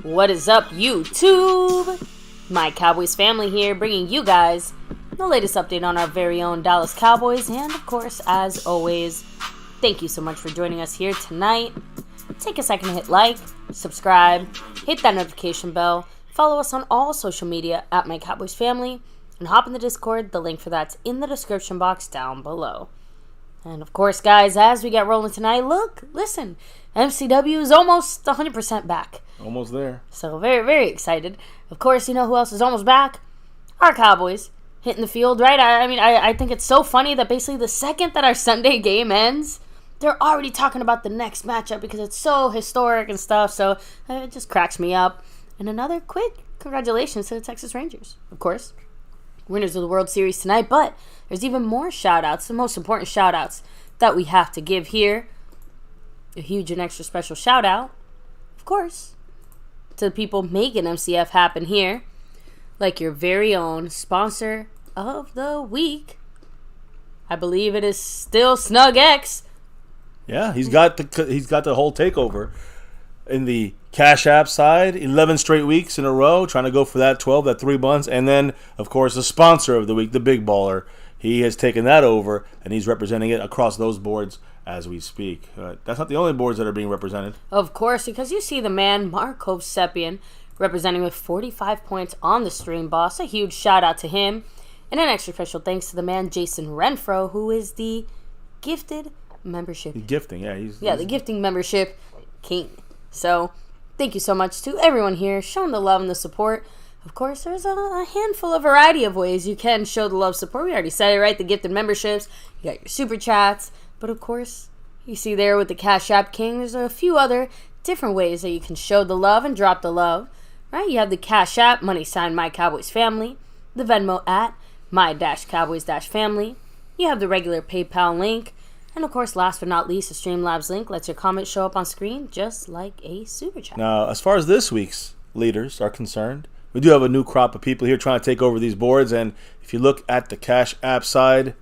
What is up, YouTube? My Cowboys family here, bringing you guys the latest update on our very own Dallas Cowboys. And of course, as always, thank you so much for joining us here tonight. Take a second to hit like, subscribe, hit that notification bell, follow us on all social media at MyCowboysFamily, and hop in the Discord. The link for that's in the description box down below. And of course, guys, as we get rolling tonight, listen, MCW is almost 100% back. Almost there. So very, very excited. Of course, you know who else is almost back? Our Cowboys hitting the field, right? I think it's so funny that basically the second that our Sunday game ends, they're already talking about the next matchup because it's so historic and stuff. So it just cracks me up. And another quick congratulations to the Texas Rangers, of course. Winners of the World Series tonight. But there's even more shout-outs, the most important shout-outs that we have to give here. A huge and extra special shout-out, of course, to the people making MCF happen here. Like your very own sponsor of the week. I believe it is still Snug X. Yeah, he's got the whole takeover in the Cash App side. 11 straight weeks in a row, trying to go for that 12, that 3 months. And then, of course, the sponsor of the week, the Big Baller. He has taken that over, and he's representing it across those boards as we speak. That's not the only boards that are being represented. Of course, because you see the man, Marco Sepian, representing with 45 points on the stream, boss. A huge shout out to him. And an extra special thanks to the man, Jason Renfro, who is the gifted membership. The gifting, yeah. The gifting membership king. So, thank you so much to everyone here showing the love and the support. Of course, there's a handful of variety of ways you can show the love support. We already said it, right? The gifted memberships. You got your super chats. But of course, you see there with the Cash App King, there's a few other different ways that you can show the love and drop the love. Right? You have the Cash App, # My Cowboys Family. The Venmo at My-Cowboys-Family. You have the regular PayPal link. And of course, last but not least, the Streamlabs link lets your comments show up on screen just like a super chat. Now, as far as this week's leaders are concerned, we do have a new crop of people here trying to take over these boards. And if you look at the Cash App side,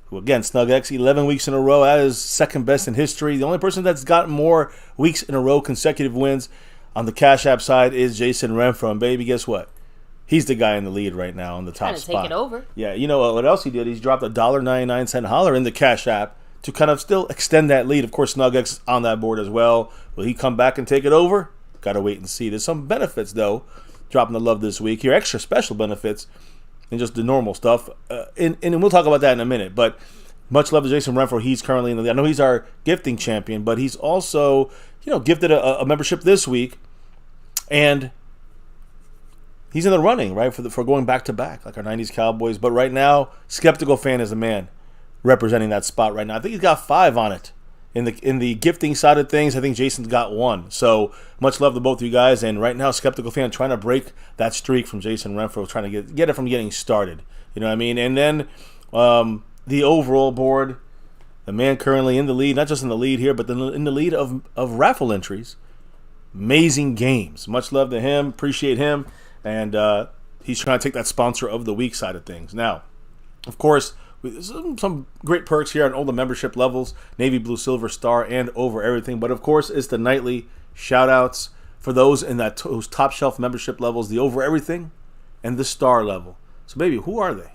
who again, SnugX, 11 weeks in a row. That is second best in history. The only person that's got more weeks in a row, consecutive wins on the Cash App side is Jason Renfro. And baby, guess what? He's the guy in the lead right now on the top spot. Take it over. Yeah, you know what else he did? He's dropped a $1.99 holler in the Cash App to kind of still extend that lead. Of course, SnugX on that board as well. Will he come back and take it over? Got to wait and see. There's some benefits, though, dropping the love this week. Here, extra special benefits and just the normal stuff. And we'll talk about that in a minute. But much love to Jason Renfro. He's currently in the lead. I know he's our gifting champion, but he's also, gifted a membership this week. And he's in the running, right, for going back-to-back, like our 90s Cowboys. But right now, Skeptical Fan is the man representing that spot right now. I think he's got 5 on it. In the gifting side of things, I think Jason's got 1. So much love to both of you guys. And right now, Skeptical Fan trying to break that streak from Jason Renfro, trying to get it from getting started. You know what I mean? And then the overall board, the man currently in the lead, not just in the lead here, but in the lead of raffle entries. Amazing Games. Much love to him. Appreciate him. And he's trying to take that sponsor of the week side of things. Now, of course, some great perks here on all the membership levels, Navy, Blue, Silver, Star, and over everything. But, of course, it's the nightly shout-outs for those in those top shelf membership levels, the over everything and the star level. So, baby, who are they?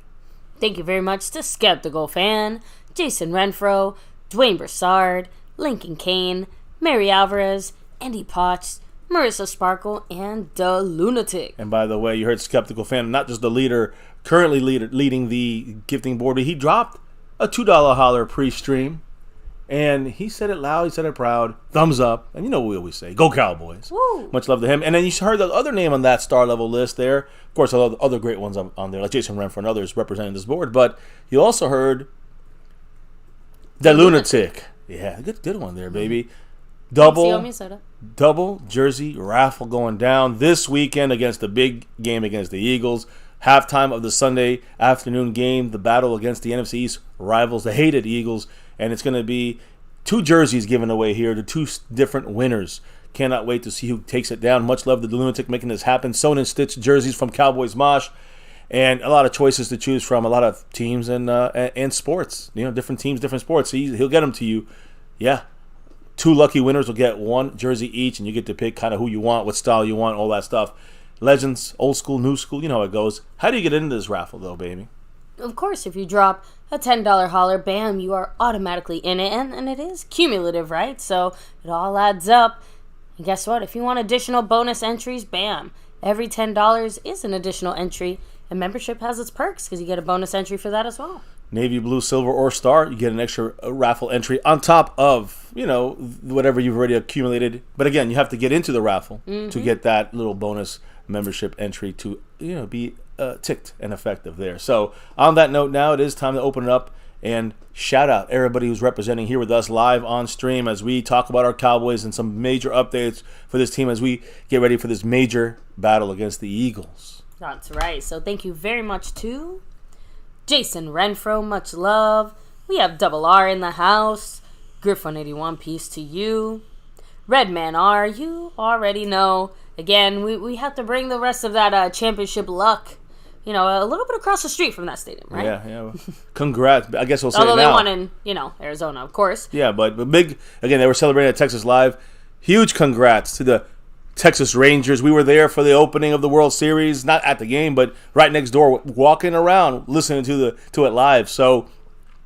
Thank you very much to Skeptical Fan, Jason Renfro, Dwayne Broussard, Lincoln Kane, Mary Alvarez, Andy Potts, Marissa Sparkle, and The Lunatic. And by the way, you heard Skeptical Fan, not just the leader, currently leading the gifting board, but he dropped a $2 holler pre-stream. And he said it loud, he said it proud, thumbs up. And you know what we always say, go Cowboys. Woo. Much love to him. And then you heard the other name on that star level list there. Of course, other great ones on there, like Jason Renfro and others representing this board. But you also heard The Lunatic. Yeah, good one there, baby. Double jersey raffle going down this weekend against the big game against the Eagles. Halftime of the Sunday afternoon game, the battle against the NFC East rivals, the hated Eagles. And it's going to be 2 jerseys given away here to 2 different winners. Cannot wait to see who takes it down. Much love to the Lunatic making this happen. Sewn and stitched jerseys from Cowboys Mosh. And a lot of choices to choose from, a lot of teams and sports. Different teams, different sports. So he'll get them to you. Yeah. 2 lucky winners will get 1 jersey each, and you get to pick kind of who you want, what style you want, all that stuff. Legends, old school, new school, you know how it goes. How do you get into this raffle, though, baby? Of course, if you drop a $10 holler, bam, you are automatically in it. And it is cumulative, right? So it all adds up. And guess what? If you want additional bonus entries, bam, every $10 is an additional entry. And membership has its perks because you get a bonus entry for that as well. Navy, blue, silver, or star, you get an extra raffle entry on top of, whatever you've already accumulated. But again, you have to get into the raffle to get that little bonus membership entry to, be ticked and effective there. So on that note, now it is time to open it up and shout out everybody who's representing here with us live on stream as we talk about our Cowboys and some major updates for this team as we get ready for this major battle against the Eagles. That's right. So thank you very much to Jason Renfro, much love. We have Double R in the house. Griff181, peace to you. Redman R, you already know. Again, we have to bring the rest of that championship luck, a little bit across the street from that stadium, right? Yeah. Congrats. I guess we'll say Although it now. they won in, Arizona, of course. Yeah, but big, again, they were celebrating at Texas Live. Huge congrats to the Texas Rangers. We were there for the opening of the World Series, not at the game, but right next door, walking around, listening to it live. So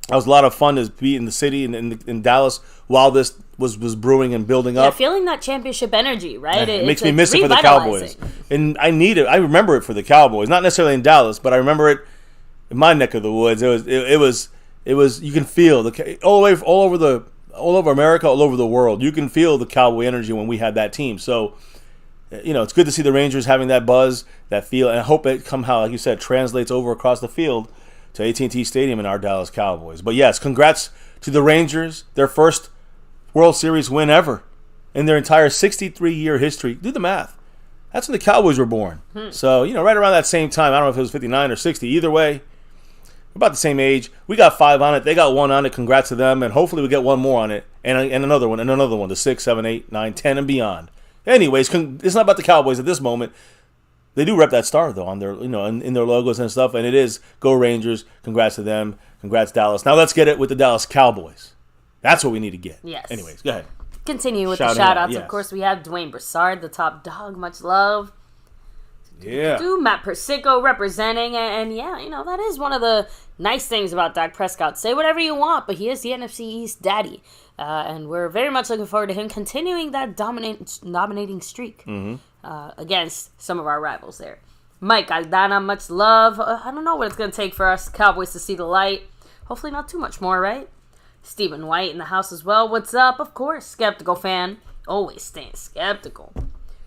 that was a lot of fun to be in the city in Dallas while this was brewing and building up. Yeah, feeling that championship energy, right? It makes me miss it for the Cowboys. And I need it. I remember it for the Cowboys. Not necessarily in Dallas, but I remember it in my neck of the woods. It was you can feel all over America, all over the world. You can feel the Cowboy energy when we had that team. So, it's good to see the Rangers having that buzz, that feel, and I hope it somehow, like you said, translates over across the field to AT&T Stadium and our Dallas Cowboys. But yes, congrats to the Rangers, their first World Series win ever in their entire 63-year history. Do the math. That's when the Cowboys were born. So, right around that same time. I don't know if it was 59 or 60. Either way, we're about the same age. We got 5 on it. They got 1 on it. Congrats to them. And hopefully we get 1 more on it. And another one. And another one. To 6, 7, 8, 9, 10, and beyond. Anyways, it's not about the Cowboys at this moment. They do rep that star, though, on their, in their logos and stuff. And it is Go Rangers. Congrats to them. Congrats, Dallas. Now let's get it with the Dallas Cowboys. That's what we need to get. Yes. Anyways, go ahead. Continue with the shout-outs. Yes. Of course, we have Dwayne Broussard, the top dog. Much love. Yeah. Matt Persico representing. And yeah, that is one of the nice things about Dak Prescott. Say whatever you want, but he is the NFC East daddy. And we're very much looking forward to him continuing that dominating streak against some of our rivals there. Mike Aldana, much love. I don't know what it's going to take for us Cowboys to see the light. Hopefully not too much more, right? Stephen White in the house as well. What's up? Of course, skeptical fan. Always staying skeptical.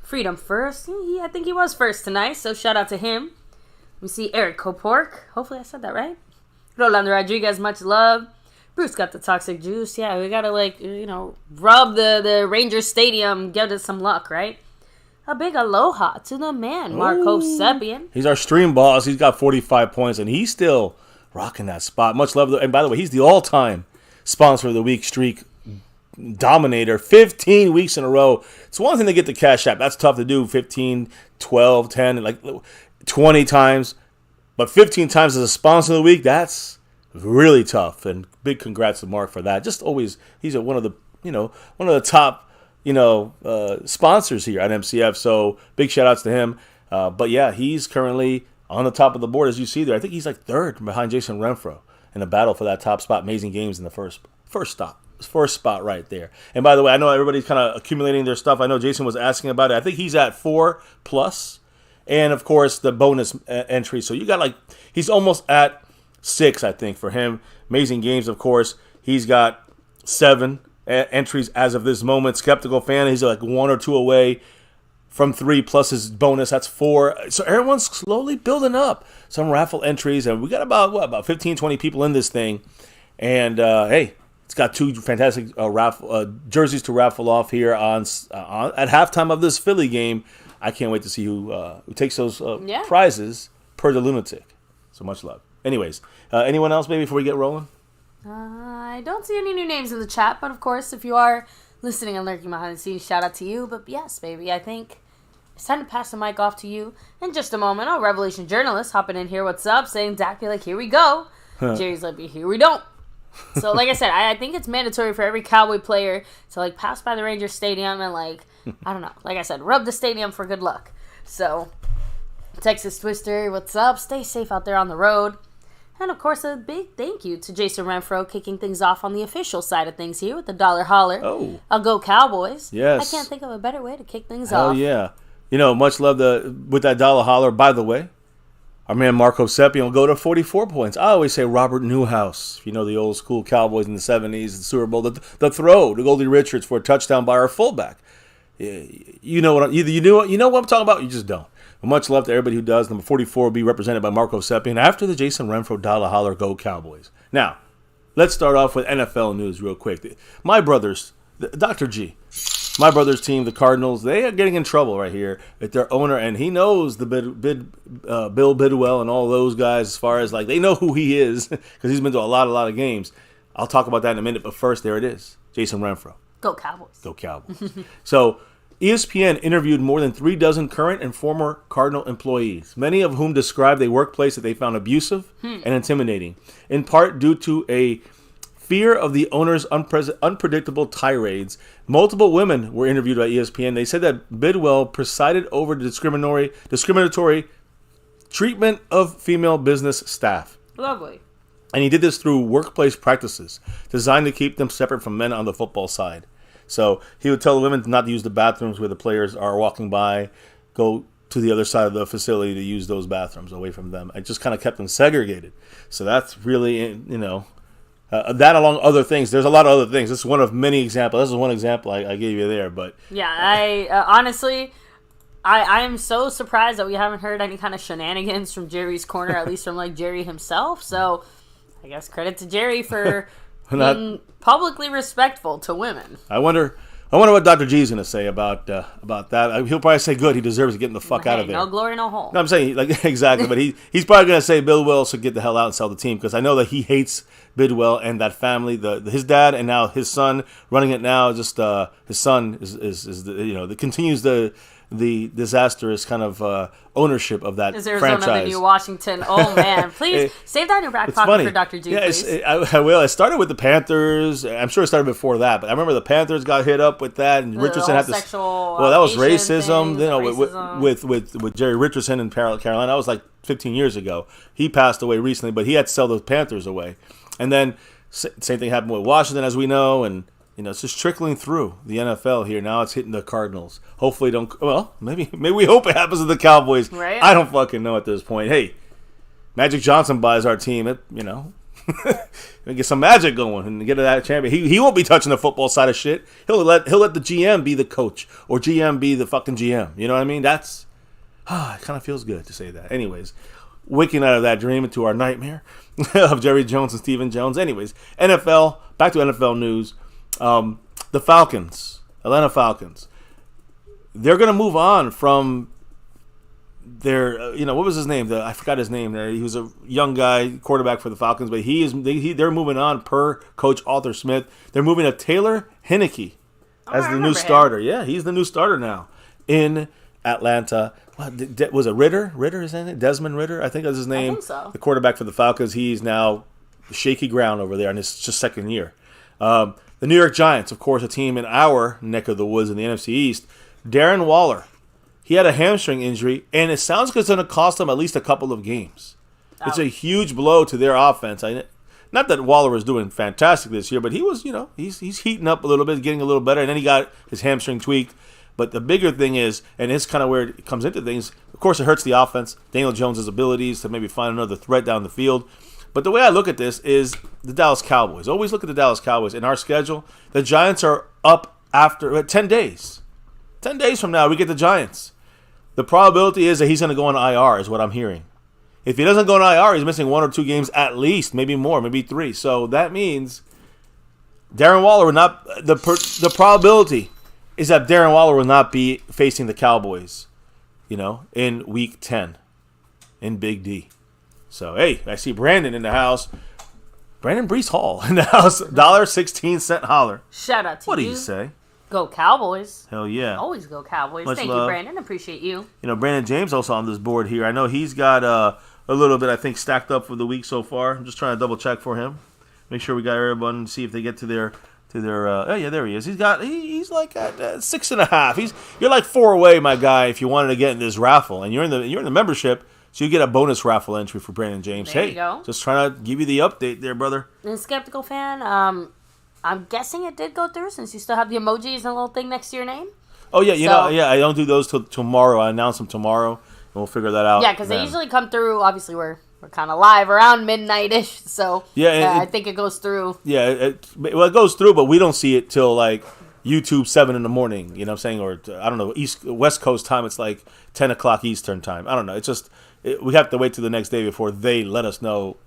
Freedom first. I think he was first tonight, so shout out to him. We see Eric Copork. Hopefully I said that right. Rolando Rodriguez, much love. Bruce got the toxic juice. Yeah, we gotta rub the Rangers Stadium, give it some luck, right? A big aloha to the man, Marco Sepian. He's our stream boss. He's got 45 points, and he's still rocking that spot. Much love. And by the way, he's the all-time sponsor of the week streak dominator. 15 weeks in a row. It's one thing to get the Cash App. That's tough to do. 15, 12, 10, like 20 times. But 15 times as a sponsor of the week, that's really tough. And big congrats to Mark for that. Just always, he's one of the top, sponsors here at MCF. So big shout outs to him. But yeah, he's currently on the top of the board, as you see there. I think he's like 3rd behind Jason Renfro in a battle for that top spot. Amazing games in the first spot right there. And by the way, I know everybody's kind of accumulating their stuff. I know Jason was asking about it. I think he's at 4+, and of course the bonus entry. So you got he's almost at 6, I think, for him. Amazing games, of course. He's got 7 entries as of this moment. Skeptical fan, he's like 1 or 2 away from 3 plus his bonus. That's 4. So everyone's slowly building up some raffle entries, and we got about 15, 20 people in this thing. And hey, it's got 2 fantastic jerseys to raffle off here on at halftime of this Philly game. I can't wait to see who takes those prizes per the lunatic. So much love. Anyways, anyone else maybe before we get rolling? I don't see any new names in the chat, but of course, if you are listening and lurking behind the scenes, shout out to you. But yes, baby, I think it's time to pass the mic off to you in just a moment. Oh, Revelation Journalist hopping in here. What's up? Saying Dak, be like, here we go. Jerry's like, here we don't. So, like I said, I think it's mandatory for every Cowboy player to, like, pass by the Rangers Stadium and, like, I don't know. Like I said, rub the stadium for good luck. So, Texas Twister, what's up? Stay safe out there on the road. And, of course, a big thank you to Jason Renfro kicking things off on the official side of things here with the Dollar Holler. Oh. I'll go Cowboys. Yes. I can't think of a better way to kick things Hell off. yeah. You know, much love with that Dollar Holler. By the way, our man Marco Seppi will go to 44 points. I always say Robert Newhouse. If you know the old school Cowboys in the 70s, the Super Bowl, the throw to Goldie Richards for a touchdown by our fullback. You know what? Either you know what I'm talking about, or you just don't. But much love to everybody who does. Number 44 will be represented by Marco Seppi. And after the Jason Renfro Dollar Holler, go Cowboys. Now, let's start off with NFL news real quick. My brothers, Dr. G, my brother's team, the Cardinals, they are getting in trouble right here with their owner, and he knows the Bill Bidwell and all those guys as far as, like, they know who he is because he's been to a lot of games. I'll talk about that in a minute, but first, there it is. Jason Renfro. Go Cowboys. Go Cowboys. So, ESPN interviewed more than 36 current and former Cardinal employees, many of whom described a workplace that they found abusive and intimidating, in part due to a fear of the owner's unpredictable tirades. Multiple women were interviewed by ESPN. They said that Bidwell presided over the discriminatory treatment of female business staff. Lovely. And he did this through workplace practices designed to keep them separate from men on the football side. So he would tell the women not to use the bathrooms where the players are walking by, go to the other side of the facility to use those bathrooms away from them. It just kind of kept them segregated. So that's really, that along other things. There's a lot of other things. This is one of many examples. This is one example I gave you there. But yeah, I honestly, I am so surprised that we haven't heard any kind of shenanigans from Jerry's corner, at least from, like, Jerry himself. So I guess credit to Jerry for being publicly respectful to women. I wonder what Dr. G is going to say about that. He'll probably say, good, he deserves to get the fuck out of there. No glory, no hole. No, I'm saying, like, exactly, but he's probably going to say Bidwell should get the hell out and sell the team, because I know that he hates Bidwell and that family, his dad and now his son running it now. Just his son that continues the disastrous kind of ownership of that Is Arizona franchise. The new Washington? Oh man, please save that in your back pocket for Dr. G. Yeah, please. I will. It started with the Panthers. I'm sure it started before that, but I remember the Panthers got hit up with that, and Richardson had this. Well, that was racism. With Jerry Richardson in Carolina, that was like 15 years ago. He passed away recently, but he had to sell those Panthers away, and then same thing happened with Washington, as we know, and. It's just trickling through the NFL here. Now it's hitting the Cardinals. Hopefully maybe we hope it happens to the Cowboys. Right. I don't fucking know at this point. Hey, Magic Johnson buys our team. Get some magic going and get that champion. He won't be touching the football side of shit. He'll let the GM be the coach or GM be the fucking GM. You know what I mean? It kind of feels good to say that. Anyways, waking out of that dream into our nightmare of Jerry Jones and Stephen Jones. Anyways, NFL, back to NFL news. The Falcons, Atlanta Falcons, they're going to move on from their, what was his name? I forgot his name. He was a young guy, quarterback for the Falcons, but they're moving on per Coach Arthur Smith. They're moving to Taylor Heineke as the new starter. Yeah, he's the new starter now in Atlanta. Was it Ritter? Ritter is in it? Desmond Ritter? I think that's his name. I think so. The quarterback for the Falcons. He's now shaky ground over there in his just second year. The New York Giants, of course, a team in our neck of the woods in the NFC East. Darren Waller, he had a hamstring injury, and it sounds like it's going to cost them at least a couple of games. Oh. It's a huge blow to their offense. Not that Waller was doing fantastic this year, but he was, he's heating up a little bit, getting a little better, and then he got his hamstring tweaked. But the bigger thing is, and it's kind of where it comes into things, of course it hurts the offense, Daniel Jones' abilities to maybe find another threat down the field. But the way I look at this is the Dallas Cowboys. Always look at the Dallas Cowboys. In our schedule, the Giants are up after 10 days. 10 days from now, we get the Giants. The probability is that he's going to go on IR, is what I'm hearing. If he doesn't go on IR, he's missing 1 or 2 games at least, maybe more, maybe 3. So that means Darren Waller will not. The probability is that Darren Waller will not be facing the Cowboys, in Week 10 in Big D. So, hey, I see Brandon in the house. Brandon Brees Hall in the house. $1.16 holler. Shout out to you. What do you say? Go Cowboys. Hell yeah. Always go Cowboys. Much Thank love. you, Brandon. Appreciate you. Brandon James also on this board here. I know he's got a little bit, I think, stacked up for the week so far. I'm just trying to double check for him. Make sure we got everyone. See if they get to their. Oh yeah, there he is. He's like at 6.5. You're like 4 away, my guy. If you wanted to get in this raffle, and you're in the membership, so you get a bonus raffle entry for Brandon James. There you go. Just trying to give you the update there, brother. And Skeptical Fan, I'm guessing it did go through since you still have the emojis and a little thing next to your name. Oh yeah, I don't do those till tomorrow. I announce them tomorrow, and we'll figure that out. Yeah, because they usually come through. Obviously, we're kind of live around midnight-ish, so I think it goes through. Yeah, it goes through, but we don't see it till like YouTube 7 in the morning. You know what I'm saying? Or I don't know, West Coast time. It's like 10 o'clock Eastern time. I don't know. It's just we have to wait till the next day before they let us know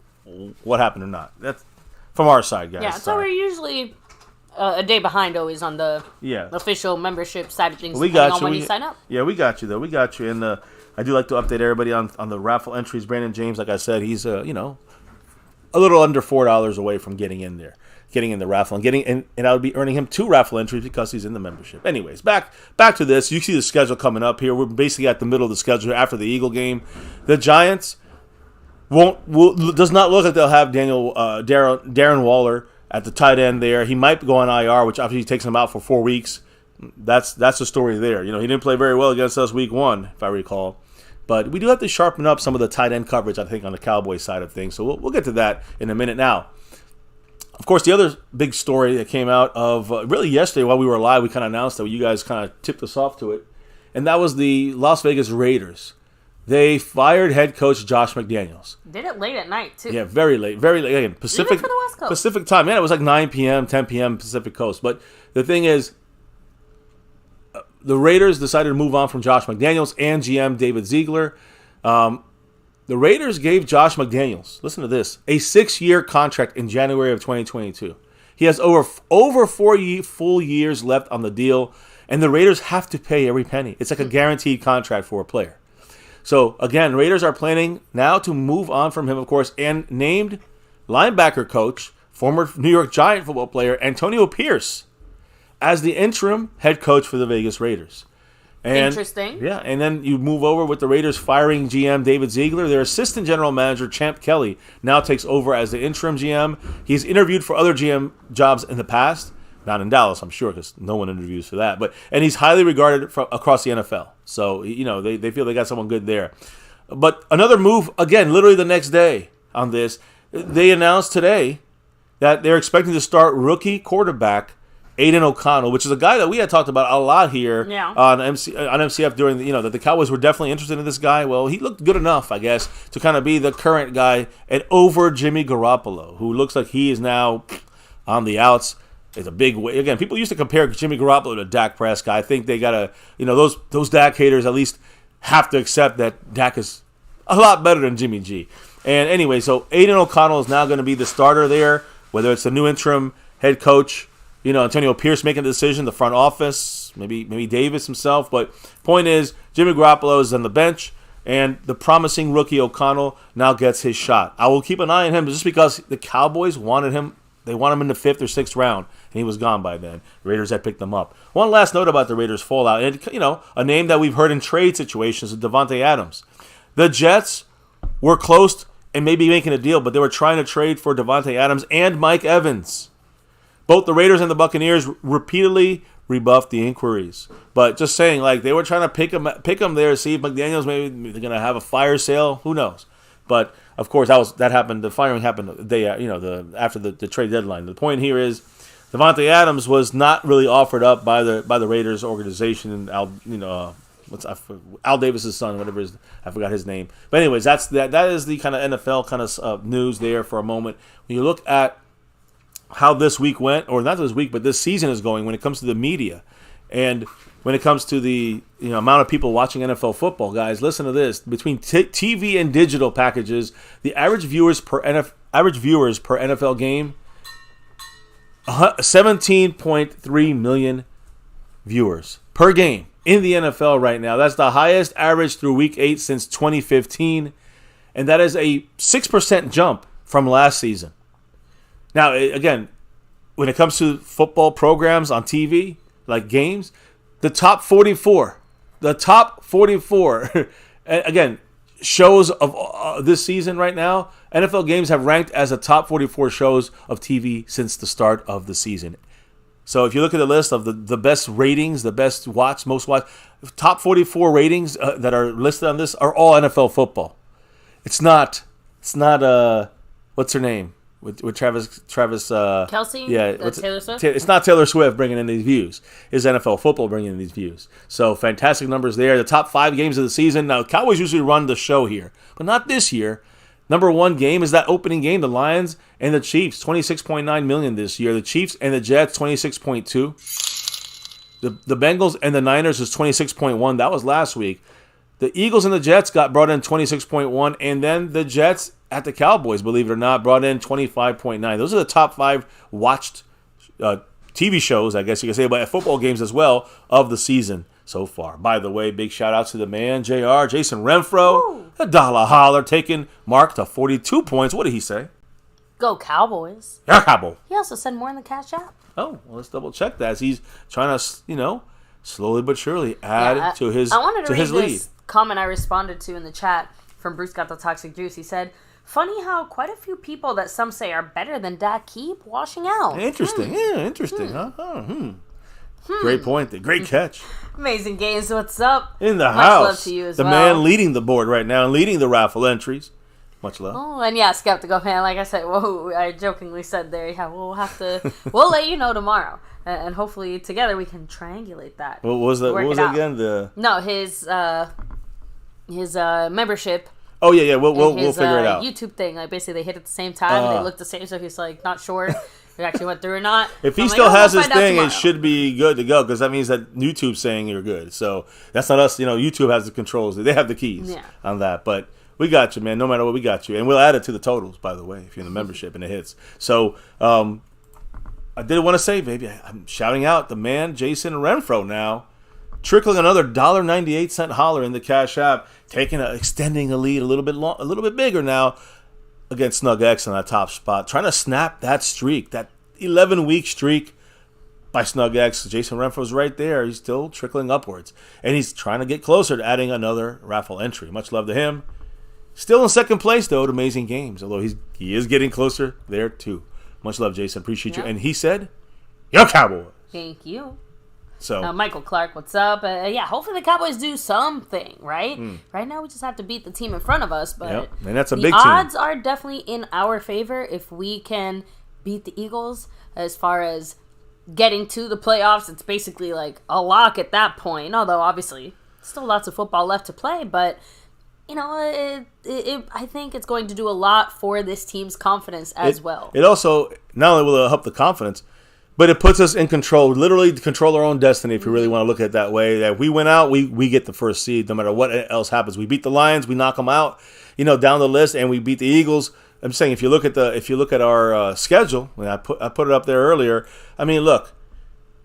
what happened or not. That's from our side, guys. Yeah, so we're usually a day behind always on the official membership side of things. We got you. When you sign up. Yeah, we got you though. We got you, and I do like to update everybody on the raffle entries. Brandon James, like I said, he's a little under $4 away from getting in the raffle and I would be earning him 2 raffle entries because he's in the membership. Anyways, back to this. You see the schedule coming up here. We're basically at the middle of the schedule after the Eagle game. The Giants does not look like they'll have Darren Waller at the tight end there. He might go on IR, which obviously takes him out for 4 weeks. That's the story there. He didn't play very well against us week 1, if I recall. But we do have to sharpen up some of the tight end coverage, I think, on the Cowboys side of things. So we'll get to that in a minute. Now, of course, the other big story that came out of really yesterday while we were live, we kind of announced that you guys kind of tipped us off to it, and that was the Las Vegas Raiders. They fired head coach Josh McDaniels. Did it late at night, too. Yeah, very late. Very late. Again, Pacific, even for the West Coast. Pacific time. Man, it was like 9 p.m., 10 p.m. Pacific Coast. But the thing is, the Raiders decided to move on from Josh McDaniels and GM David Ziegler. The Raiders gave Josh McDaniels, listen to this, a 6-year contract in January of 2022. He has over 4 full years left on the deal, and the Raiders have to pay every penny. It's like a guaranteed contract for a player. So, again, Raiders are planning now to move on from him, of course, and named linebacker coach, former New York Giant football player Antonio Pierce, as the interim head coach for the Vegas Raiders. And, interesting. Yeah, and then you move over with the Raiders firing GM David Ziegler. Their assistant general manager, Champ Kelly, now takes over as the interim GM. He's interviewed for other GM jobs in the past. Not in Dallas, I'm sure, because no one interviews for that. And he's highly regarded across the NFL. So, they feel they got someone good there. But another move, again, literally the next day on this, they announced today that they're expecting to start rookie quarterback Aiden O'Connell, which is a guy that we had talked about a lot here on MCF during that the Cowboys were definitely interested in this guy. Well, he looked good enough, I guess, to kind of be the current guy and over Jimmy Garoppolo, who looks like he is now on the outs. It's a big way. Again, people used to compare Jimmy Garoppolo to Dak Prescott. I think they gotta, those Dak haters at least have to accept that Dak is a lot better than Jimmy G. And anyway, so Aiden O'Connell is now going to be the starter there, whether it's the new interim head coach. Antonio Pierce making the decision, the front office, maybe Davis himself. But point is, Jimmy Garoppolo is on the bench, and the promising rookie O'Connell now gets his shot. I will keep an eye on him just because the Cowboys wanted him. They want him in the 5th or 6th round, and he was gone by then. The Raiders had picked him up. One last note about the Raiders' fallout, and a name that we've heard in trade situations is Davante Adams. The Jets were close and maybe making a deal, but they were trying to trade for Davante Adams and Mike Evans. Both the Raiders and the Buccaneers repeatedly rebuffed the inquiries. But just saying, they were trying to pick him there, see if McDaniels maybe they're going to have a fire sale. Who knows? But of course, that happened. The firing happened the day, after the trade deadline. The point here is, Davante Adams was not really offered up by the Raiders organization, and Al Davis's son, whatever I forgot his name. But anyways, that is the kind of NFL kind of news there for a moment. When you look at how this week went, or not this week, but this season is going when it comes to the media, and when it comes to the amount of people watching NFL football, guys, listen to this. Between TV and digital packages, the average viewers per NFL game, 17.3 million viewers per game in the NFL right now. That's the highest average through Week 8 since 2015, and that is a 6% jump from last season. Now, again, when it comes to football programs on TV, like games, the top 44, again, shows of this season right now, NFL games have ranked as the top 44 shows of TV since the start of the season. So if you look at the list of the best ratings, the best watched, most watched, top 44 ratings that are listed on this are all NFL football. It's not what's her name? With Travis Kelce? Yeah. Taylor Swift? It's not Taylor Swift bringing in these views. It's NFL football bringing in these views. So fantastic numbers there. The top 5 games of the season. Now, Cowboys usually run the show here, but not this year. Number 1 game is that opening game, the Lions and the Chiefs, 26.9 million this year. The Chiefs and the Jets, 26.2. The Bengals and the Niners is 26.1. That was last week. The Eagles and the Jets got brought in 26.1, and then the Jets at the Cowboys, believe it or not, brought in 25.9. Those are the top 5 watched TV shows, I guess you could say, but football games as well of the season so far. By the way, big shout out to the man, JR, Jason Renfro, a dollar holler, taking Mark to 42 points. What did he say? Go Cowboys. Yeah, Cowboy. He also said more in the Cash App. Oh, well, let's double check that as he's trying to, slowly but surely add to his lead. I wanted to read this comment I responded to in the chat from Bruce Got the Toxic Juice. He said, funny how quite a few people that some say are better than Dak keep washing out. Interesting. Yeah, interesting, huh? Great point there. Great catch. Amazing Games, what's up? In the Much house. love to you as the well. man leading the board right now, leading the raffle entries. Much love. Oh, and yeah, Skeptical Fan, like I said, I jokingly said there, yeah, we'll let you know tomorrow. And hopefully together we can triangulate that. What was that again? No, his membership. Oh yeah, we'll figure it out. YouTube thing, like basically they hit at the same time, and they look the same, so he's like not sure if it actually went through or not. If he still has his thing, it should be good to go because that means that YouTube's saying you're good. So that's not us. YouTube has the controls; they have the keys on that. But we got you, man. No matter what, we got you, and we'll add it to the totals. By the way, if you're in the membership and it hits. So I did want to say, baby, I'm shouting out the man, Jason Renfro now. Trickling another $1.98 holler in the Cash App, extending a lead a little bit bigger now against Snug X on that top spot, trying to snap that streak, that 11-week streak by Snug X. Jason Renfro's right there. He's still trickling upwards, and he's trying to get closer to adding another raffle entry. Much love to him. Still in second place though at Amazing Games, although he is getting closer there too. Much love, Jason. Appreciate you. And he said, "Yo, Cowboys." Thank you. So Michael Clark, what's up? Hopefully the Cowboys do something, right? Right now we just have to beat the team in front of us, but and that's a big the team. odds are definitely in our favor if we can beat the Eagles. As far as getting to the playoffs, it's basically like a lock at that point. Although obviously still lots of football left to play, but I think it's going to do a lot for this team's confidence as well. It also not only will it help the confidence, but it puts us in control, literally control our own destiny if you really want to look at it that way. That if we win out, we get the first seed no matter what else happens. We beat the Lions, we knock them out, down the list, and we beat the Eagles. I'm saying if you look at our schedule, and I put it up there earlier. I mean, look,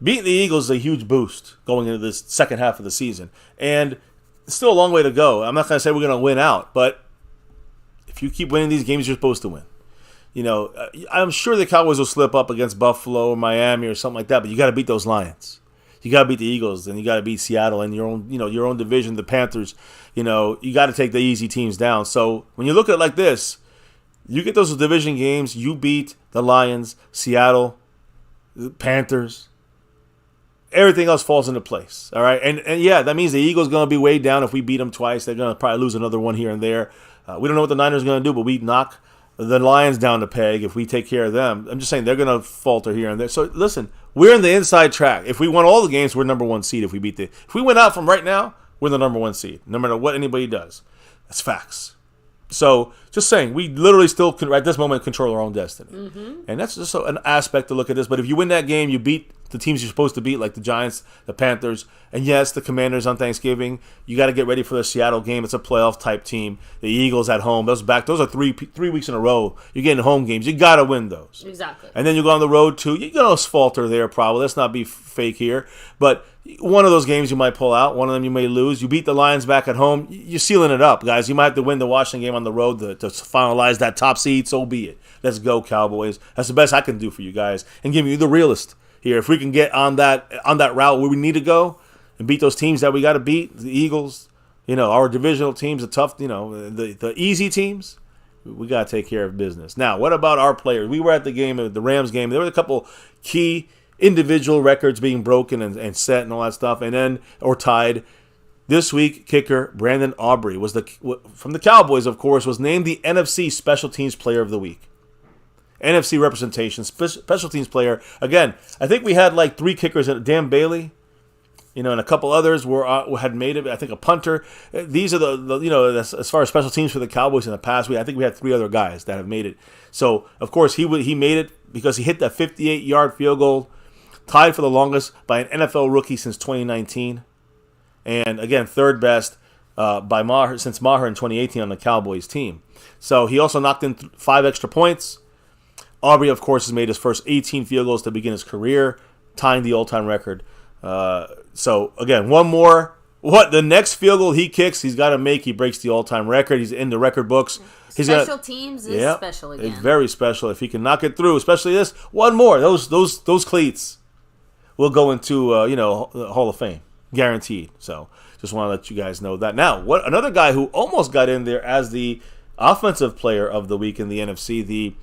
beating the Eagles is a huge boost going into this second half of the season, and it's still a long way to go. I'm not going to say we're going to win out, but if you keep winning these games, you're supposed to win. I'm sure the Cowboys will slip up against Buffalo or Miami or something like that, but you got to beat those Lions. You got to beat the Eagles, and you got to beat Seattle and your own division, the Panthers. You got to take the easy teams down. So when you look at it like this, you get those division games, you beat the Lions, Seattle, the Panthers. Everything else falls into place. All right, and yeah, that means the Eagles going to be weighed down if we beat them twice. They're going to probably lose another one here and there. We don't know what the Niners are going to do, but we knock the Lions down the peg if we take care of them. I'm just saying they're going to falter here and there. So listen, we're in the inside track. If we won all the games, we're number 1 seed. If we win out from right now, we're the number 1 seed, no matter what anybody does. That's facts. So just saying, we literally still at this moment control our own destiny, and that's just an aspect to look at this. But if you win that game, you beat the teams you're supposed to beat, like the Giants, the Panthers, and yes, the Commanders on Thanksgiving. You got to get ready for the Seattle game. It's a playoff type team. The Eagles at home. Those are three weeks in a row. You're getting home games. You got to win those. Exactly. And then you go on the road too. You're going to falter there probably. Let's not be fake here. But one of those games you might pull out. One of them you may lose. You beat the Lions back at home. You're sealing it up, guys. You might have to win the Washington game on the road to finalize that top seed. So be it. Let's go, Cowboys. That's the best I can do for you guys and give you the realist here. If we can get on that route where we need to go and beat those teams that we got to beat, the Eagles, our divisional teams, the tough, the easy teams, we got to take care of business. Now, what about our players? We were at the game, the Rams game. There were a couple key individual records being broken and set and all that stuff, or tied. This week, kicker Brandon Aubrey from the Cowboys, of course, was named the NFC Special Teams Player of the Week. NFC representation, special teams player. Again, I think we had like 3 kickers. Dan Bailey, and a couple others had made it. I think a punter. These are the as far as special teams for the Cowboys in the past. I think we had 3 other guys that have made it. So of course he made it because he hit that 58-yard field goal, tied for the longest by an NFL rookie since 2019, and again third best by Maher since Maher in 2018 on the Cowboys team. So he also knocked in 5 extra points. Aubrey, of course, has made his first 18 field goals to begin his career, tying the all-time record. So, again, one more. The next field goal he kicks, he's got to make. He breaks the all-time record. He's in the record books. Special teams is special again. It's very special. If he can knock it through, especially this, one more. Those cleats will go into, the Hall of Fame. Guaranteed. So, just want to let you guys know that. Now, another guy who almost got in there as the offensive player of the week in the NFC, the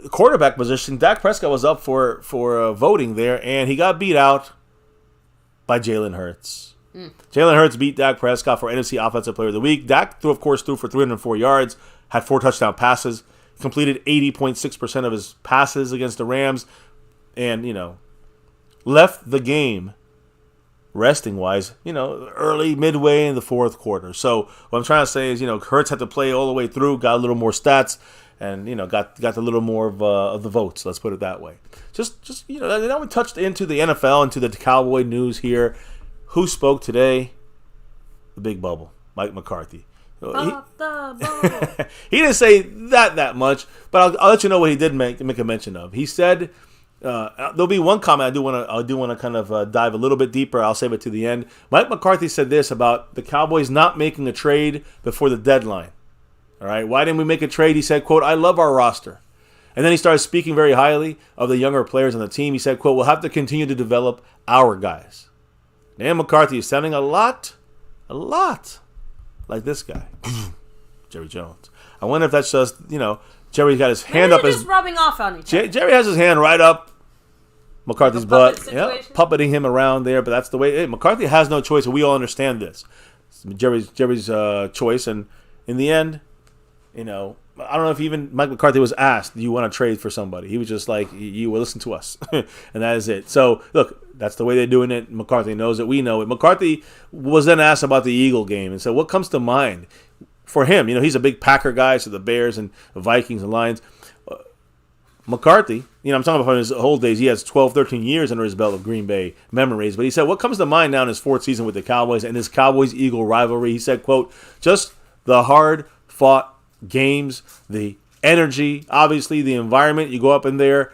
quarterback position, Dak Prescott was up for voting there, and he got beat out by Jalen Hurts. Jalen Hurts beat Dak Prescott for NFC Offensive Player of the Week. Dak, threw for 304 yards, had 4 touchdown passes, completed 80.6% of his passes against the Rams, and, left the game resting-wise, early, midway in the fourth quarter. So what I'm trying to say is, Hurts had to play all the way through, got a little more stats, and got a little more of the votes. Let's put it that way. Just now we touched into the NFL, into the Cowboy news here. Who spoke today? The Big Bubble, Mike McCarthy. He didn't say that much, but I'll let you know what he did make a mention of. He said there'll be one comment I do want to kind of dive a little bit deeper. I'll save it to the end. Mike McCarthy said this about the Cowboys not making a trade before the deadline. All right, why didn't we make a trade? He said, quote, "I love our roster." And then he started speaking very highly of the younger players on the team. He said, quote, "We'll have to continue to develop our guys." Dan McCarthy is sounding a lot like this guy, Jerry Jones. I wonder if that's just, Jerry's got his hand up. Just rubbing off on each other. Jerry has his hand right up McCarthy's butt, puppeting him around there. But that's the way. Hey, McCarthy has no choice, and we all understand this. It's Jerry's choice, and in the end, I don't know if even Mike McCarthy was asked, "Do you want to trade for somebody?" He was just like, "You will listen to us," and that is it. So look, that's the way they're doing it. McCarthy knows it. We know it. McCarthy was then asked about the Eagle game and said, "What comes to mind for him?" He's a big Packer guy, so the Bears and the Vikings and Lions. McCarthy, I'm talking about from his whole days. He has 12, 13 years under his belt of Green Bay memories. But he said, what comes to mind now in his 4th season with the Cowboys and his Cowboys-Eagle rivalry? He said, quote, "Just the hard-fought games, the energy, obviously the environment. You go up in there.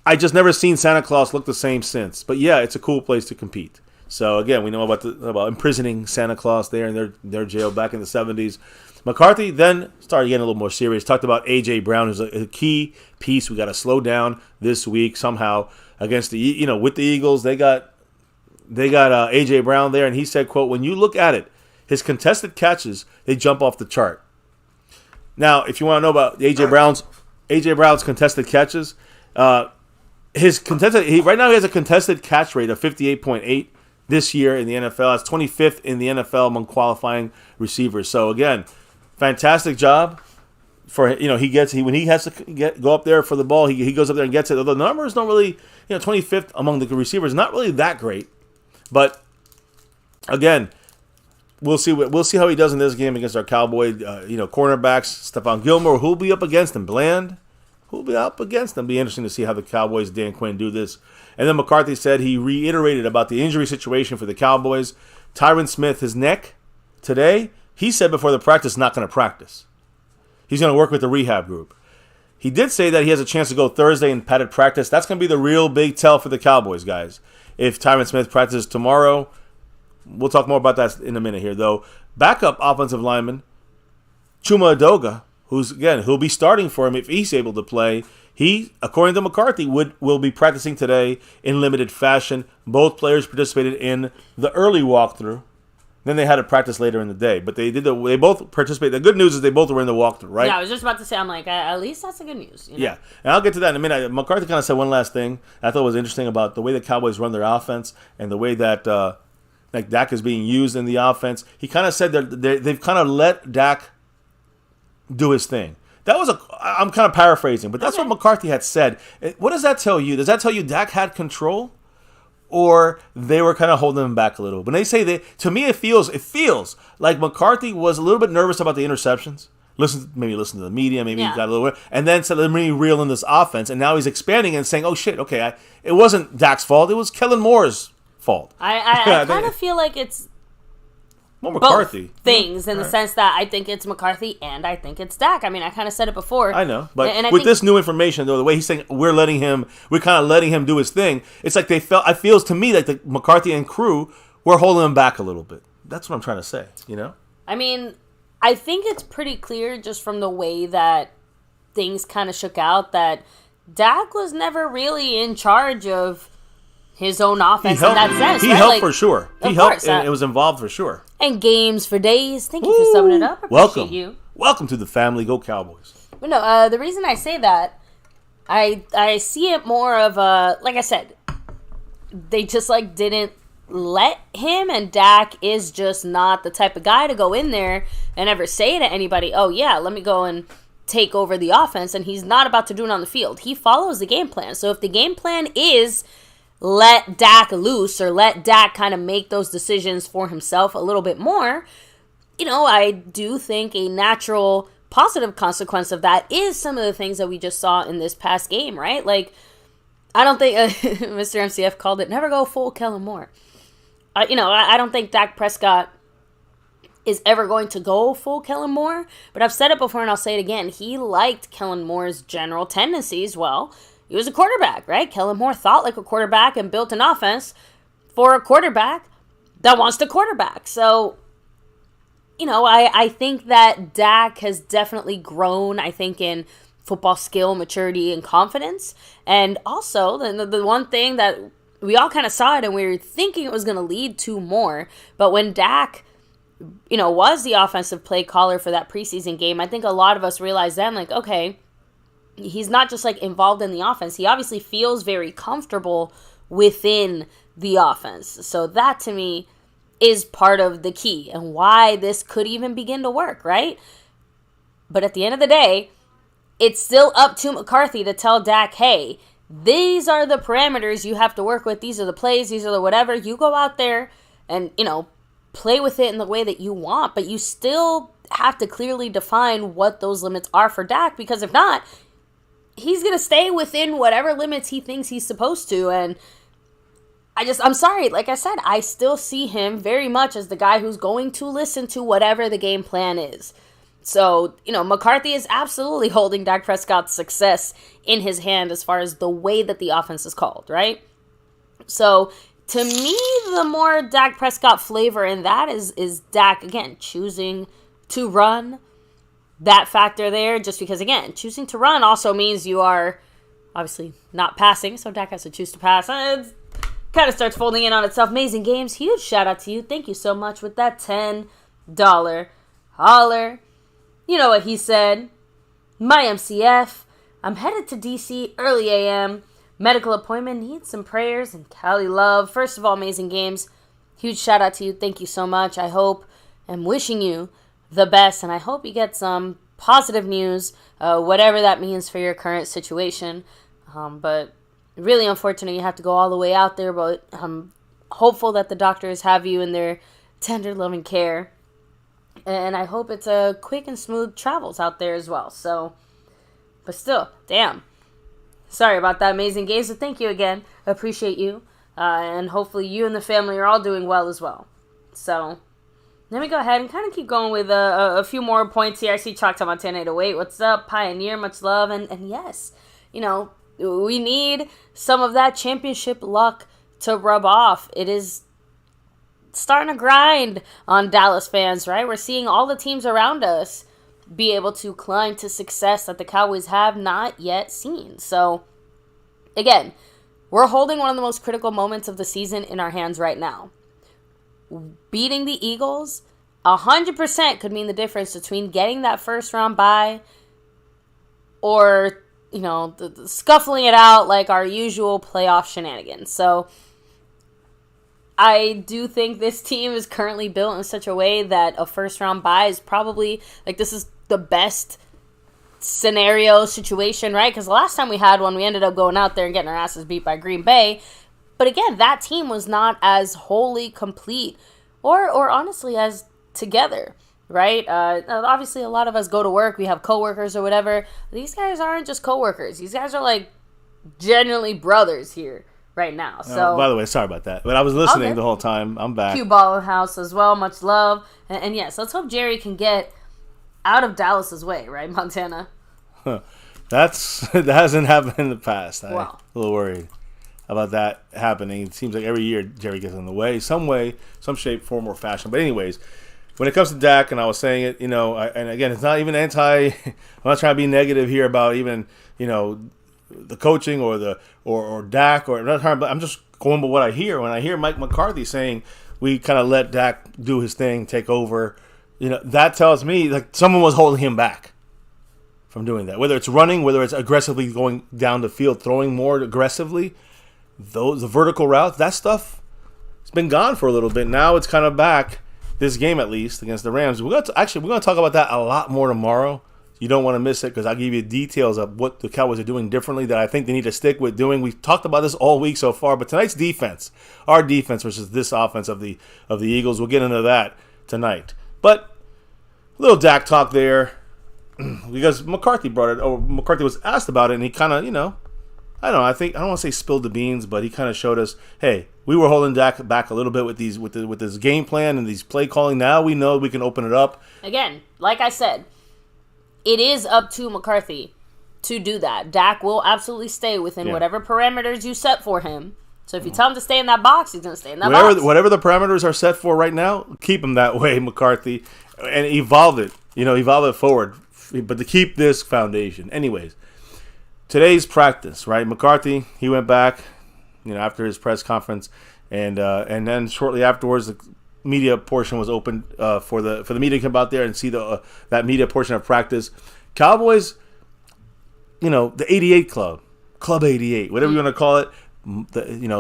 I just never seen Santa Claus look the same since. But yeah, it's a cool place to compete." So again, we know about imprisoning Santa Claus there in their jail back in the 70s. McCarthy then started getting a little more serious. Talked about A.J. Brown, who's a key piece. We got to slow down this week somehow against with the Eagles. They got A.J. Brown there, and he said, quote, "When you look at it, his contested catches, they jump off the chart." Now, if you want to know about A.J. Brown's contested catches, right now he has a contested catch rate of 58.8 this year in the NFL. That's 25th in the NFL among qualifying receivers. So again, fantastic job for when he has to go up there for the ball. He goes up there and gets it. Although the numbers don't really 25th among the receivers, not really that great. But again, we'll see how he does in this game against our Cowboy cornerbacks. Stephon Gilmore, who'll be up against him? Bland, who'll be up against him? Be interesting to see how the Cowboys, Dan Quinn, do this. And then McCarthy said he reiterated about the injury situation for the Cowboys. Tyron Smith, his neck today, he said before the practice, not going to practice. He's going to work with the rehab group. He did say that he has a chance to go Thursday in padded practice. That's going to be the real big tell for the Cowboys, guys. If Tyron Smith practices tomorrow, we'll talk more about that in a minute here, though. Backup offensive lineman, Chuma Edoga, who'll be starting for him if he's able to play. He, according to McCarthy, will be practicing today in limited fashion. Both players participated in the early walkthrough Then they had to practice later in the day, but they both participated. The good news is they both were in the walkthrough, right? Yeah, I was just about to say, I'm like, at least that's the good news. You know? Yeah, and I'll get to that in a minute. McCarthy kind of said one last thing I thought was interesting about the way the Cowboys run their offense and the way that like Dak is being used in the offense. He kind of said that they've kind of let Dak do his thing. I'm kind of paraphrasing, but that's what McCarthy had said. What does that tell you? Does that tell you Dak had control? Or they were kind of holding him back a little. When they say to me, it feels like McCarthy was a little bit nervous about the interceptions. Maybe listen to the media, maybe he got a little, and then said, let me reel in this offense. And now he's expanding and saying, oh shit, okay, it wasn't Dak's fault, it was Kellen Moore's fault. I kind of feel like it's McCarthy both things in the sense that I think it's McCarthy and I think it's Dak. I mean, I kind of said it before. I know, but with this new information, though, the way he's saying we're kind of letting him do his thing. It's like it feels to me like the McCarthy and crew were holding him back a little bit. That's what I'm trying to say. You know? I mean, I think it's pretty clear just from the way that things kind of shook out that Dak was never really in charge of his own offense in that sense. He right? helped for sure. He helped, and it was involved for sure. And games for days. Thank you for summing it up. I appreciate you. Welcome to the family. Go Cowboys. But no, the reason I say that, I see it more of like I said, they just like didn't let him, and Dak is just not the type of guy to go in there and ever say to anybody, oh yeah, let me go and take over the offense, and he's not about to do it on the field. He follows the game plan. So if the game plan is let Dak loose or let Dak kind of make those decisions for himself a little bit more, you know, I do think a natural positive consequence of that is some of the things that we just saw in this past game, right? Like, I don't think Mr. MCF called it never go full Kellen Moore. I don't think Dak Prescott is ever going to go full Kellen Moore, but I've said it before and I'll say it again. He liked Kellen Moore's general tendencies. Well, he was a quarterback, right? Kellen Moore thought like a quarterback and built an offense for a quarterback that wants to quarterback. So, you know, I think that Dak has definitely grown, I think, in football skill, maturity, and confidence. And also, the one thing that we all kind of saw it and we were thinking it was going to lead to more. But when Dak, you know, was the offensive play caller for that preseason game, I think a lot of us realized then, like, okay, he's not just like involved in the offense. He obviously feels very comfortable within the offense. So that to me is part of the key and why this could even begin to work, right? But at the end of the day, it's still up to McCarthy to tell Dak, hey, these are the parameters you have to work with. These are the plays. These are the whatever. You go out there and, you know, play with it in the way that you want. But you still have to clearly define what those limits are for Dak. Because if not, he's going to stay within whatever limits he thinks he's supposed to. And I'm sorry. Like I said, I still see him very much as the guy who's going to listen to whatever the game plan is. So, you know, McCarthy is absolutely holding Dak Prescott's success in his hand as far as the way that the offense is called, right? So, to me, the more Dak Prescott flavor in that is Dak, again, choosing to run. That factor there, just because, again, choosing to run also means you are obviously not passing, so Dak has to choose to pass. It kind of starts folding in on itself. Amazing Games, huge shout out to you. Thank you so much with that $10 holler. You know what he said. My MCF. I'm headed to DC early AM. Medical appointment. Need some prayers and Cali love. First of all, Amazing Games. Huge shout out to you. Thank you so much. I hope and wishing you the best. And I hope you get some positive news. Whatever that means for your current situation. But really unfortunate you have to go all the way out there. But I'm hopeful that the doctors have you in their tender, loving care. And I hope it's a quick and smooth travels out there as well. So, but still, damn. Sorry about that, Amazing Games. So thank you again. Appreciate you. And hopefully you and the family are all doing well as well. So, let me go ahead and kind of keep going with a few more points here. I see Chalk Talk Montana 808. What's up, Pioneer? Much love. And yes, you know, we need some of that championship luck to rub off. It is starting to grind on Dallas fans, right? We're seeing all the teams around us be able to climb to success that the Cowboys have not yet seen. So, again, we're holding one of the most critical moments of the season in our hands right now. beating the Eagles 100% could mean the difference between getting that first round bye or, the scuffling it out like our usual playoff shenanigans. So I do think this team is currently built in such a way that a first round bye is probably, this is the best scenario situation, right? Because the last time we had one, we ended up going out there and getting our asses beat by Green Bay. But again, that team was not as wholly complete or honestly as together, right? Obviously, a lot of us go to work. We have coworkers or whatever. These guys aren't just coworkers. These guys are genuinely brothers here right now. So, by the way, sorry about that. But I was listening the whole time. I'm back. Q Ball House as well. Much love. And yes, let's hope Jerry can get out of Dallas's way, right, Montana? That hasn't happened in the past. I'm Wow. a little worried about that happening. It seems like every year Jerry gets in the way, some shape, form, or fashion. But anyways, when it comes to Dak, and I was saying it, and again, it's not even I'm not trying to be negative here about even, the coaching or Dak, I'm just going by what I hear. When I hear Mike McCarthy saying we kind of let Dak do his thing, take over, that tells me someone was holding him back from doing that. Whether it's running, whether it's aggressively going down the field, throwing more aggressively, the vertical routes, that stuff, it's been gone for a little bit. Now it's kind of back. This game, at least, against the Rams. We're going to talk about that a lot more tomorrow. You don't want to miss it because I'll give you details of what the Cowboys are doing differently that I think they need to stick with doing. We've talked about this all week so far, but tonight's defense, our defense versus this offense of the Eagles, we'll get into that tonight. But a little Dak talk there because McCarthy McCarthy was asked about it, and he kind of, I don't know. I don't want to say spilled the beans, but he kind of showed us, hey, we were holding Dak back a little bit with this game plan and these play calling. Now we know we can open it up. Again, like I said, it is up to McCarthy to do that. Dak will absolutely stay within whatever parameters you set for him. So if you tell him to stay in that box, he's going to stay in that box. Whatever the parameters are set for right now, keep him that way, McCarthy, and evolve it. Evolve it forward, but to keep this foundation. Anyways. Today's practice, right? McCarthy, he went back, after his press conference, and then shortly afterwards, the media portion was opened for the media to come out there and see that media portion of practice. Cowboys, the 88 Club 88, whatever you want to call it.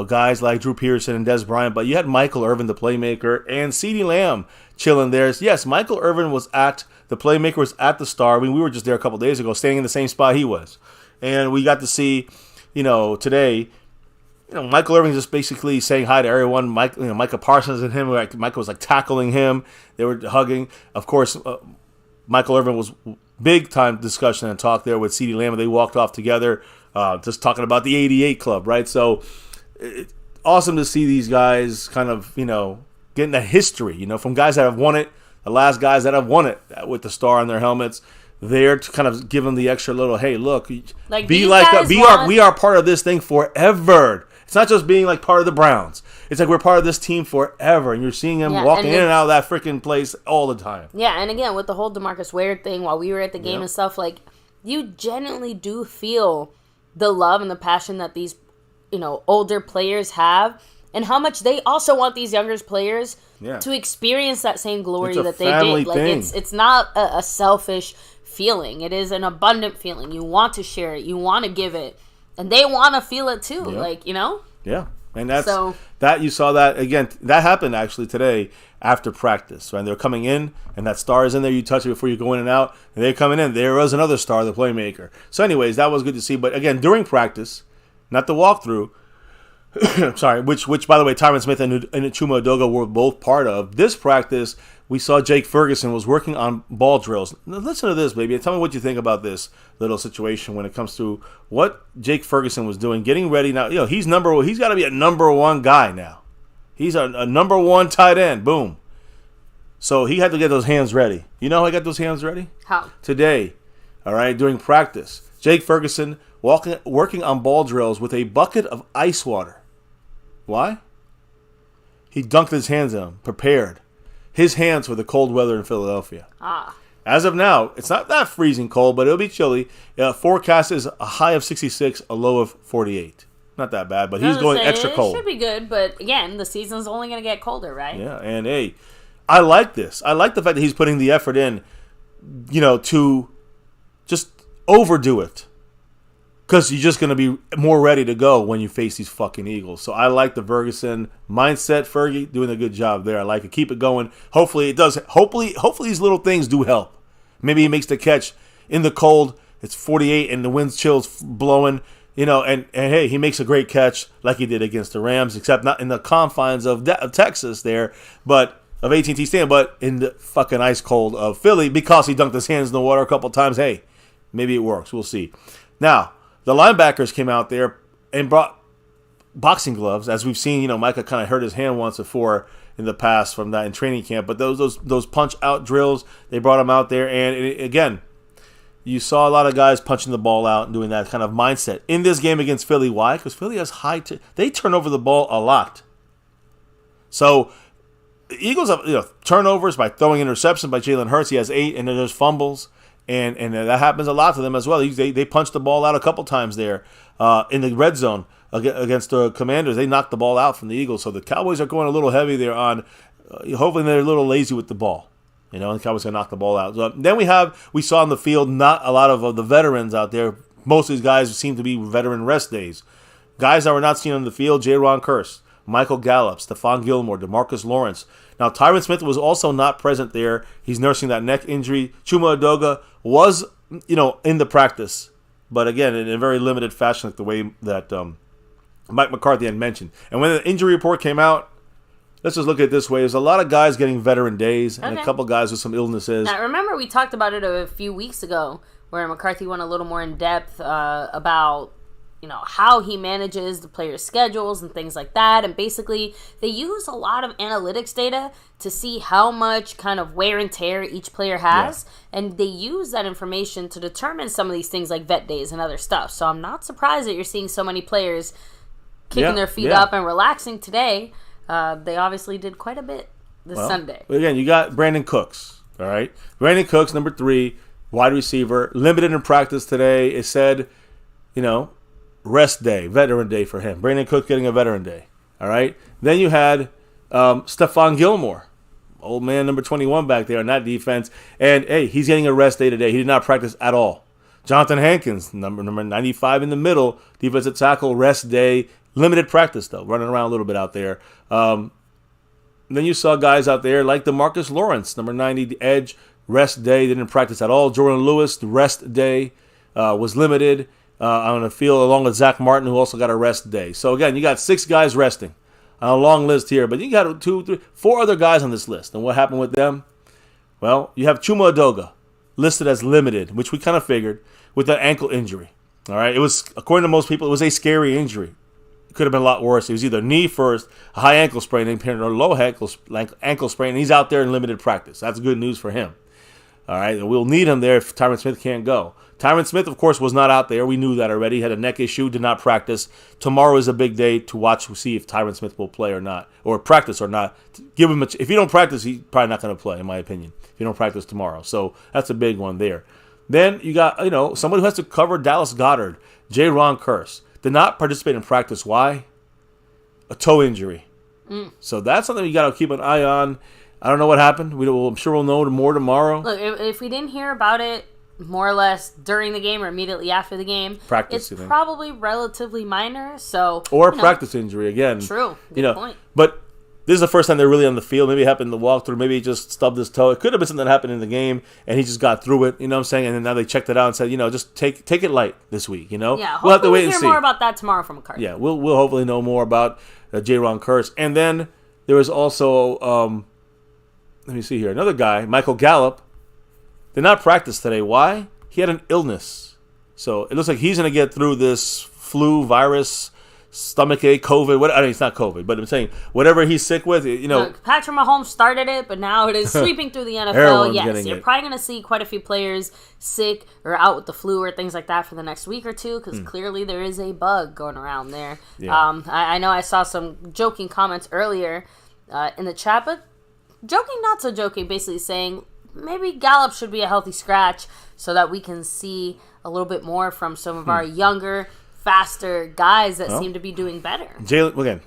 Guys like Drew Pearson and Des Bryant, but you had Michael Irvin, the playmaker, and CeeDee Lamb chilling there. Yes, Michael Irvin the playmaker was at the Star. I mean, we were just there a couple days ago, staying in the same spot he was. And we got to see, today, Michael Irvin just basically saying hi to everyone. Micah Parsons and him, Michael was tackling him. They were hugging. Of course, Michael Irvin was big time discussion and talk there with CeeDee Lamb. They walked off together, just talking about the 88 Club, right? So, it's awesome to see these guys kind of, getting that history, from guys that have won it, the last guys that have won it with the Star on their helmets. There to kind of give them the extra little, hey, look, we are part of this thing forever. It's not just being part of the Browns. It's we're part of this team forever, and you're seeing them walking in and out of that freaking place all the time. Yeah, and again, with the whole DeMarcus Ware thing, while we were at the game and stuff, you genuinely do feel the love and the passion that these, older players have, and how much they also want these younger players to experience that same glory that they did. It's not a selfish feeling. It is an abundant feeling. You want to share it. You want to give it. And they want to feel it too. Yeah. And that you saw that, again, that happened actually today after practice. Right? They're coming in, and that Star is in there. You touch it before you go in and out. And they're coming in. There was another Star, the playmaker. So anyways, that was good to see. But again, during practice, not the walkthrough, sorry, which by the way, Tyron Smith and Chuma Odoga were both part of. This practice, we saw Jake Ferguson was working on ball drills. Now listen to this, baby. Tell me what you think about this little situation when it comes to what Jake Ferguson was doing, getting ready. Now, he's got to be a number one guy now. He's a number one tight end. Boom. So he had to get those hands ready. You know how he got those hands ready? How? Today, all right, during practice. Jake Ferguson working on ball drills with a bucket of ice water. Why? He dunked his hands in them, prepared. His hands for the cold weather in Philadelphia. As of now, it's not that freezing cold, but it'll be chilly. Forecast is a high of 66, a low of 48. Not that bad, but he's going extra cold. It should be good, but again, the season's only going to get colder, right? Yeah, and hey, I like this. I like the fact that he's putting the effort in, to just overdo it. Because you're just going to be more ready to go when you face these fucking Eagles. So I like the Ferguson mindset. Fergie doing a good job there. I like it. Keep it going. Hopefully it does. Hopefully these little things do help. Maybe he makes the catch in the cold. It's 48 and the wind chill's blowing. And hey, he makes a great catch like he did against the Rams, except not in the confines of Texas there, but of AT&T Stadium, but in the fucking ice cold of Philly because he dunked his hands in the water a couple times. Hey, maybe it works. We'll see. Now, the linebackers came out there and brought boxing gloves, as we've seen. Micah kind of hurt his hand once before in the past from that in training camp. But those punch out drills, they brought him out there, and again, you saw a lot of guys punching the ball out and doing that kind of mindset in this game against Philly. Why? Because Philly has they turn over the ball a lot. So the Eagles have turnovers by throwing interceptions by Jalen Hurts. He has 8, and then there's fumbles. And that happens a lot to them as well. They punched the ball out a couple times there in the red zone against the Commanders. They knocked the ball out from the Eagles. So the Cowboys are going a little heavy there on. Hopefully they're a little lazy with the ball. And the Cowboys can knock the ball out. So then we saw on the field not a lot of the veterans out there. Most of these guys seem to be veteran rest days. Guys that were not seen on the field: Jaron Kearse, Michael Gallup, Stephon Gilmore, DeMarcus Lawrence. Now, Tyron Smith was also not present there. He's nursing that neck injury. Chuma Edoga was, in the practice, but again, in a very limited fashion, like the way that Mike McCarthy had mentioned. And when the injury report came out, let's just look at it this way. There's a lot of guys getting veteran days and a couple guys with some illnesses. Now, remember we talked about it a few weeks ago where McCarthy went a little more in depth about how he manages the players' schedules and things like that. And basically, they use a lot of analytics data to see how much kind of wear and tear each player has. Yeah. And they use that information to determine some of these things like vet days and other stuff. So I'm not surprised that you're seeing so many players kicking their feet up and relaxing today. They obviously did quite a bit this Sunday. Again, you got Brandon Cooks, all right? Brandon Cooks, number 3, wide receiver, limited in practice today. It said, rest day, veteran day for him. Brandon Cook getting a veteran day. All right. Then you had Stephon Gilmore, old man number 21 back there on that defense. And, hey, he's getting a rest day today. He did not practice at all. Jonathan Hankins, number 95 in the middle, defensive tackle, rest day. Limited practice, though, running around a little bit out there. Then you saw guys out there like DeMarcus Lawrence, number 90, the edge, rest day. Didn't practice at all. Jordan Lewis, the rest day, was limited on the field, along with Zach Martin, who also got a rest day. So, again, you got 6 guys resting on a long list here. But you got 2, 3, 4 other guys on this list. And what happened with them? Well, you have Chuma Edoga listed as limited, which we kind of figured, with an ankle injury. All right? It was, according to most people, it was a scary injury. It could have been a lot worse. It was either knee first, a high ankle sprain, or a low ankle sprain, and he's out there in limited practice. That's good news for him. All right? We'll need him there if Tyron Smith can't go. Tyron Smith, of course, was not out there. We knew that already. He had a neck issue, did not practice. Tomorrow is a big day to watch, see if Tyron Smith will play or not, or practice or not. Give him if you don't practice, he's probably not going to play, in my opinion, if you don't practice tomorrow. So that's a big one there. Then you got, somebody who has to cover Dallas Goedert, Jaron Kearse. Did not participate in practice. Why? A toe injury. So that's something you got to keep an eye on. I don't know what happened. I'm sure we'll know more tomorrow. Look, if we didn't hear about it more or less during the game or immediately after the game, it's probably relatively minor. So or a practice injury again. True. Good point. But this is the first time they're really on the field. Maybe it happened in the walkthrough. Maybe he just stubbed his toe. It could have been something that happened in the game, and he just got through it. You know what I'm saying? And then now they checked it out and said, just take it light this week. Yeah. We'll have to wait and see. Hear more about that tomorrow from McCarthy. Yeah, we'll hopefully know more about Jaron Kearse. And then there was also let me see here, another guy, Michael Gallup, did not practice today. Why? He had an illness. So it looks like he's going to get through this flu, virus, stomachache, COVID. It's not COVID, but I'm saying whatever he's sick with, Look, Patrick Mahomes started it, but now it is sweeping through the NFL. Yes, you're probably going to see quite a few players sick or out with the flu or things like that for the next week or two, because clearly there is a bug going around there. Yeah. I know I saw some joking comments earlier in the chat, but joking, not so joking, basically saying maybe Gallup should be a healthy scratch so that we can see a little bit more from some of our younger faster guys that seem to be doing better. Jalen, again,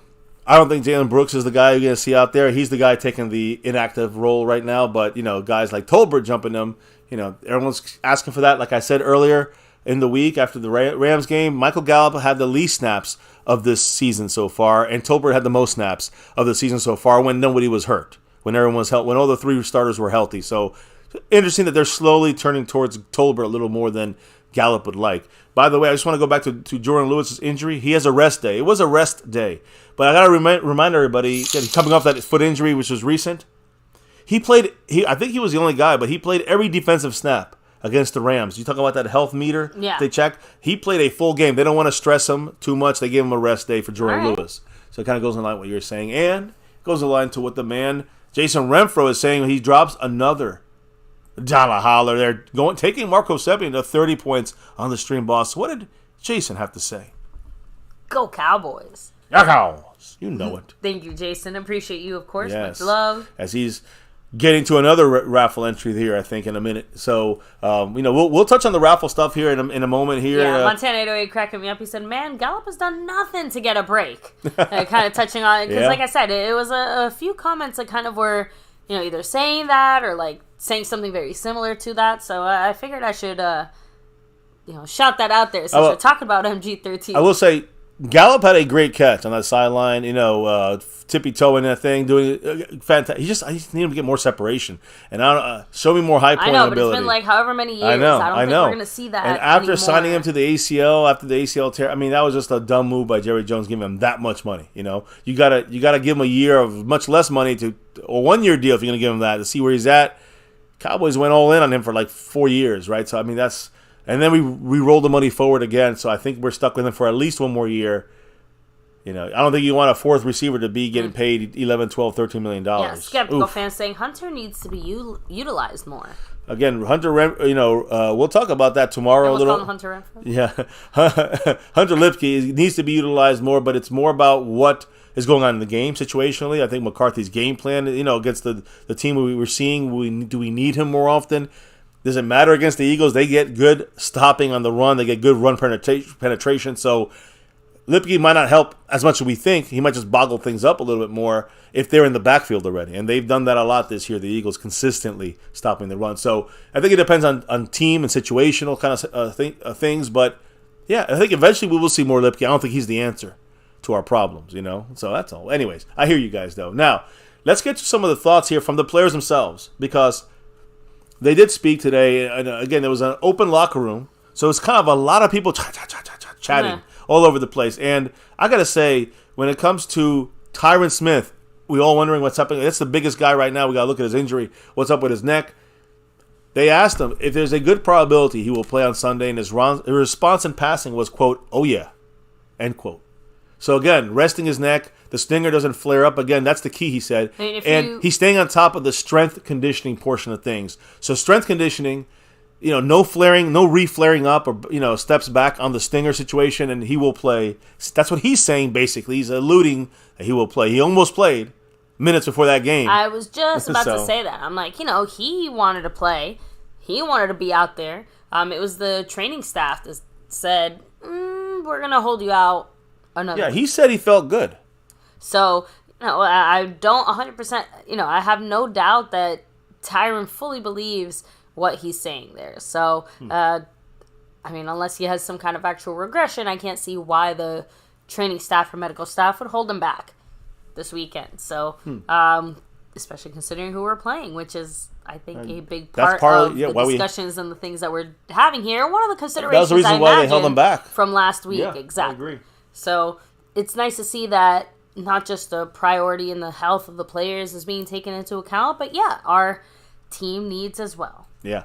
I don't think Jalen Brooks is the guy you're going to see out there. He's the guy taking the inactive role right now. But, guys like Tolbert jumping them, everyone's asking for that. Like I said earlier in the week after the Rams game, Michael Gallup had the least snaps of this season so far, and Tolbert had the most snaps of the season so far when nobody was hurt, when everyone was healthy, when all the three starters were healthy. So interesting that they're slowly turning towards Tolbert a little more than Gallup would like. By the way, I just want to go back to Jordan Lewis's injury. He has a rest day. It was a rest day. But I got to remind everybody that he's coming off that foot injury, which was recent. I think he was the only guy, but he played every defensive snap against the Rams. You talk about that health meter they check. He played a full game. They don't want to stress him too much. They gave him a rest day for Jordan Lewis. So it kind of goes in line with what you're saying. And it goes in line to what the man, Jason Renfro, is saying when he drops another dollar holler. They're taking Marco Seppi to 30 points on the stream, boss. What did Jason have to say? Go Cowboys. Cowboys. You know it. Thank you, Jason. Appreciate you, of course. Yes. Much love. As he's getting to another raffle entry here, I think, in a minute. So, we'll touch on the raffle stuff here in a moment here. Yeah, Montana 808 cracking me up. He said, man, Gallup has done nothing to get a break. Kind of touching on it. Because, like I said, it was a few comments that kind of were, either saying that or, saying something very similar to that. So I figured I should, shout that out there since we're talking about MG13. I will say, Gallup had a great catch on that sideline, tippy-toeing that thing, doing fantastic. I just need him to get more separation. And show me more high point ability. I know, but it's been however many years. I don't think we're going to see that And after anymore. signing him to the ACL, after the ACL tear, that was just a dumb move by Jerry Jones giving him that much money. You gotta give him a year of much less money or 1 year deal if you're going to give him that to see where he's at. Cowboys went all in on him for 4 years, right? So, that's... And then we rolled the money forward again, so I think we're stuck with him for at least 1 more year. I don't think you want a fourth receiver to be getting paid $11, $12, $13 million. Yeah, skeptical fans saying Hunter needs to be utilized more. Again, Hunter, we'll talk about that tomorrow a little. Hunter Renfro? Yeah. Hunter Lipke needs to be utilized more, but it's more about what is going on in the game situationally. I think McCarthy's game plan, against the team we were seeing, do we need him more often? Does it matter against the Eagles? They get good stopping on the run. They get good run penetration. So Lipke might not help as much as we think. He might just boggle things up a little bit more if they're in the backfield already. And they've done that a lot this year, the Eagles, consistently stopping the run. So I think it depends on team and situational kind of things. But, yeah, I think eventually we will see more Lipke. I don't think he's the answer to our problems, So that's all. Anyways, I hear you guys, though. Now, let's get to some of the thoughts here from the players themselves, because they did speak today, and again, there was an open locker room, so it's kind of a lot of people chatting all over the place. And I got to say, when it comes to Tyron Smith, we all wondering what's happening. That's the biggest guy right now. We got to look at his injury. What's up with his neck? They asked him if there's a good probability he will play on Sunday, and his response in passing was, quote, "Oh yeah," end quote. So again, resting his neck, the stinger doesn't flare up again. That's the key, he said. And he's staying on top of the strength conditioning portion of things. So strength conditioning, no flaring, no re-flaring up or, steps back on the stinger situation, and he will play. That's what he's saying, basically. He's alluding that he will play. He almost played minutes before that game. I was just about to say that. I'm like, he wanted to play. He wanted to be out there. It was the training staff that said, we're going to hold you out another week. He said he felt good. So, I don't 100%, I have no doubt that Tyron fully believes what he's saying there. So, unless he has some kind of actual regression, I can't see why the training staff or medical staff would hold him back this weekend. So, especially considering who we're playing, which is, I think, a big part of the discussions and the things that we're having here. One of the considerations, that was the reason why they held him back from last week. Yeah, exactly. I agree. So, it's nice to see that not just the priority in the health of the players is being taken into account, but our team needs as well. Yeah.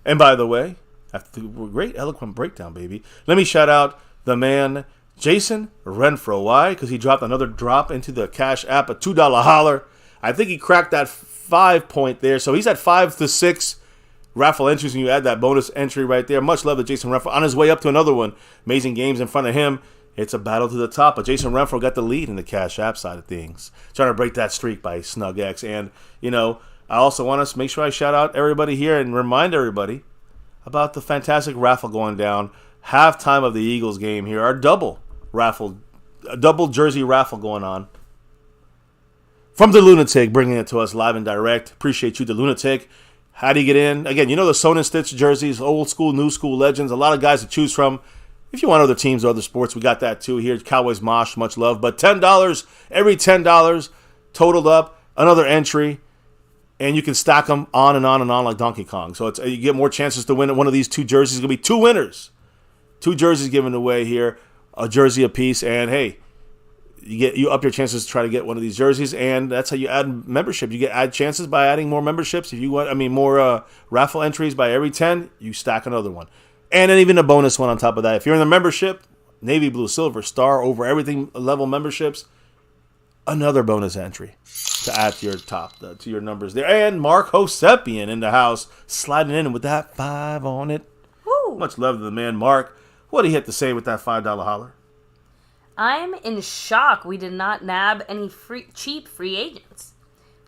And by the way, after the great eloquent breakdown, baby, let me shout out the man, Jason Renfro. Why? Because he dropped another drop into the Cash App, a $2 holler. I think he cracked that 5 point there. So he's at 5 to 6 raffle entries, and you add that bonus entry right there. Much love to Jason Renfro. On his way up to another one. Amazing games in front of him. It's a battle to the top, but Jason Renfro got the lead in the Cash App side of things. Trying to break that streak by Snug X. And, I also want to make sure I shout out everybody here and remind everybody about the fantastic raffle going down halftime of the Eagles game here. Our double jersey raffle going on. From the Lunatic, bringing it to us live and direct. Appreciate you, the Lunatic. How do you get in? Again, you know the sewn and stitch jerseys, old school, new school legends. A lot of guys to choose from. If you want other teams or other sports, we got that too here. Cowboys Mosh, much love. But $10, every $10 totaled up, another entry. And you can stack them on and on and on like Donkey Kong. So you get more chances to win one of these two jerseys. It's going to be two winners. Two jerseys given away here, a jersey apiece. And, hey, you up your chances to try to get one of these jerseys. And that's how you add membership. You add chances by adding more memberships. If you want, more raffle entries by every 10, you stack another one. And then even a bonus one on top of that. If you're in the membership, Navy, Blue, Silver, Star, over everything level memberships, another bonus entry to add to your to your numbers there. And Mark Hosepian in the house, sliding in with that 5 on it. Woo. Much love to the man, Mark. What do you have to say with that $5 holler? I'm in shock we did not nab any cheap free agents.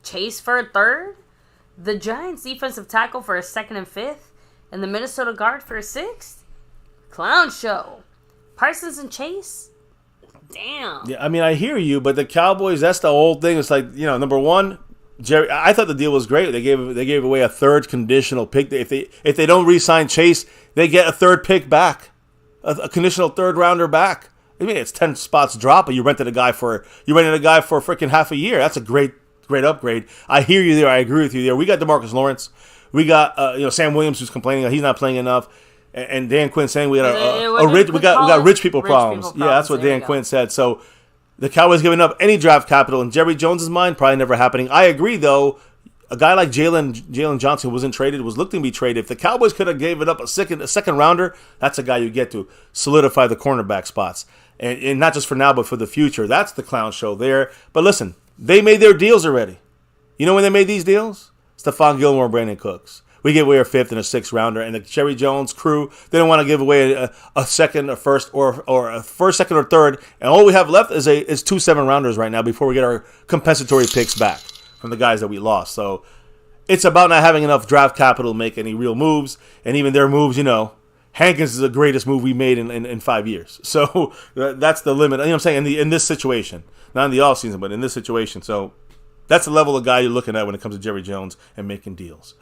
Chase for a third, the Giants defensive tackle for a second and fifth, and the Minnesota guard for a sixth. Clown show. Parsons and Chase? Damn. Yeah, I hear you, but the Cowboys, that's the whole thing. It's like, number one, Jerry, I thought the deal was great. They gave away a third conditional pick. If they don't re-sign Chase, they get a third pick back. A conditional third rounder back. It's 10 spots drop, but you rented a guy for freaking half a year. That's a great upgrade. I hear you there. I agree with you there. We got DeMarcus Lawrence. We got Sam Williams, who's complaining that he's not playing enough. And Dan Quinn saying we got rich people problems. Yeah, that's what Dan Quinn said. So the Cowboys giving up any draft capital in Jerry Jones's mind, probably never happening. I agree, though. A guy like Jalen Johnson who wasn't traded, was looking to be traded. If the Cowboys could have gave it up a second rounder, that's a guy you get to solidify the cornerback spots. And not just for now, but for the future. That's the clown show there. But listen, they made their deals already. You know when they made these deals? Stephon Gilmore, Brandon Cooks. We gave away a fifth and a sixth rounder, and the Jerry Jones crew, they don't want to give away a second, a first, or a first, second, or third. And all we have left is 2 7-rounders right now before we get our compensatory picks back from the guys that we lost. So it's about not having enough draft capital to make any real moves, and even their moves, Hankins is the greatest move we made in 5 years. So that's the limit. You know what I'm saying? In this situation, not in the offseason, but in this situation. So that's the level of guy you're looking at when it comes to Jerry Jones and making deals.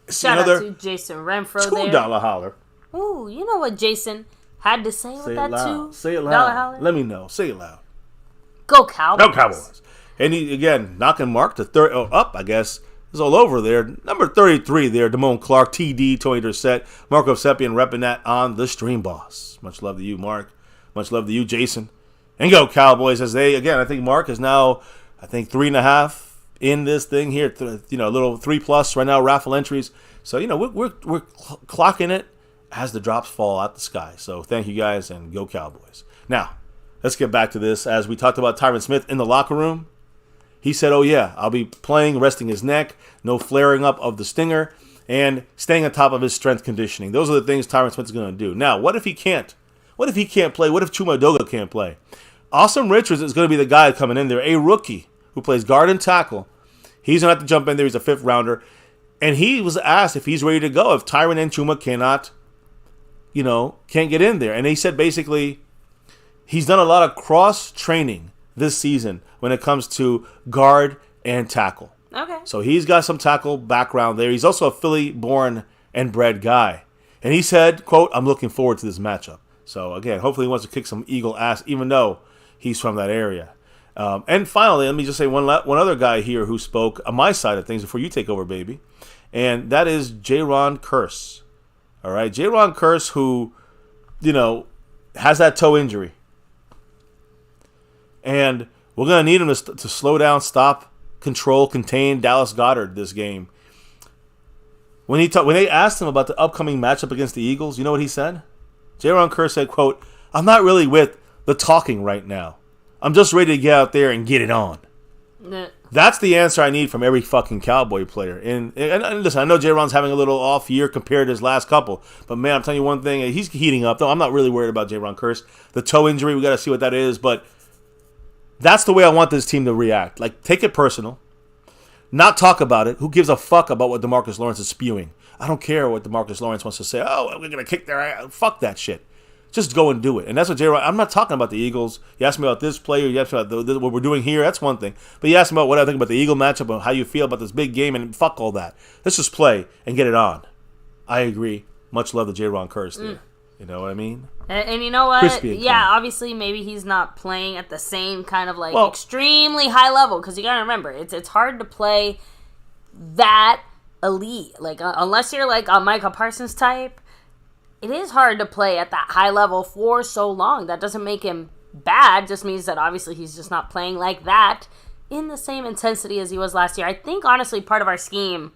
Shout out to Jason Renfro there. $2 holler. Ooh, you know what Jason had to say with that $2? Say it loud. Holler? Let me know. Say it loud. Go Cowboys. Go Cowboys. And he, again, knocking Mark to up, I guess. It's all over there. Number 33 there, Damone Clark, TD, Tony Dorsett, Marco Seppian repping that on the Stream Boss. Much love to you, Mark. Much love to you, Jason. And go Cowboys as they, again, I think Mark is now, 3.5 in this thing here. A little 3+ right now, raffle entries. So, we're clocking it as the drops fall out the sky. So thank you guys and go Cowboys. Now, let's get back to this. As we talked about Tyron Smith in the locker room, he said, oh yeah, I'll be playing, resting his neck, no flaring up of the stinger, and staying on top of his strength conditioning. Those are the things Tyron Smith is going to do. Now, what if he can't? What if he can't play? What if Chuma Doga can't play? Awesome Richards is going to be the guy coming in there, a rookie who plays guard and tackle. He's going to have to jump in there. He's a 5th rounder. And he was asked if he's ready to go if Tyron and Chuma can't get in there. And he said basically he's done a lot of cross-training this season when it comes to guard and tackle. Okay. So he's got some tackle background there. He's also a Philly-born and bred guy. And he said, quote, I'm looking forward to this matchup. So, again, hopefully he wants to kick some Eagle ass, even though he's from that area. And finally, let me just say one other guy here who spoke on my side of things before you take over, baby. And that is Jaron Curse. All right? Jaron Curse who, has that toe injury. And we're going to need him to slow down, stop, control, contain Dallas Goedert this game. When they asked him about the upcoming matchup against the Eagles, you know what he said? Jaron Curse said, quote, I'm not really with the talking right now. I'm just ready to get out there and get it on. Nah. That's the answer I need from every fucking Cowboy player. And listen, I know Jaron's having a little off year compared to his last couple. But, man, I'm telling you one thing. He's heating up, though. I'm not really worried about Jaron Curse. The toe injury, we got to see what that is. But that's the way I want this team to react. Like, take it personal. Not talk about it. Who gives a fuck about what DeMarcus Lawrence is spewing? I don't care what DeMarcus Lawrence wants to say. Oh, we're going to kick their ass. Fuck that shit. just go and do it. And that's what J-Ron, I'm not talking about the Eagles. You asked me about this player, you asked me about what we're doing here, that's one thing. But you asked me about what I think about the Eagle matchup and how you feel about this big game, and fuck all that. Let's just play and get it on. I agree. Much love to J-Ron Curse there. You know what I mean? And you know what? Crispy and clean. Obviously maybe he's not playing at the same kind of extremely high level, because you got to remember, it's hard to play that elite. Like, unless you're like a Michael Parsons type, it is hard to play at that high level for so long. That doesn't make him bad. Just means that obviously he's just not playing like that in the same intensity as he was last year. I think, honestly, part of our scheme,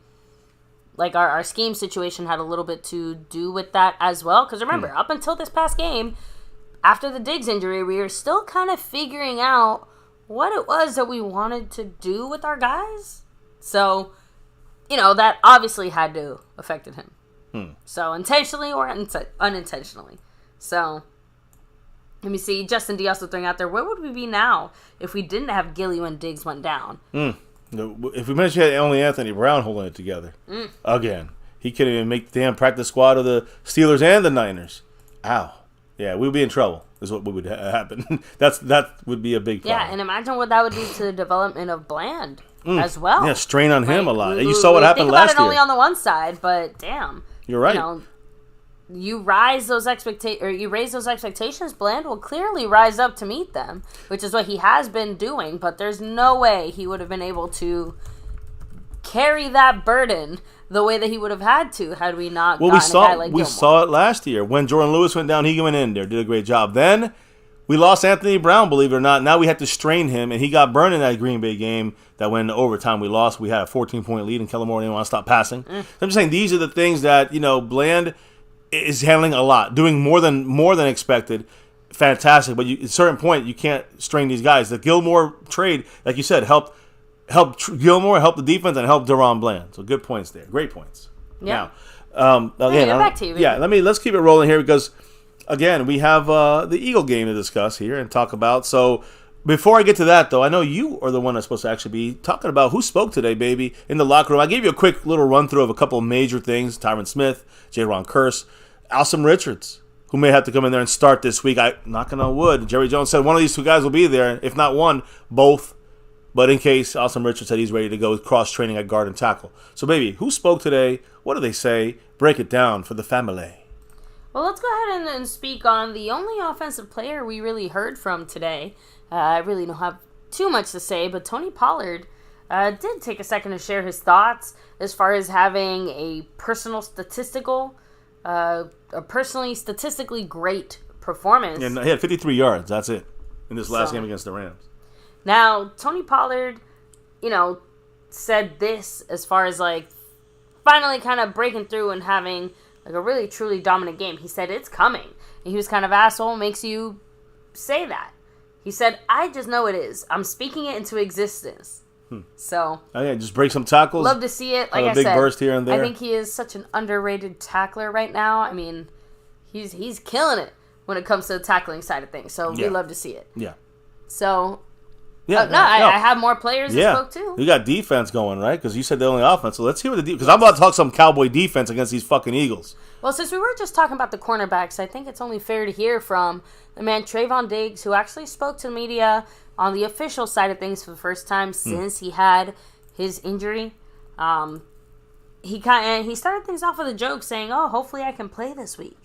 like our scheme situation, had a little bit to do with that as well. Because remember, up until this past game, after the Diggs injury, we were still kind of figuring out what it was that we wanted to do with our guys. So, that obviously had to affected him. So, intentionally or unintentionally. So, let me see. Justin D also throwing out there, where would we be now if we didn't have Gilly when Diggs went down? If we mentioned had only Anthony Brown holding it together, again, he couldn't even make the damn practice squad of the Steelers and the Niners. Ow. Yeah, we'd be in trouble, is what would happen. That would be a big problem. Yeah, and imagine what that would do to the development of Bland as well. Yeah, strain on him a lot. You saw what happened last year. Think about it only on the one side, but damn. You're right. You raise those expectations, Bland will clearly rise up to meet them, which is what he has been doing, but there's no way he would have been able to carry that burden the way that he would have had to had we not gotten a guy like Gilmore. We saw it last year. When Jordan Lewis went down, he went in there, did a great job. Then we lost Anthony Brown, believe it or not. Now we had to strain him, and he got burned in that Green Bay game that went into overtime. We lost. We had a 14-point lead, and Kellen Moore didn't want to stop passing. I'm just saying these are the things that, Bland is handling a lot, doing more than expected. Fantastic, but at a certain point, you can't strain these guys. The Gilmore trade, like you said, helped Gilmore, helped the defense, and helped Deron Bland. So good points there. Great points. Yeah. Now, again, back to you, baby. Yeah, let's keep it rolling here because, again, we have the Eagle game to discuss here and talk about. So before I get to that, though, I know you are the one that's supposed to actually be talking about who spoke today, baby, in the locker room. I gave you a quick little run-through of a couple of major things. Tyron Smith, J-Ron Curse, Alson Richards, who may have to come in there and start this week. Knocking on wood. Jerry Jones said one of these two guys will be there. If not one, both. But in case, Alson Richards said he's ready to go with cross-training at guard and tackle. So, baby, who spoke today? What do they say? Break it down for the family. Well, let's go ahead and speak on the only offensive player we really heard from today. I really don't have too much to say, but Tony Pollard did take a second to share his thoughts as far as having a statistically great performance. And he had 53 yards. That's it in this last game against the Rams. Now, Tony Pollard, said this as far as finally kind of breaking through and having a really truly dominant game. He said it's coming. And he was kind of asshole makes you say that. He said, I just know it is. I'm speaking it into existence. So, just break some tackles. Love to see it. Like I said, a big burst here and there. I think he is such an underrated tackler right now. I mean, he's killing it when it comes to the tackling side of things. So we love to see it. Yeah. So, I have more players that spoke too. You got defense going, right? Because you said the only offense. So let's hear what the defense. Because I'm about to talk some Cowboy defense against these fucking Eagles. Well, since we were just talking about the cornerbacks, I think it's only fair to hear from the man Trayvon Diggs, who actually spoke to the media on the official side of things for the first time since he had his injury. He started things off with a joke saying, "Oh, hopefully I can play this week."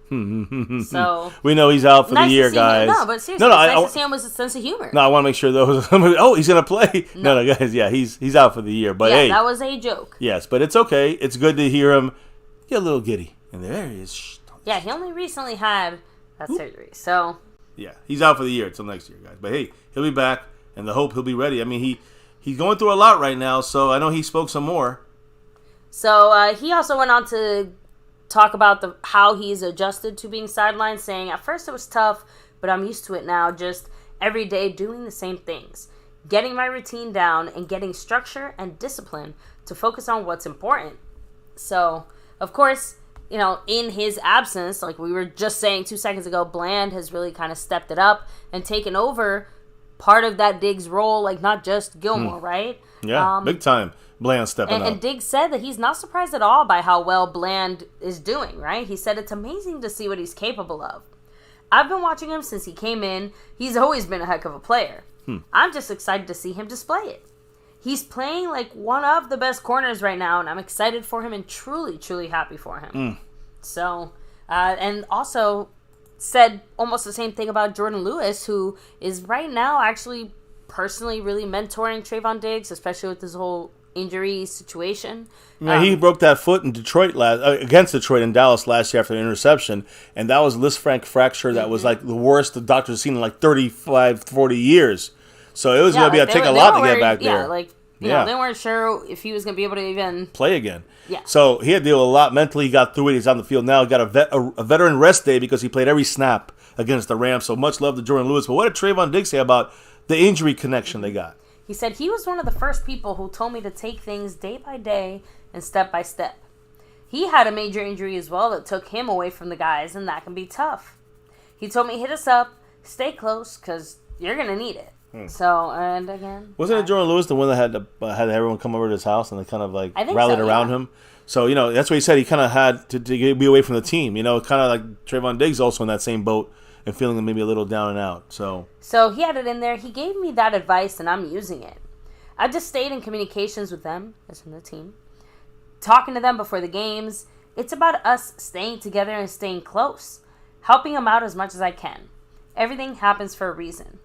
So we know he's out for the year, guys. No, but seriously, nice to see him with a sense of humor. No, I want to make sure those. He's gonna play. No, guys. Yeah, he's out for the year. But hey, that was a joke. Yes, but it's okay. It's good to hear him get a little giddy. And there he is. Yeah, he only recently had that surgery, so. Yeah, he's out for the year until next year, guys. But hey, he'll be back, and the hope he'll be ready. I mean, he's going through a lot right now, so I know he spoke some more. So he also went on to talk about how he's adjusted to being sidelined, saying, at first it was tough, but I'm used to it now, just every day doing the same things, getting my routine down and getting structure and discipline to focus on what's important. So, of course, in his absence, like we were just saying 2 seconds ago, Bland has really kind of stepped it up and taken over part of that Diggs role, like not just Gilmore, right? Yeah, big time. Bland stepping up. And Diggs said that he's not surprised at all by how well Bland is doing, right? He said it's amazing to see what he's capable of. I've been watching him since he came in. He's always been a heck of a player. I'm just excited to see him display it. He's playing like one of the best corners right now, and I'm excited for him and truly, truly happy for him. So, and also said almost the same thing about Jordan Lewis, who is right now actually personally really mentoring Trayvon Diggs, especially with this whole injury situation. Yeah, he broke that foot in Detroit against Detroit in Dallas last year after an interception, and that was a Lisfranc fracture that was like the worst the doctors have seen in like 35, 40 years. So it was going to take a lot to get back there. You know, they weren't sure if he was going to be able to even play again. Yeah. So he had to deal with a lot mentally. He got through it. He's on the field now. He got a veteran rest day because he played every snap against the Rams. So much love to Jordan Lewis. But what did Trayvon Diggs say about the injury connection they got? He said, he was one of the first people who told me to take things day by day and step by step. He had a major injury as well that took him away from the guys, and that can be tough. He told me, hit us up, stay close, because you're going to need it. So, and again... Wasn't it Jordan Lewis, the one that had everyone come over to his house and they kind of like rallied around him? So, you know, that's what he said. He kind of had to be away from the team. You know, kind of like Trayvon Diggs also in that same boat and feeling maybe a little down and out. So he had it in there. He gave me that advice, and I'm using it. I just stayed in communications with them, as from the team, talking to them before the games. It's about us staying together and staying close, helping them out as much as I can. Everything happens for a reason.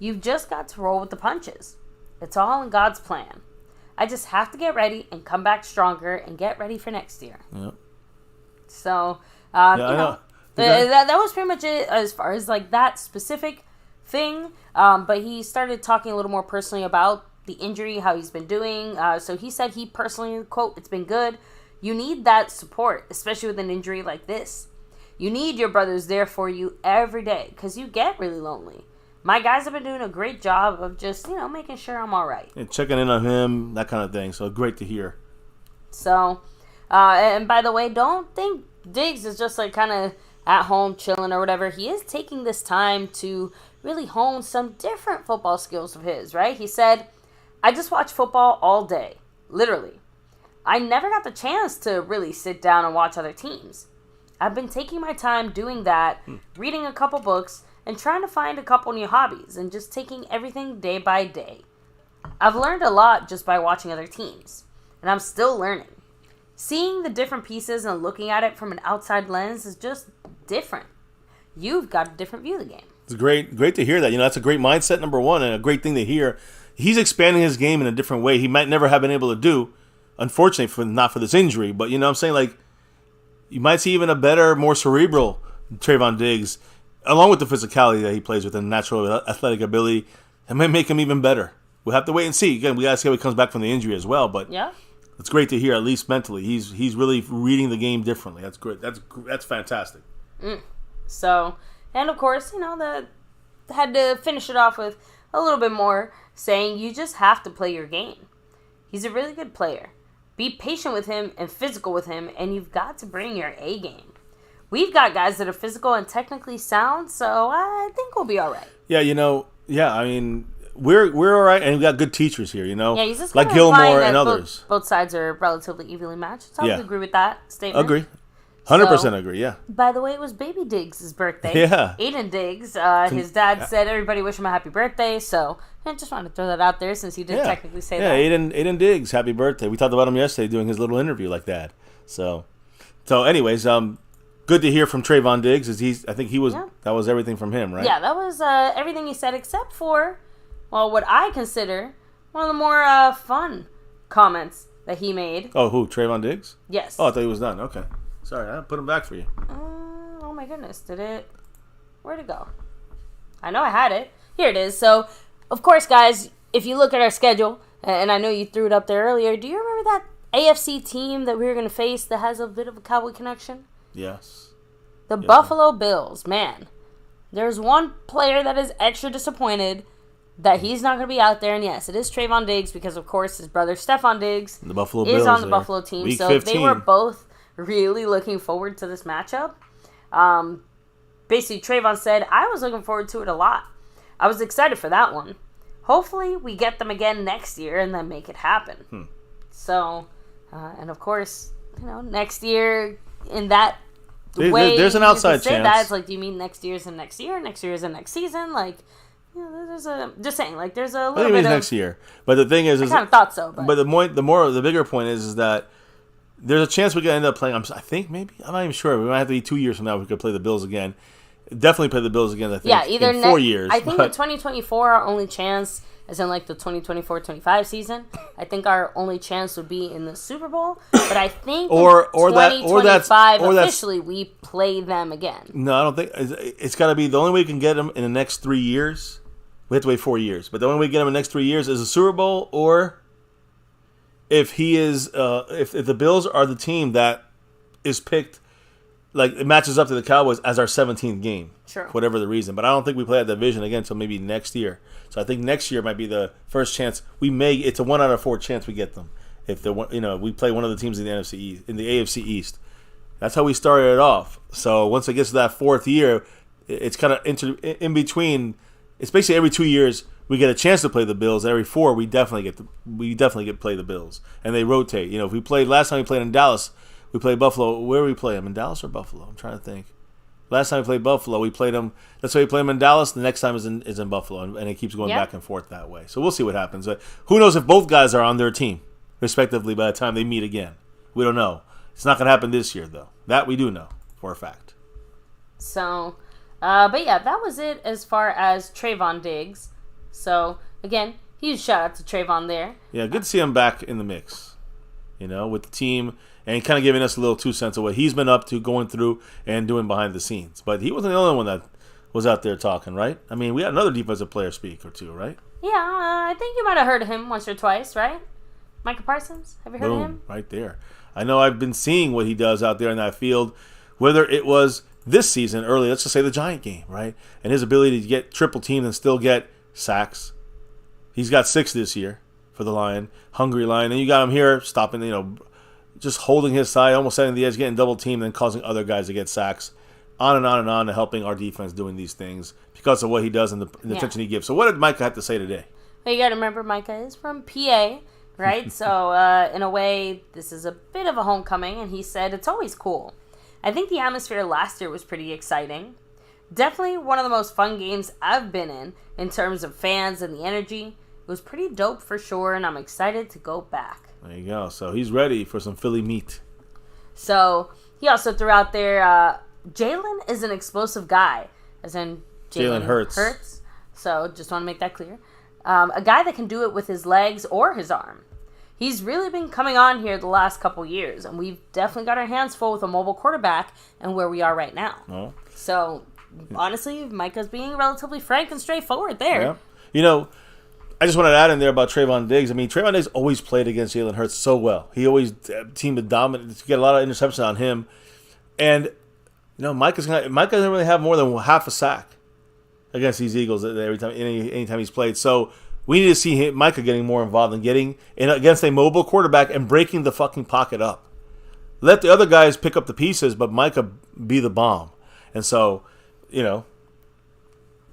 You've just got to roll with the punches. It's all in God's plan. I just have to get ready and come back stronger and get ready for next year. Yep. So, you know. That was pretty much it as far as like that specific thing. But he started talking a little more personally about the injury, how he's been doing. So he said he personally, quote, "It's been good. You need that support, especially with an injury like this. You need your brothers there for you every day because you get really lonely. My guys have been doing a great job of just, you know, making sure I'm all right. And checking in on him, that kind of thing. So great to hear." So, and by the way, don't think Diggs is just like kind of at home chilling or whatever. He is taking this time to really hone some different football skills of his, right? He said, "I just watch football all day, literally. I never got the chance to really sit down and watch other teams. I've been taking my time doing that, reading a couple books, and trying to find a couple new hobbies, and just taking everything day by day. I've learned a lot just by watching other teams, and I'm still learning. Seeing the different pieces and looking at it from an outside lens is just different. You've got a different view of the game." It's great to hear that. You know, that's a great mindset, number one, and a great thing to hear. He's expanding his game in a different way he might never have been able to do, unfortunately, not for this injury. But, you know what I'm saying? Like, you might see even a better, more cerebral Trayvon Diggs, along with the physicality that he plays with and natural athletic ability. It may make him even better. We'll have to wait and see. Again, we got to see how he comes back from the injury as well. But yeah, it's great to hear, at least mentally. He's really reading the game differently. That's great. That's fantastic. So, and of course, you know, had to finish it off with a little bit more, saying you just have to play your game. He's a really good player. Be patient with him and physical with him, and you've got to bring your A game. We've got guys that are physical and technically sound, so I think we'll be all right. Yeah, you know, I mean, we're all right, and we've got good teachers here, you know, he's just like Gilmore and others. Both sides are relatively evenly matched, so I would agree with that statement. Agree. 100% agree, yeah. By the way, it was baby Diggs' birthday. Yeah. Aiden Diggs. His dad said everybody wish him a happy birthday, so I just wanted to throw that out there since he did technically say that. Yeah, Aiden Diggs, happy birthday. We talked about him yesterday doing his little interview like that. So anyways, good to hear from Trayvon Diggs. I think that was everything from him, right? Yeah, that was everything he said except for, well, what I consider one of the more fun comments that he made. Oh, who? Trayvon Diggs? Yes. Oh, I thought he was done. Okay. Sorry, I put him back for you. Oh my goodness, where'd it go? I know I had it. Here it is. So, of course, guys, if you look at our schedule, and I know you threw it up there earlier, do you remember that AFC team that we were going to face that has a bit of a Cowboy connection? Yes. The Buffalo Bills. Man, there's one player that is extra disappointed that he's not going to be out there, and yes, it is Trayvon Diggs because, of course, his brother Stephon Diggs the Buffalo is Bills on the Buffalo team. Week so 15. They were both really looking forward to this matchup. Basically, Trayvon said, I was looking forward to it a lot. I was excited for that one. Hopefully, we get them again next year and then make it happen. So, and of course, you know, next year in that There's an outside chance. That, it's like, do you mean next year's and next year? Next year's and next season? Like, there's a... Just saying, like, there's a little bit of... next year. But the thing is... I kind of thought so, but... But the bigger point is that there's a chance we could end up playing... I think maybe? I'm not even sure. We might have to be 2 years from now we could play the Bills again. Definitely play the Bills again, I think, either in 4 years. I think the 2024, our only chance... As in, like, the 2024-25 season, I think our only chance would be in the Super Bowl. But I think or 2025, officially, we play them again. No, I don't think... It's got to be... The only way we can get them in the next 3 years... We have to wait 4 years. But the only way we get them in the next 3 years is a Super Bowl, or if he is... if the Bills are the team that is picked... Like, it matches up to the Cowboys as our 17th game. Sure. For whatever the reason. But I don't think we play that division again until maybe next year. So I think next year might be the first chance we may. It's a 1 out of 4 chance we get them if we play one of the teams in the NFC East, in the AFC East. That's how we started it off. So once it gets to that 4th year, it's kind of in between. It's basically every 2 years we get a chance to play the Bills. Every 4 we definitely get to play the Bills, and they rotate. If we played last time we played in Dallas, we played Buffalo. Where did we play them? In Dallas or Buffalo? I'm trying to think. Last time we played Buffalo, we played them. That's why we play them in Dallas. The next time is in Buffalo, and it keeps going back and forth that way. So we'll see what happens. Who knows if both guys are on their team, respectively, by the time they meet again? We don't know. It's not going to happen this year, though. That we do know for a fact. So, but yeah, that was it as far as Trayvon Diggs. So, again, huge shout out to Trayvon there. Yeah, good to see him back in the mix, with the team. And kind of giving us a little 2 cents of what he's been up to, going through and doing behind the scenes. But he wasn't the only one that was out there talking, right? I mean, we had another defensive player speak or two, right? Yeah, I think you might have heard of him once or twice, right? Micah Parsons, have you heard of him? Right there. I know I've been seeing what he does out there in that field, whether it was this season, early, let's just say the Giant game, right? And his ability to get triple teamed and still get sacks. He's got 6 this year for the Lion, hungry Lion. And you got him here stopping, just holding his side, almost setting the edge, getting double teamed, and causing other guys to get sacks. On and on and on, to helping our defense doing these things because of what he does and the attention he gives. So what did Micah have to say today? Well, you got to remember, Micah is from PA, right? So in a way, this is a bit of a homecoming, and he said it's always cool. I think the atmosphere last year was pretty exciting. Definitely one of the most fun games I've been in terms of fans and the energy. It was pretty dope for sure, and I'm excited to go back. There you go. So he's ready for some Philly meat. So he also threw out there, Jalen is an explosive guy, as in Jalen Hurts. So just want to make that clear. A guy that can do it with his legs or his arm. He's really been coming on here the last couple years, and we've definitely got our hands full with a mobile quarterback and where we are right now. Oh. So honestly, Micah's being relatively frank and straightforward there. Yeah. I just wanted to add in there about Trayvon Diggs. I mean, Trayvon Diggs always played against Jalen Hurts so well. He always seemed to dominate, to get a lot of interceptions on him. And, Micah doesn't really have more than half a sack against these Eagles every time, anytime he's played. So we need to see Micah getting more involved and getting in against a mobile quarterback and breaking the fucking pocket up. Let the other guys pick up the pieces, but Micah be the bomb. And so,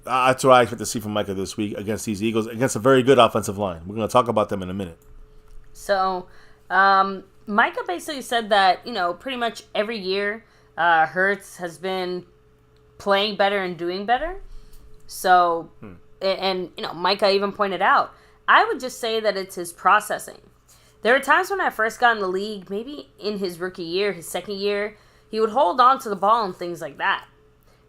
that's what I expect to see from Micah this week against these Eagles, against a very good offensive line. We're going to talk about them in a minute. So, Micah basically said that, pretty much every year Hurts has been playing better and doing better. So, and Micah even pointed out, I would just say that it's his processing. There were times when I first got in the league, maybe in his rookie year, his second year, he would hold on to the ball and things like that.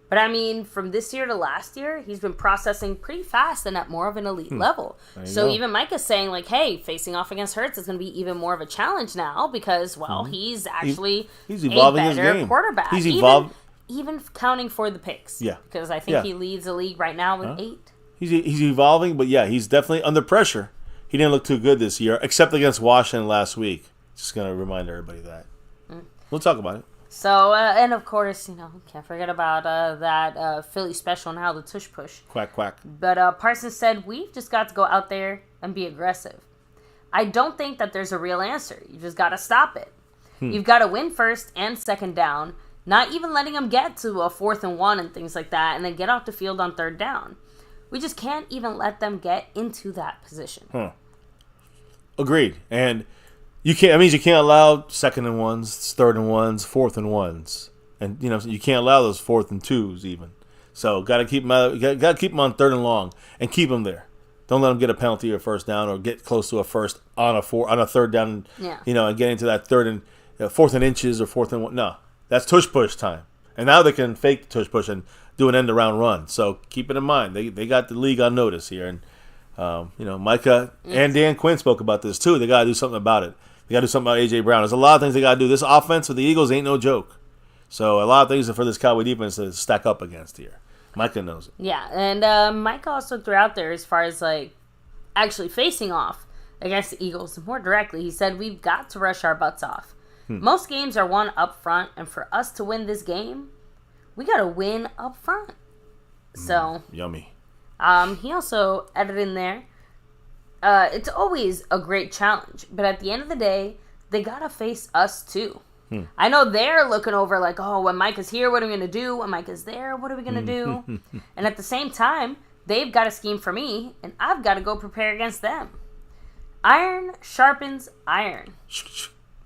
But I mean, from this year to last year, he's been processing pretty fast and at more of an elite level. So even Micah's saying, like, hey, facing off against Hurts is going to be even more of a challenge now because, well, he's actually he's evolving a better his game. Quarterback. He's evolved. Even counting for the picks. Yeah. Because I think he leads the league right now with 8. He's evolving, but yeah, he's definitely under pressure. He didn't look too good this year, except against Washington last week. Just going to remind everybody that. We'll talk about it. So, and of course, can't forget about that Philly special and how the tush push. Quack, quack. But Parsons said, we've just got to go out there and be aggressive. I don't think that there's a real answer. You just got to stop it. You've got to win first and second down, not even letting them get to a 4th and 1 and things like that, and then get off the field on 3rd down. We just can't even let them get into that position. Agreed. And you can't allow 2nd and 1s, 3rd and 1s, 4th and 1s, And, you can't allow those 4th and 2s even. So, got to keep them on 3rd and long and keep them there. Don't let them get a penalty or first down or get close to a first on a 3rd down, and get into that 3rd and 4th and inches or 4th and 1. No, that's tush push time. And now they can fake tush push and do an end around run. So keep it in mind. They got the league on notice here. And, Micah and Dan Quinn spoke about this too. They got to do something about it. They got to do something about A.J. Brown. There's a lot of things they got to do. This offense with the Eagles ain't no joke. So a lot of things for this Cowboy defense to stack up against here. Micah knows it. Yeah, and Micah also threw out there as far as, actually facing off against the Eagles more directly. He said, we've got to rush our butts off. Most games are won up front, and for us to win this game, we got to win up front. So, yummy. He also added in there, it's always a great challenge, but at the end of the day, they got to face us too. I know they're looking over when Micah's here, what are we going to do? When Micah's there, what are we going to do? And at the same time, they've got a scheme for me, and I've got to go prepare against them. Iron sharpens iron.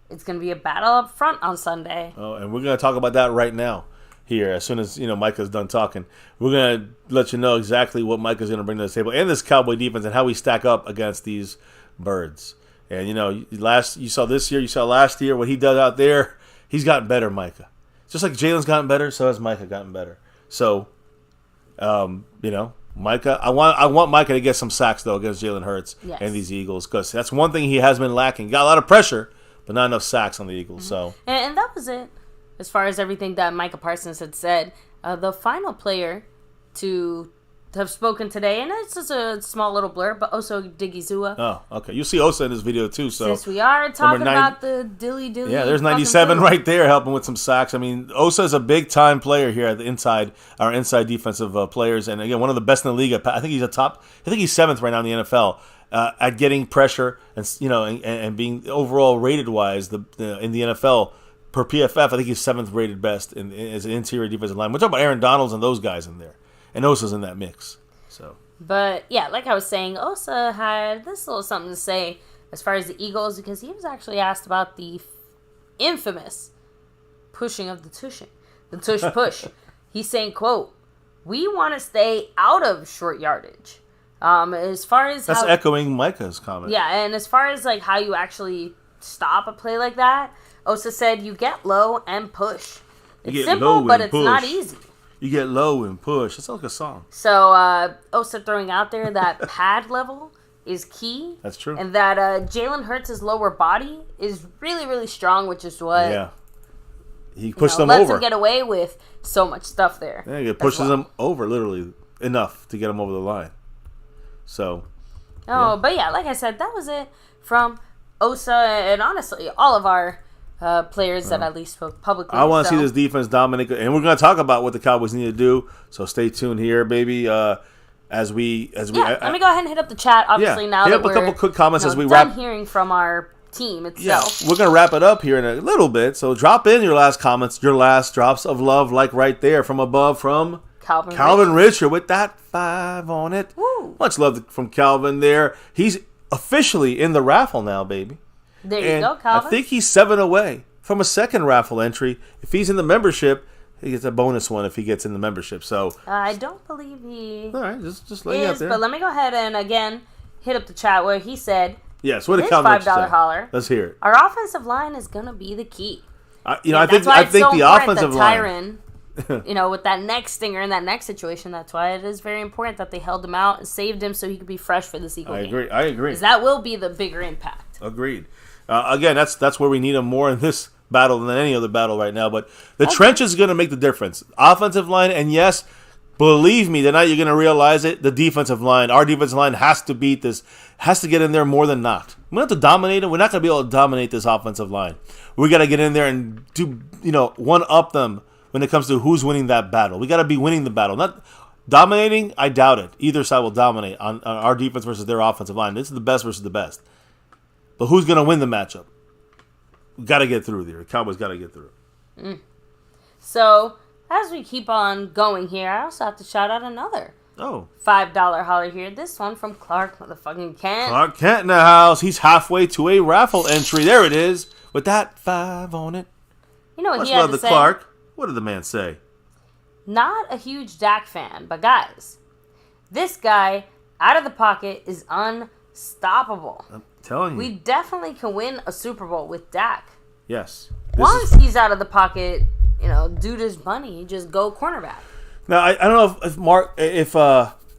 It's going to be a battle up front on Sunday. Oh, and we're going to talk about that right now here. As soon as, Micah's done talking, we're going to let you know exactly what Micah's going to bring to the table and this Cowboy defense and how we stack up against these birds. And, you saw this year, you saw last year, what he does out there, he's gotten better, Micah. Just like Jalen's gotten better, so has Micah gotten better. So, Micah, I want Micah to get some sacks, though, against Jalen Hurts and these Eagles, because that's one thing he has been lacking. He got a lot of pressure, but not enough sacks on the Eagles. So, and that was it as far as everything that Micah Parsons had said. The final player to have spoken today, and it's just a small little blurb, but Osa Digizua. Oh, okay. You see Osa in this video, too. So since we are talking about the dilly. Yeah, there's 97 right there helping with some sacks. I mean, Osa is a big-time player here at the inside, our inside defensive players. And, again, one of the best in the league. I think he's he's 7th right now in the NFL. At getting pressure and being overall rated wise in the NFL per PFF, I think he's 7th rated best as an interior defensive line. We're talking about Aaron Donalds and those guys in there, and Osa's in that mix. So, but yeah, like I was saying, Osa had this little something to say as far as the Eagles because he was actually asked about the infamous pushing of the tush push. He's saying, "quote We want to stay out of short yardage." As far as that's echoing Micah's comment. Yeah, and as far as how you actually stop a play like that, Osa said you get low and push. It's simple, but it's not easy. You get low and push. It sounds like a song. So Osa throwing out there that pad level is key. That's true. And that Jalen Hurts' lower body is really, really strong, which is what he pushed them lets over. Him get away with so much stuff there. Yeah, he pushes them over literally enough to get them over the line. So, but yeah, like I said, that was it from Osa and honestly all of our players that at least spoke publicly. I want to see this defense dominate, and we're going to talk about what the Cowboys need to do. So stay tuned here, baby. As we let me go ahead and hit up the chat. Obviously, now hit that up we're a couple quick comments as we done wrap. Hearing from our team itself. Yeah, we're going to wrap it up here in a little bit. So drop in your last comments, your last drops of love, like right there from above from Calvin Richard with that 5 on it. Woo. Much love from Calvin there. He's officially in the raffle now, baby. There you go, Calvin. I think he's 7 away from a second raffle entry. If he's in the membership, he gets a bonus one if he gets in the membership. So I don't believe he all right, just laying out there. But let me go ahead and again hit up the chat where he said, yes, what did Calvin say? $5 holler. Let's hear it. Our offensive line is going to be the key. I think the offensive line. Tyron, with that neck stinger in that neck situation, that's why it is very important that they held him out and saved him so he could be fresh for this Eagle game. I agree. Because that will be the bigger impact. Agreed. Again, that's where we need him more in this battle than any other battle right now. But the trench is going to make the difference. Offensive line, and yes, believe me, tonight you're going to realize it. The defensive line, our defensive line has to beat this, has to get in there more than not. We have to dominate it. We're not going to be able to dominate this offensive line. We got to get in there and do, one up them when it comes to who's winning that battle. We got to be winning the battle. Not dominating, I doubt it. Either side will dominate on our defense versus their offensive line. This is the best versus the best. But who's going to win the matchup? We got to get through there. The Cowboys got to get through. So, as we keep on going here, I also have to shout out another $5 holler here. This one from Clark motherfucking Kent. Clark Kent in the house. He's halfway to a raffle entry. There it is with that 5 on it. You know what Much he had love to to say? Clark. What did the man say? Not a huge Dak fan, but guys, this guy out of the pocket is unstoppable. I'm telling you. We definitely can win a Super Bowl with Dak. Yes. Once he's out of the pocket, due to his money, just go cornerback. Now, I don't know if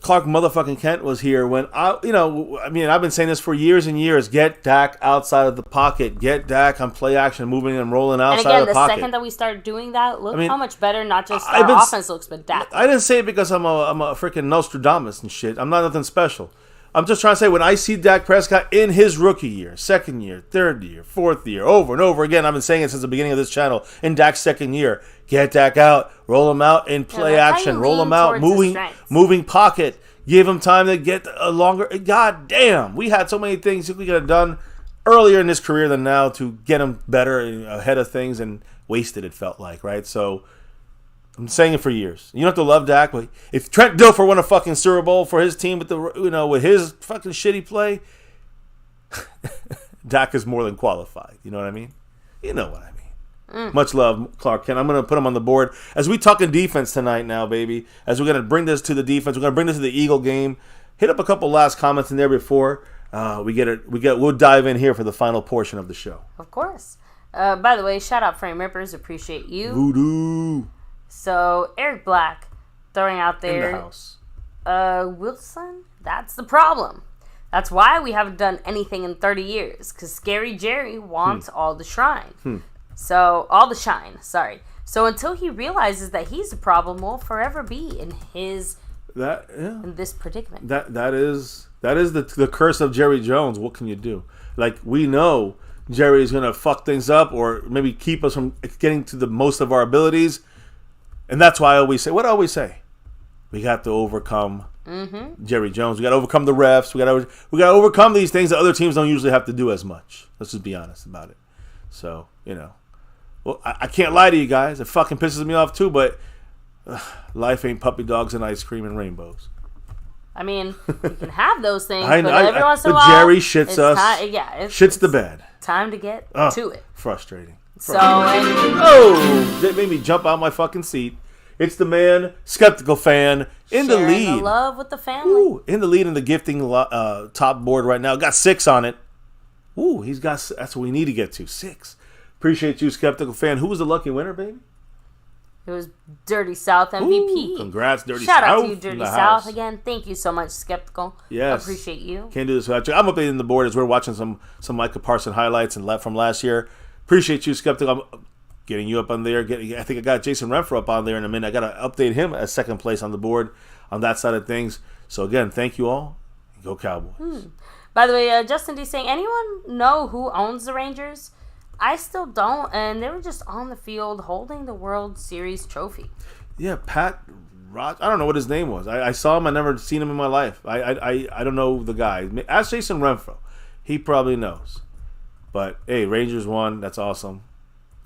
Clark motherfucking Kent was here when I've been saying this for years and years. Get Dak outside of the pocket. Get Dak on play action, moving and rolling outside of the pocket. And again, the second that we start doing that, look how much better not just our offense looks, but Dak. I didn't say it because I'm a freaking Nostradamus and shit. I'm not nothing special. I'm just trying to say, when I see Dak Prescott in his rookie year, second year, third year, fourth year, over and over again, I've been saying it since the beginning of this channel, in Dak's second year, get Dak out, roll him out in play action, roll him out, moving pocket, give him time to get a longer. God damn, we had so many things we could have done earlier in his career than now to get him better and ahead of things, and wasted, it felt like, right? So I'm saying it for years. You don't have to love Dak, but if Trent Dilfer won a fucking Super Bowl for his team with his fucking shitty play, Dak is more than qualified. You know what I mean? You know what I mean. Much love, Clark Kent. I'm going to put him on the board as we talking defense tonight now, baby. As we're going to bring this to the defense, we're going to bring this to the Eagle game. Hit up a couple last comments in there before we'll dive in here for the final portion of the show. Of course. By the way, shout out Frame Rippers. Appreciate you. Voodoo. So, Eric Black throwing out there. In the house. Wilson? That's the problem. That's why we haven't done anything in 30 years. Because Scary Jerry wants all the shine. So, all the shine, sorry. So, until he realizes that he's the problem, we'll forever be in in this predicament. That is the curse of Jerry Jones. What can you do? Like, we know Jerry's going to fuck things up or maybe keep us from getting to the most of our abilities. And that's why I always say? We got to overcome Jerry Jones. We got to overcome the refs. We got to overcome these things that other teams don't usually have to do as much. Let's just be honest about it. So, well, I can't lie to you guys. It fucking pisses me off too, but life ain't puppy dogs and ice cream and rainbows. I mean, you can have those things, but every once in a while, Jerry shits us. Shits the bed. Time to get to it. Frustrating. So, that made me jump out my fucking seat. It's the man, Skeptical Fan, in the lead. Sharing the love with the family. Ooh, in the lead in the gifting top board right now. Got 6 on it. Ooh, that's what we need to get to. 6. Appreciate you, Skeptical Fan. Who was the lucky winner, baby? It was Dirty South MVP. Ooh, congrats, Dirty South. Shout out to you, Dirty South. House. Again, thank you so much, Skeptical. Yes. Appreciate you. Can't do this without you. I'm updating the board as we're watching some Micah Parson highlights from last year. Appreciate you, Skeptical. I'm getting you up on there. I think I got Jason Renfro up on there in a minute. I got to update him as second place on the board on that side of things. So, again, thank you all. Go Cowboys. By the way, Justin D saying, anyone know who owns the Rangers? I still don't, and they were just on the field holding the World Series trophy. Yeah, Pat Rod. I don't know what his name was. I saw him. I never seen him in my life. I don't know the guy. Ask Jason Renfro. He probably knows. But, hey, Rangers won. That's awesome.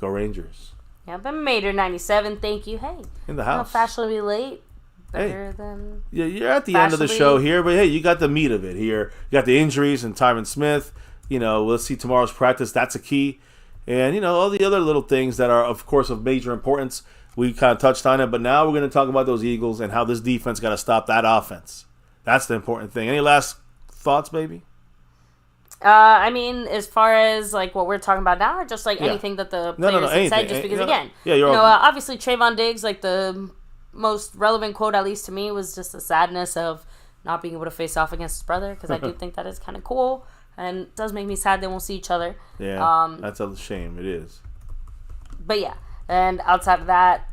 Go Rangers. Yeah, but Mater 97, thank you. Hey. In the house. Fashionably late. Better than... Yeah, you're at the end of the show here, but hey, you got the meat of it here. You got the injuries and Tyron Smith. We'll see tomorrow's practice. That's a key. And, all the other little things that are, of course, of major importance. We kind of touched on it, but now we're going to talk about those Eagles and how this defense got to stop that offense. That's the important thing. Any last thoughts, baby? I mean, as far as like what we're talking about now, or just like anything that the players have said, just because again, obviously Trayvon Diggs, like the most relevant quote, at least to me, was just the sadness of not being able to face off against his brother, because I do think that is kind of cool, and it does make me sad they won't see each other. Yeah, that's a shame. It is. But yeah, and outside of that,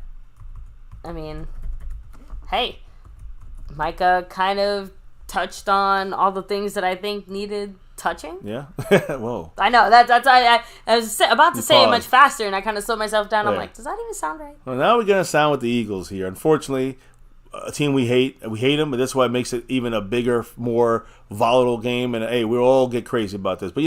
I mean, hey, Micah kind of touched on all the things that I think needed touching. Yeah. Whoa. I know I was about to say it much faster, and I kind of slowed myself down. I'm like, does that even sound right? Well, now we're gonna sound with the Eagles here. Unfortunately, a team we hate them, but that's why it makes it even a bigger, more volatile game. And hey, we'll all get crazy about this. But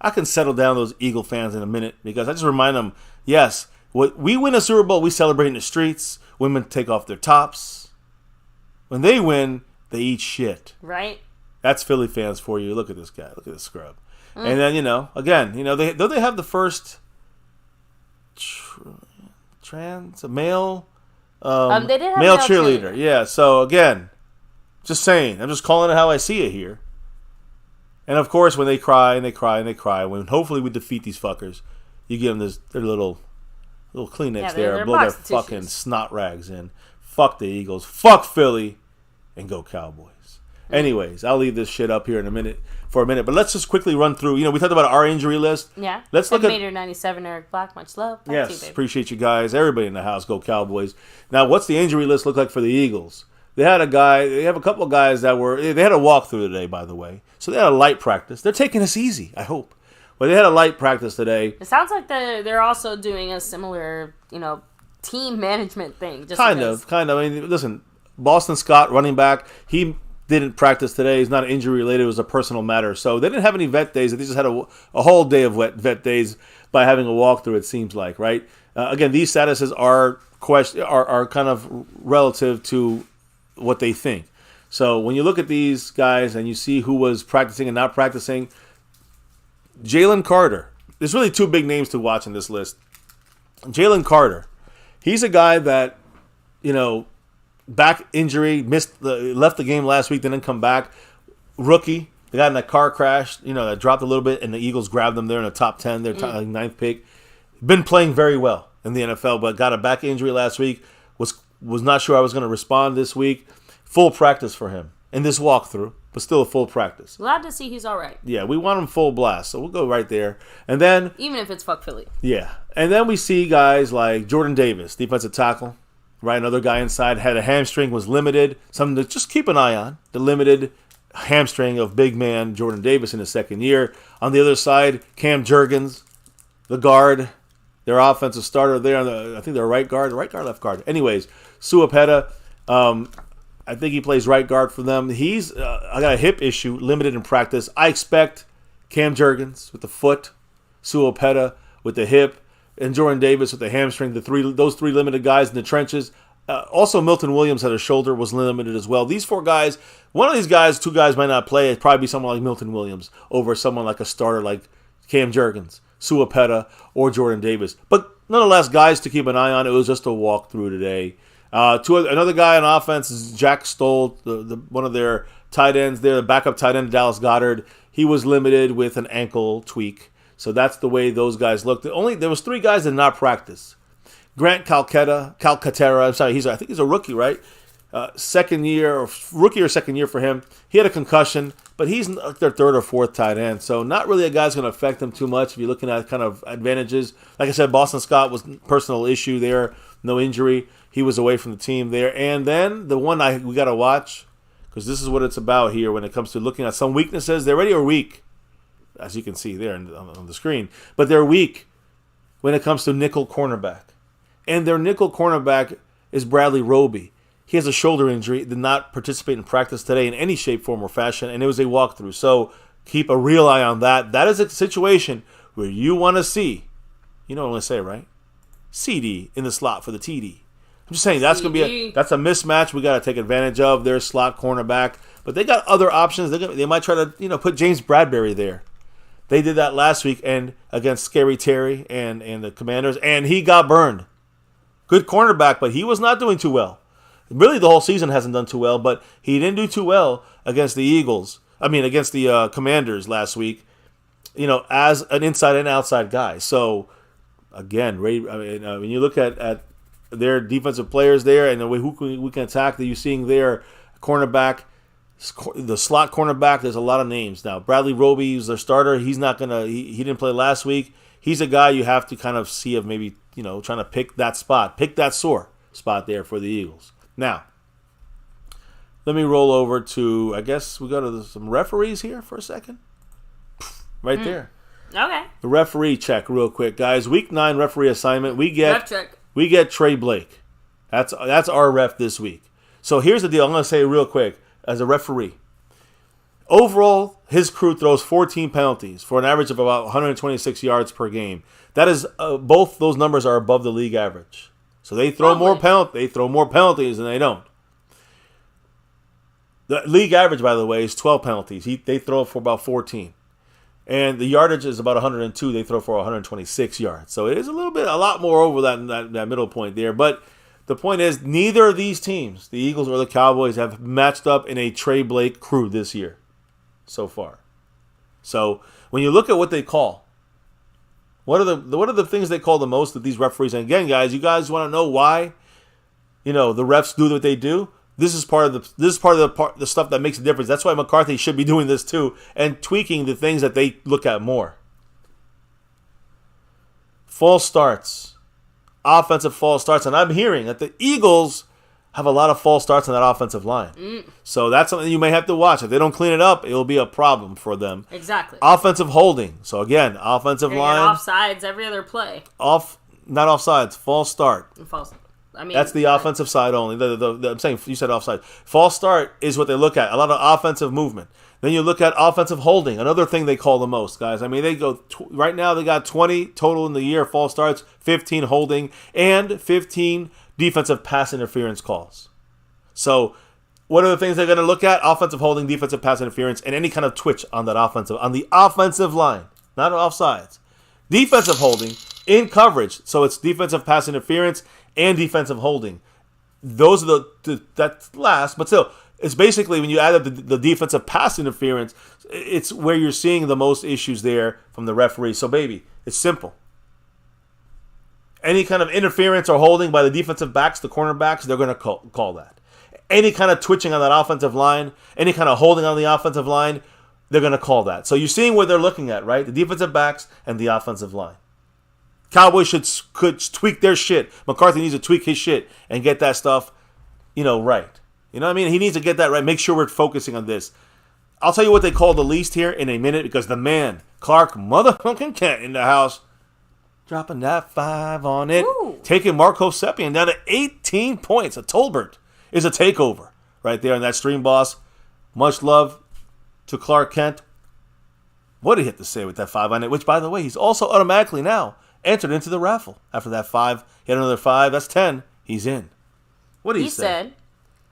I can settle down those Eagle fans in a minute, because I just remind them, yes, we win a Super Bowl, we celebrate in the streets. Women take off their tops. When they win, they eat shit. Right. That's Philly fans for you. Look at this guy. Look at this scrub. And then, again, they have the first a male they did have male cheerleader. Yeah. So again, just saying, I'm just calling it how I see it here. And of course, when they cry and they cry and they cry, when hopefully we defeat these fuckers, you give them their little Kleenex there, blow their fucking snot rags in. Fuck the Eagles, fuck Philly, and go Cowboys. Anyways, I'll leave this shit up here for a minute, but let's just quickly run through. We talked about our injury list. Yeah. Let's look at Meter 97, Eric Black, much love. Back yes, to you, baby. Appreciate you guys. Everybody in the house, go Cowboys. Now, what's the injury list look like for the Eagles? They have a couple of guys they had a walkthrough today, by the way. So they had a light practice. They're taking this easy, I hope. But they had a light practice today. It sounds like they're also doing a similar, team management thing. Kind of. I mean, listen, Boston Scott, running back, he didn't practice today. He's not injury related. It was a personal matter. So they didn't have any vet days. They just had a whole day of vet days by having a walkthrough, it seems like, right? Again, these statuses are kind of relative to what they think. So when you look at these guys and you see who was practicing and not practicing, Jalen Carter. There's really two big names to watch in this list. Jalen Carter. He's a guy that, back injury, left the game last week, didn't come back. Rookie. They got in a car crash, that dropped a little bit, and the Eagles grabbed them there in the top 10, their ninth pick. Been playing very well in the NFL, but got a back injury last week. Was not sure I was going to respond this week. Full practice for him in this walkthrough, but still a full practice. Glad to see he's all right. Yeah, we want him full blast, so we'll go right there. And then... even if it's fuck Philly. Yeah. And then we see guys like Jordan Davis, defensive tackle, right? Another guy inside, had a hamstring, was limited. Something to just keep an eye on. The limited hamstring of big man Jordan Davis in his second year. On the other side, Cam Jurgens, the guard, their offensive starter there. I think they're right guard, left guard. Anyways, Suapeta, I think he plays right guard for them. He's I got a hip issue, limited in practice. I expect Cam Jurgens with the foot, Suapeta with the hip, and Jordan Davis with the hamstring. Those three limited guys in the trenches. Also, Milton Williams had a shoulder, was limited as well. These four guys, one of these guys, two guys might not play. It'd probably be someone like Milton Williams over someone like a starter like Cam Jurgens, Suapeta, or Jordan Davis. But nonetheless, guys to keep an eye on. It was just a walkthrough today. Another guy on offense is Jack Stoll, one of their tight ends there, the backup tight end, Dallas Goedert. He was limited with an ankle tweak. So that's the way those guys looked. There was three guys that did not practice. Grant Calcaterra, I think he's a rookie, right? Rookie or second year for him. He had a concussion, but he's like their third or fourth tight end. So not really a guy's going to affect them too much if you're looking at kind of advantages. Like I said, Boston Scott was personal issue there, no injury. He was away from the team there. And then the one we got to watch, because this is what it's about here when it comes to looking at some weaknesses. They already are weak, as you can see there on the screen. But they're weak when it comes to nickel cornerback. And their nickel cornerback is Bradley Roby. He has a shoulder injury, did not participate in practice today in any shape, form, or fashion, and it was a walkthrough. So keep a real eye on that. That is a situation where you want to see, you know what I'm going to say, right? CD in the slot for the TD. I'm just saying that's going to be that's a mismatch we got to take advantage of. Their slot cornerback, but they got other options. They might try to put James Bradbury there. They did that last week and against Scary Terry and the Commanders, and he got burned. Good cornerback, but he was not doing too well. Really, the whole season hasn't done too well, but he didn't do too well against the Commanders last week, as an inside and outside guy. So, again, when you look at their defensive players there and the way we can attack that you're seeing there, cornerback, the slot cornerback, there's a lot of names. Now, Bradley Roby is their starter. He's not going to – he didn't play last week. He's a guy you have to kind of see of maybe, trying to pick that sore spot there for the Eagles. Now, let me roll over to, I guess we go to some referees here for a second. Right there. Okay. The referee check real quick, guys. Week 9 referee assignment. We get Trey Blake. That's our ref this week. So here's the deal. I'm going to say it real quick as a referee. Overall, his crew throws 14 penalties for an average of about 126 yards per game. That is, both those numbers are above the league average. So they throw more penalties than they don't. The league average, by the way, is 12 penalties. They throw for about 14. And the yardage is about 102. They throw for 126 yards. So it is a lot more over that middle point there. But the point is, neither of these teams, the Eagles or the Cowboys, have matched up in a Trey Blake crew this year so far. So when you look at what they call, what are the things they call the most of these referees? And again, guys, you guys want to know why, the refs do what they do? This is part of the stuff that makes a difference. That's why McCarthy should be doing this too and tweaking the things that they look at more. False starts, offensive false starts, and I'm hearing that the Eagles have a lot of false starts on that offensive line. So that's something you may have to watch. If they don't clean it up, it will be a problem for them. Exactly. Offensive holding. So again, offensive line. Offsides every other play. Not offsides. False start. False. That's the offensive side only. I'm saying you said offside. False start is what they look at. A lot of offensive movement. Then you look at offensive holding. Another thing they call the most, guys. They go right now. They got 20 total in the year false starts, 15 holding, and 15 defensive pass interference calls. So, what are the things they're going to look at? Offensive holding, defensive pass interference, and any kind of twitch on the offensive line, not offsides. Defensive holding in coverage. So it's defensive pass interference and defensive holding. Those are that's last, but still, it's basically when you add up the defensive pass interference, it's where you're seeing the most issues there from the referee. So, baby, it's simple. Any kind of interference or holding by the defensive backs, the cornerbacks, they're going to call that. Any kind of twitching on that offensive line, any kind of holding on the offensive line, they're going to call that. So you're seeing what they're looking at, right? The defensive backs and the offensive line. Cowboys could tweak their shit. McCarthy needs to tweak his shit and get that stuff, right. You know what I mean? He needs to get that right. Make sure we're focusing on this. I'll tell you what they call the least here in a minute because the man, Clark motherfucking Kent in the house, dropping that 5 on it. Ooh. Taking Marco Seppian down to 18 points. A Tolbert is a takeover right there in that stream, boss. Much love to Clark Kent. What did he have to say with that 5 on it? Which, by the way, he's also automatically now entered into the raffle. After that 5, he had another 5. That's 10. He's in. What did he say? He said,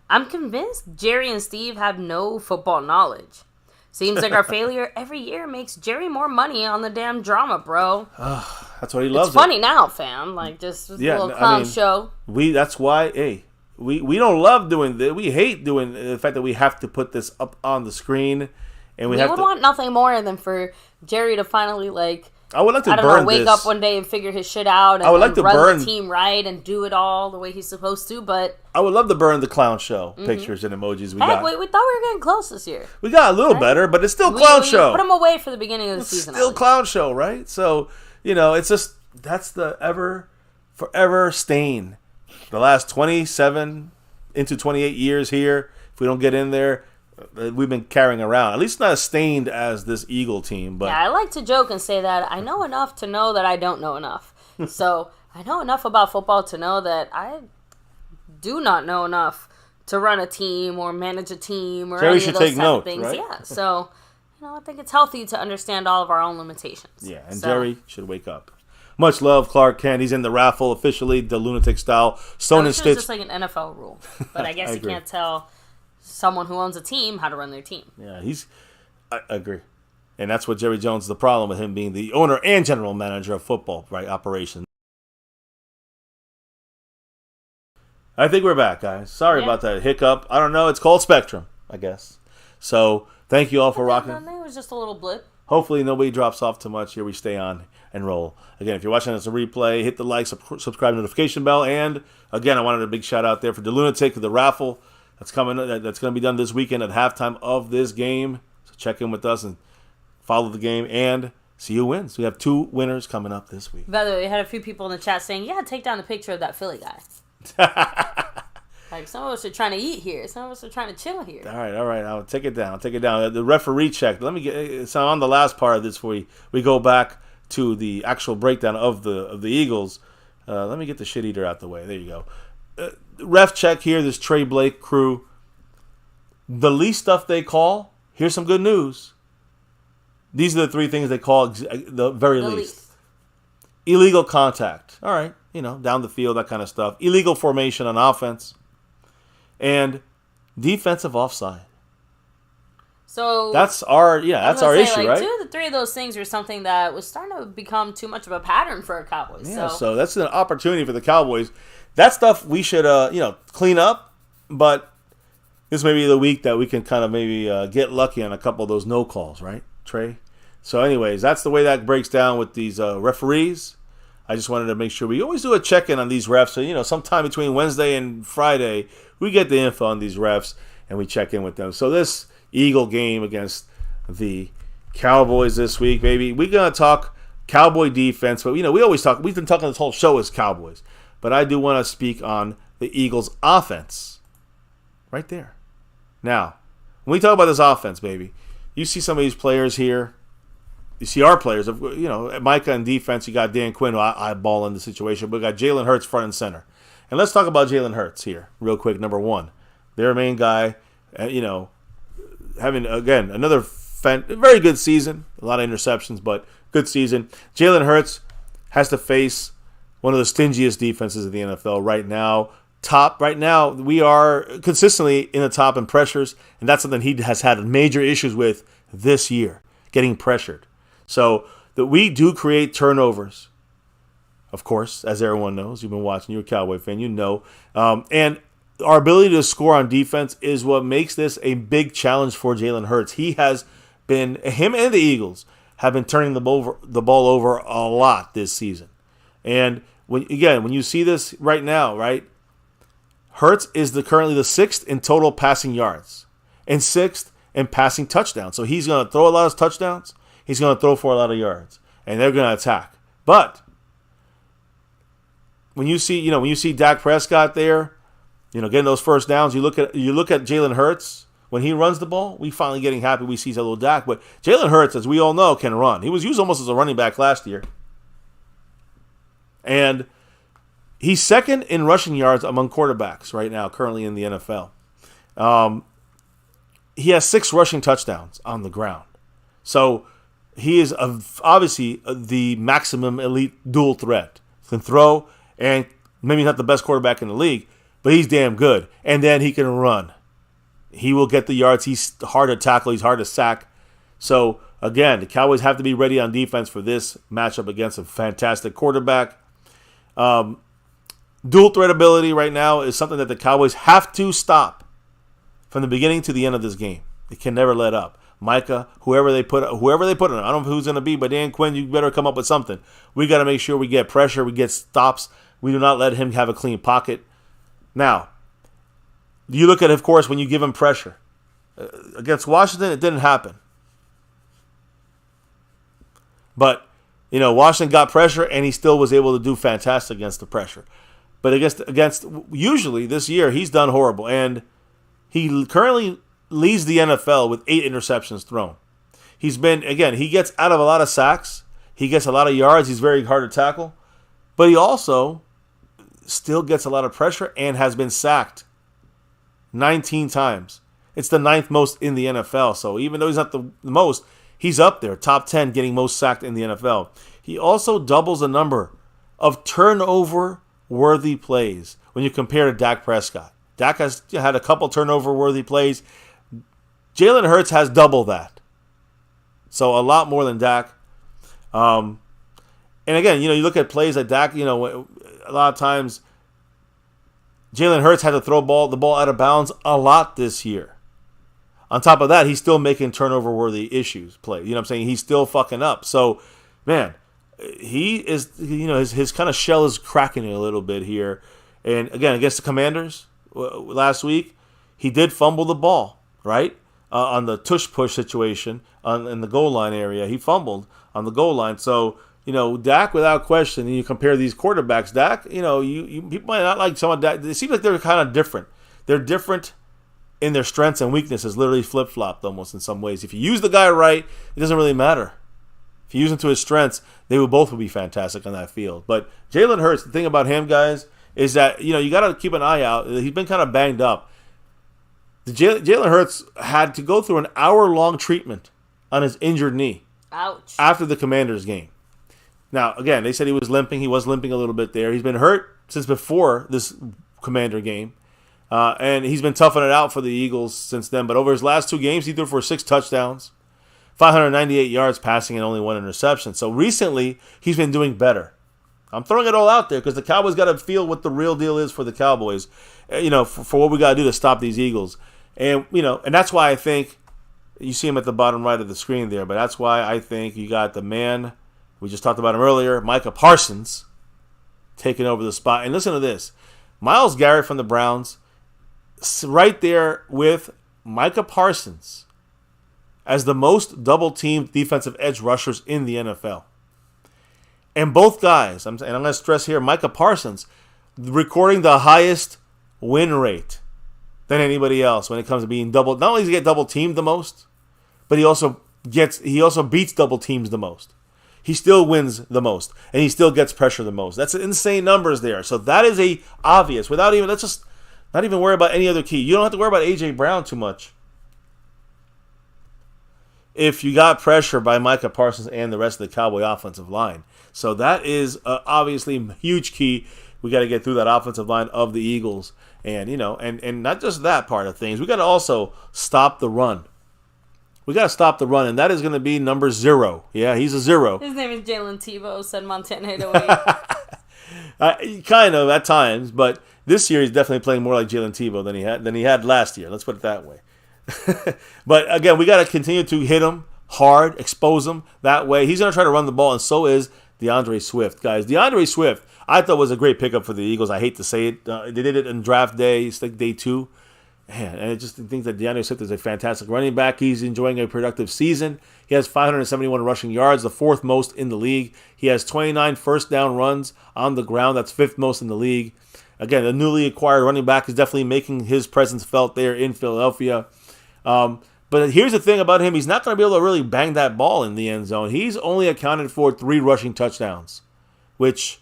I'm convinced Jerry and Steve have no football knowledge. Seems like our failure every year makes Jerry more money on the damn drama, bro. That's what he loves. It's funny now, fam. Just a little clown show. That's why, we don't love doing this. We hate doing the fact that we have to put this up on the screen. And we would want nothing more than for Jerry to finally, I would like to wake up one day and figure his shit out and run the team right and do it all the way he's supposed to, but I would love to burn the clown show pictures and emojis we got. Wait, we thought we were getting close this year. We got a little better, but it's still clown show. Put them away for the beginning of the season. Still clown show, right? So, it's just, that's the forever stain. The last 27 into 28 years here, if we don't get in there, we've been carrying around. At least not as stained as this Eagle team. But yeah, I like to joke and say that I know enough to know that I don't know enough. So I know enough about football to know that I do not know enough to run a team or manage a team or any of those type of things. Right? Yeah, so I think it's healthy to understand all of our own limitations. Yeah, and Jerry should wake up. Much love, Clark Kent. He's in the raffle officially, the lunatic style. Stone and Stitch. It's just like an NFL rule, but I guess you can't tell someone who owns a team how to run their team. Yeah, I agree. And that's what Jerry Jones, the problem with him being the owner and general manager of football, right, operations. I think we're back, guys. Sorry about that hiccup. I don't know. It's called Spectrum, I guess. So, thank you all for rocking. It was just a little blip. Hopefully nobody drops off too much here. We stay on and roll. Again, if you're watching this a replay, hit the like, subscribe, notification bell. And, again, I wanted a big shout out there for the Lunatic, the raffle. That's coming. That's going to be done this weekend at halftime of this game. So check in with us and follow the game and see who wins. We have 2 winners coming up this week. By the way, we had a few people in the chat saying, "Yeah, take down the picture of that Philly guy." Some of us are trying to eat here. Some of us are trying to chill here. All right. I'll take it down. The referee check. Let me get. So on the last part of this, we go back to the actual breakdown of the Eagles. Let me get the shit eater out the way. There you go. Ref check here, this Trey Blake crew. The least stuff they call, here's some good news. These are the 3 things they call the very least. Illegal contact. All right, down the field, that kind of stuff. Illegal formation on offense. And defensive offside. So that's our issue, like, right? 2 of the 3 of those things were something that was starting to become too much of a pattern for our Cowboys. Yeah, so that's an opportunity for the Cowboys. That stuff we should clean up, but this may be the week that we can kind of maybe get lucky on a couple of those no calls, right, Trey? So anyways, that's the way that breaks down with these referees. I just wanted to make sure we always do a check-in on these refs. So, sometime between Wednesday and Friday, we get the info on these refs and we check in with them. So this Eagle game against the Cowboys this week, baby. We're going to talk Cowboy defense, but, we always talk. We've been talking this whole show as Cowboys. But I do want to speak on the Eagles' offense right there. Now, when we talk about this offense, baby, you see some of these players here. You see our players. Micah in defense, you got Dan Quinn, who eyeballing the situation, but we got Jalen Hurts front and center. And let's talk about Jalen Hurts here real quick. Number one, their main guy, having, again, another very good season. A lot of interceptions, but good season. Jalen Hurts has to face one of the stingiest defenses of the NFL right now. Right now, we are consistently in the top in pressures, and that's something he has had major issues with this year, getting pressured. So that we do create turnovers, of course, as everyone knows. You've been watching, you're a Cowboy fan, you know. And our ability to score on defense is what makes this a big challenge for Jalen Hurts. Him and the Eagles have been turning the ball over a lot this season. And when you see this right now, right, Hurts is currently the 6th in total passing yards and 6th in passing touchdowns. So he's going to throw a lot of touchdowns. He's going to throw for a lot of yards, and they're going to attack. But when you see Dak Prescott there, getting those first downs, you look at Jalen Hurts when he runs the ball. We finally getting happy. We see a little Dak, but Jalen Hurts, as we all know, can run. He was used almost as a running back last year, and he's second in rushing yards among quarterbacks right now, currently in the NFL. He has 6 rushing touchdowns on the ground, so he is obviously the maximum elite dual threat. He can throw, and maybe not the best quarterback in the league, but he's damn good. And then he can run. He will get the yards. He's hard to tackle. He's hard to sack. So, again, the Cowboys have to be ready on defense for this matchup against a fantastic quarterback. Dual threat ability right now is something that the Cowboys have to stop from the beginning to the end of this game. They can never let up. Micah, whoever they put in. I don't know who's going to be, but Dan Quinn, you better come up with something. We got to make sure we get pressure, we get stops. We do not let him have a clean pocket. Now, you look at, of course, when you give him pressure. Against Washington, it didn't happen. But, Washington got pressure, and he still was able to do fantastic against the pressure. But against usually this year, he's done horrible. And he currently leads the NFL with 8 interceptions thrown. He gets out of a lot of sacks. He gets a lot of yards. He's very hard to tackle. But he also still gets a lot of pressure and has been sacked 19 times. It's the 9th most in the NFL. So even though he's not the most, he's up there, top 10 getting most sacked in the NFL. He also doubles the number of turnover-worthy plays when you compare to Dak Prescott. Dak has had a couple turnover-worthy plays. Jalen Hurts has double that. So a lot more than Dak. And again, you look at plays like Dak, a lot of times Jalen Hurts had to throw the ball out of bounds a lot this year. On top of that, he's still making turnover-worthy play. You know what I'm saying? He's still fucking up. So, man, he is, his kind of shell is cracking a little bit here. And again, against the Commanders last week, he did fumble the ball, right? On the tush push situation in the goal line area. He fumbled on the goal line. So, Dak, without question, you compare these quarterbacks, Dak, people might not like some of Dak. It seems like they're kind of different. They're different in their strengths and weaknesses, literally flip-flopped almost in some ways. If you use the guy right, it doesn't really matter. If you use him to his strengths, they would both be fantastic on that field. But Jalen Hurts, the thing about him, guys, is that, you got to keep an eye out. He's been kind of banged up. Jalen Hurts had to go through an hour-long treatment on his injured knee. Ouch. After the Commanders game. Now, again, they said he was limping. He was limping a little bit there. He's been hurt since before this Commander game. And he's been toughing it out for the Eagles since then. But over his last 2 games, he threw for 6 touchdowns, 598 yards passing, and only 1 interception. So recently, he's been doing better. I'm throwing it all out there because the Cowboys got to feel what the real deal is for the Cowboys, for what we got to do to stop these Eagles. And, and that's why I think you see him at the bottom right of the screen there, but that's why I think you got the man, we just talked about him earlier, Micah Parsons, taking over the spot. And listen to this. Myles Garrett from the Browns, right there with Micah Parsons as the most double-teamed defensive edge rushers in the NFL. And both guys, and I'm going to stress here, Micah Parsons, recording the highest win rate than anybody else when it comes to being double. Not only does he get double-teamed the most, but he also beats double teams the most. He still wins the most, and he still gets pressure the most. That's insane numbers there. So that is a obvious. Let's just not even worry about any other key. You don't have to worry about A.J. Brown too much. If you got pressure by Micah Parsons and the rest of the Cowboy offensive line. So that is obviously a huge key. We got to get through that offensive line of the Eagles. And, and not just that part of things. We got to also stop the run. We got to stop the run, and that is going to be number 0. Yeah, he's a 0. His name is Jalen Tebow, said Montana 808. Kind of at times, but this year he's definitely playing more like Jalen Tebow than he had last year. Let's put it that way. But again, we got to continue to hit him hard, expose him that way. He's going to try to run the ball, and so is DeAndre Swift, guys. DeAndre Swift, I thought was a great pickup for the Eagles. I hate to say it. They did it in draft day. It's like day 2. Man, and I just think that DeAndre Swift is a fantastic running back. He's enjoying a productive season. He has 571 rushing yards, the 4th most in the league. He has 29 first down runs on the ground. That's 5th most in the league. Again, the newly acquired running back is definitely making his presence felt there in Philadelphia. But here's the thing about him. He's not going to be able to really bang that ball in the end zone. He's only accounted for 3 rushing touchdowns, which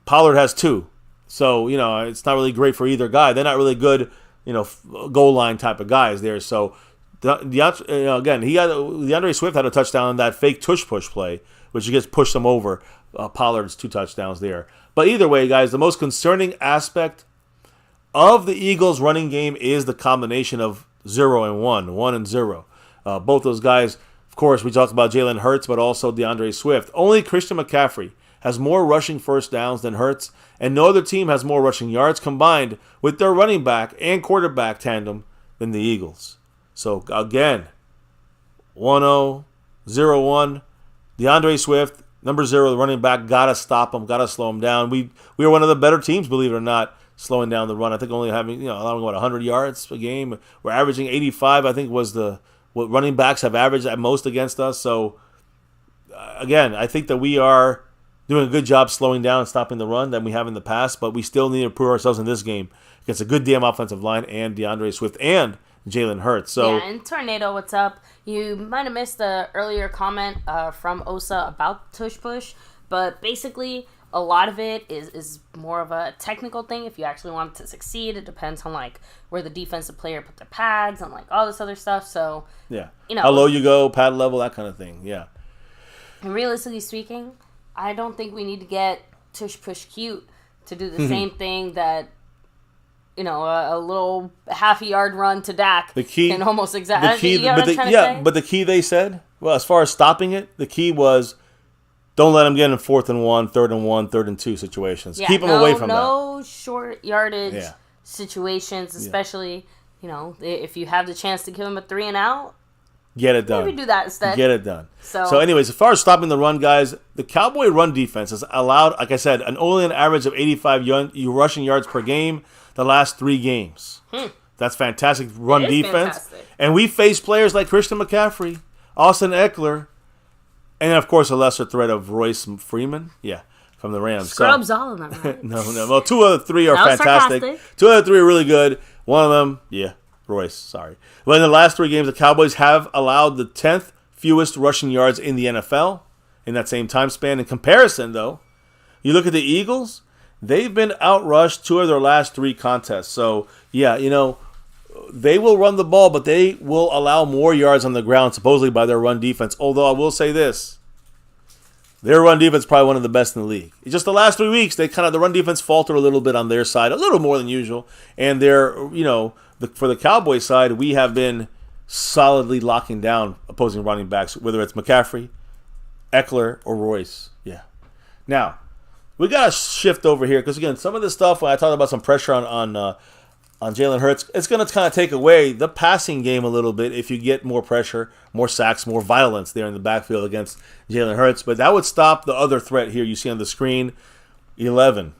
Pollard has 2. So, it's not really great for either guy. They're not really good goal line type of guys there. So, again, DeAndre Swift had a touchdown on that fake tush push play, which just pushed him over Pollard's 2 touchdowns there. But either way, guys, the most concerning aspect of the Eagles' running game is the combination of 0 and 1, 1 and 0. Both those guys, of course, we talked about Jalen Hurts, but also DeAndre Swift. Only Christian McCaffrey has more rushing first downs than Hurts, and no other team has more rushing yards combined with their running back and quarterback tandem than the Eagles. So, again, 1-0, 0-1. DeAndre Swift, number 0, the running back, got to stop him, got to slow him down. We are one of the better teams, believe it or not, slowing down the run. I think only having, allowing, 100 yards a game. We're averaging 85, I think, was what running backs have averaged at most against us. So, again, I think that we are doing a good job slowing down and stopping the run than we have in the past, but we still need to prove ourselves in this game against a good damn offensive line and DeAndre Swift and Jalen Hurts. So, yeah, and Tornado, what's up? You might have missed the earlier comment from Osa about tush push, but basically a lot of it is more of a technical thing. If you actually want it to succeed, it depends on where the defensive player put their pads and all this other stuff. So yeah, how low you go, pad level, that kind of thing. Yeah. And realistically speaking, I don't think we need to get tush push cute to do the same thing that a little half-yard run to Dak can almost exactly. But the key they said, well, as far as stopping it, the key was don't let them get in 4th and 1, 3rd and 1, 3rd and 2 situations. Keep them away from that. No short yardage situations, especially if you have the chance to give them a 3 and out. Get it done. Maybe do that instead. Get it done. So anyways, as far as stopping the run, guys, the Cowboy run defense has allowed, like I said, only an average of 85 rushing yards per game the last 3 games. That's fantastic run defense. Fantastic. And we face players like Christian McCaffrey, Austin Eckler, and, of course, a lesser threat of Royce Freeman. Yeah, from the Rams. Scrubs all of them, right? No. Well, 2 of the 3 are fantastic. Sarcastic. 2 of the 3 are really good. One of them, Royce, sorry. Well, in the last 3 games, the Cowboys have allowed the 10th fewest rushing yards in the NFL in that same time span. In comparison, though, you look at the Eagles, they've been outrushed 2 of their last 3 contests. So, they will run the ball, but they will allow more yards on the ground, supposedly by their run defense. Although I will say this, Their run defense is probably one of the best in the league. It's just the last 3 weeks, the run defense faltered a little bit on their side, a little more than usual. And for the Cowboys side, we have been solidly locking down opposing running backs, whether it's McCaffrey, Eckler, or Royce. Yeah. Now, we got to shift over here because, again, some of this stuff, when I talked about some pressure on Jalen Hurts, it's going to kind of take away the passing game a little bit if you get more pressure, more sacks, more violence there in the backfield against Jalen Hurts. But that would stop the other threat here you see on the screen, 11.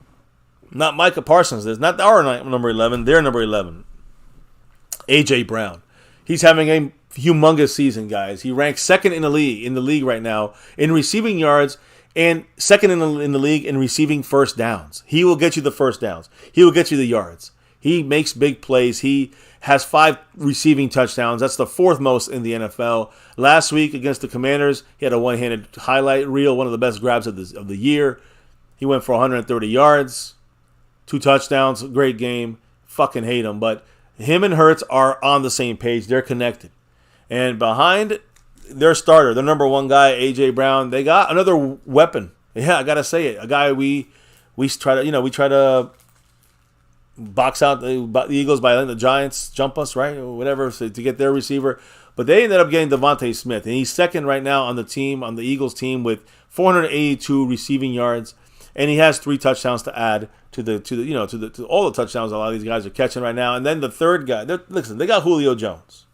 Not Micah Parsons. There's not our number 11. Their number 11. A.J. Brown. He's having a humongous season, guys. He ranks second in the league right now in receiving yards and second in the league in receiving first downs. He will get you the first downs. He will get you the yards. He makes big plays. He has 5 receiving touchdowns. That's the 4th most in the NFL. Last week against the Commanders, he had a one-handed highlight reel, one of the best grabs of the year. He went for 130 yards, 2 touchdowns, great game. Fucking hate him, but him and Hurts are on the same page. They're connected. And behind their starter, their number 1 guy, A.J. Brown, they got another weapon. Yeah, I got to say it. A guy we try to box out the Eagles by letting the Giants jump us, right? Or whatever, so to get their receiver. But they ended up getting Devontae Smith. And he's second right now on the Eagles team with 482 receiving yards. And he has 3 touchdowns to add to all the touchdowns a lot of these guys are catching right now. And then the third guy, they got Julio Jones.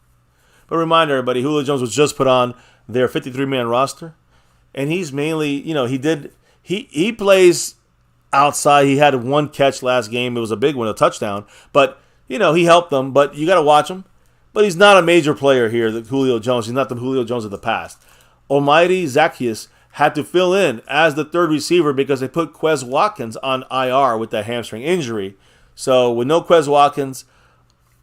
But remind everybody, Julio Jones was just put on their 53-man roster, and he's mainly, he plays outside. He had 1 catch last game. It was a big one, a touchdown. But he helped them. But you got to watch him. But he's not a major player here, the Julio Jones. He's not the Julio Jones of the past. Almighty Zacchaeus had to fill in as the 3rd receiver because they put Quez Watkins on IR with that hamstring injury. So with no Quez Watkins,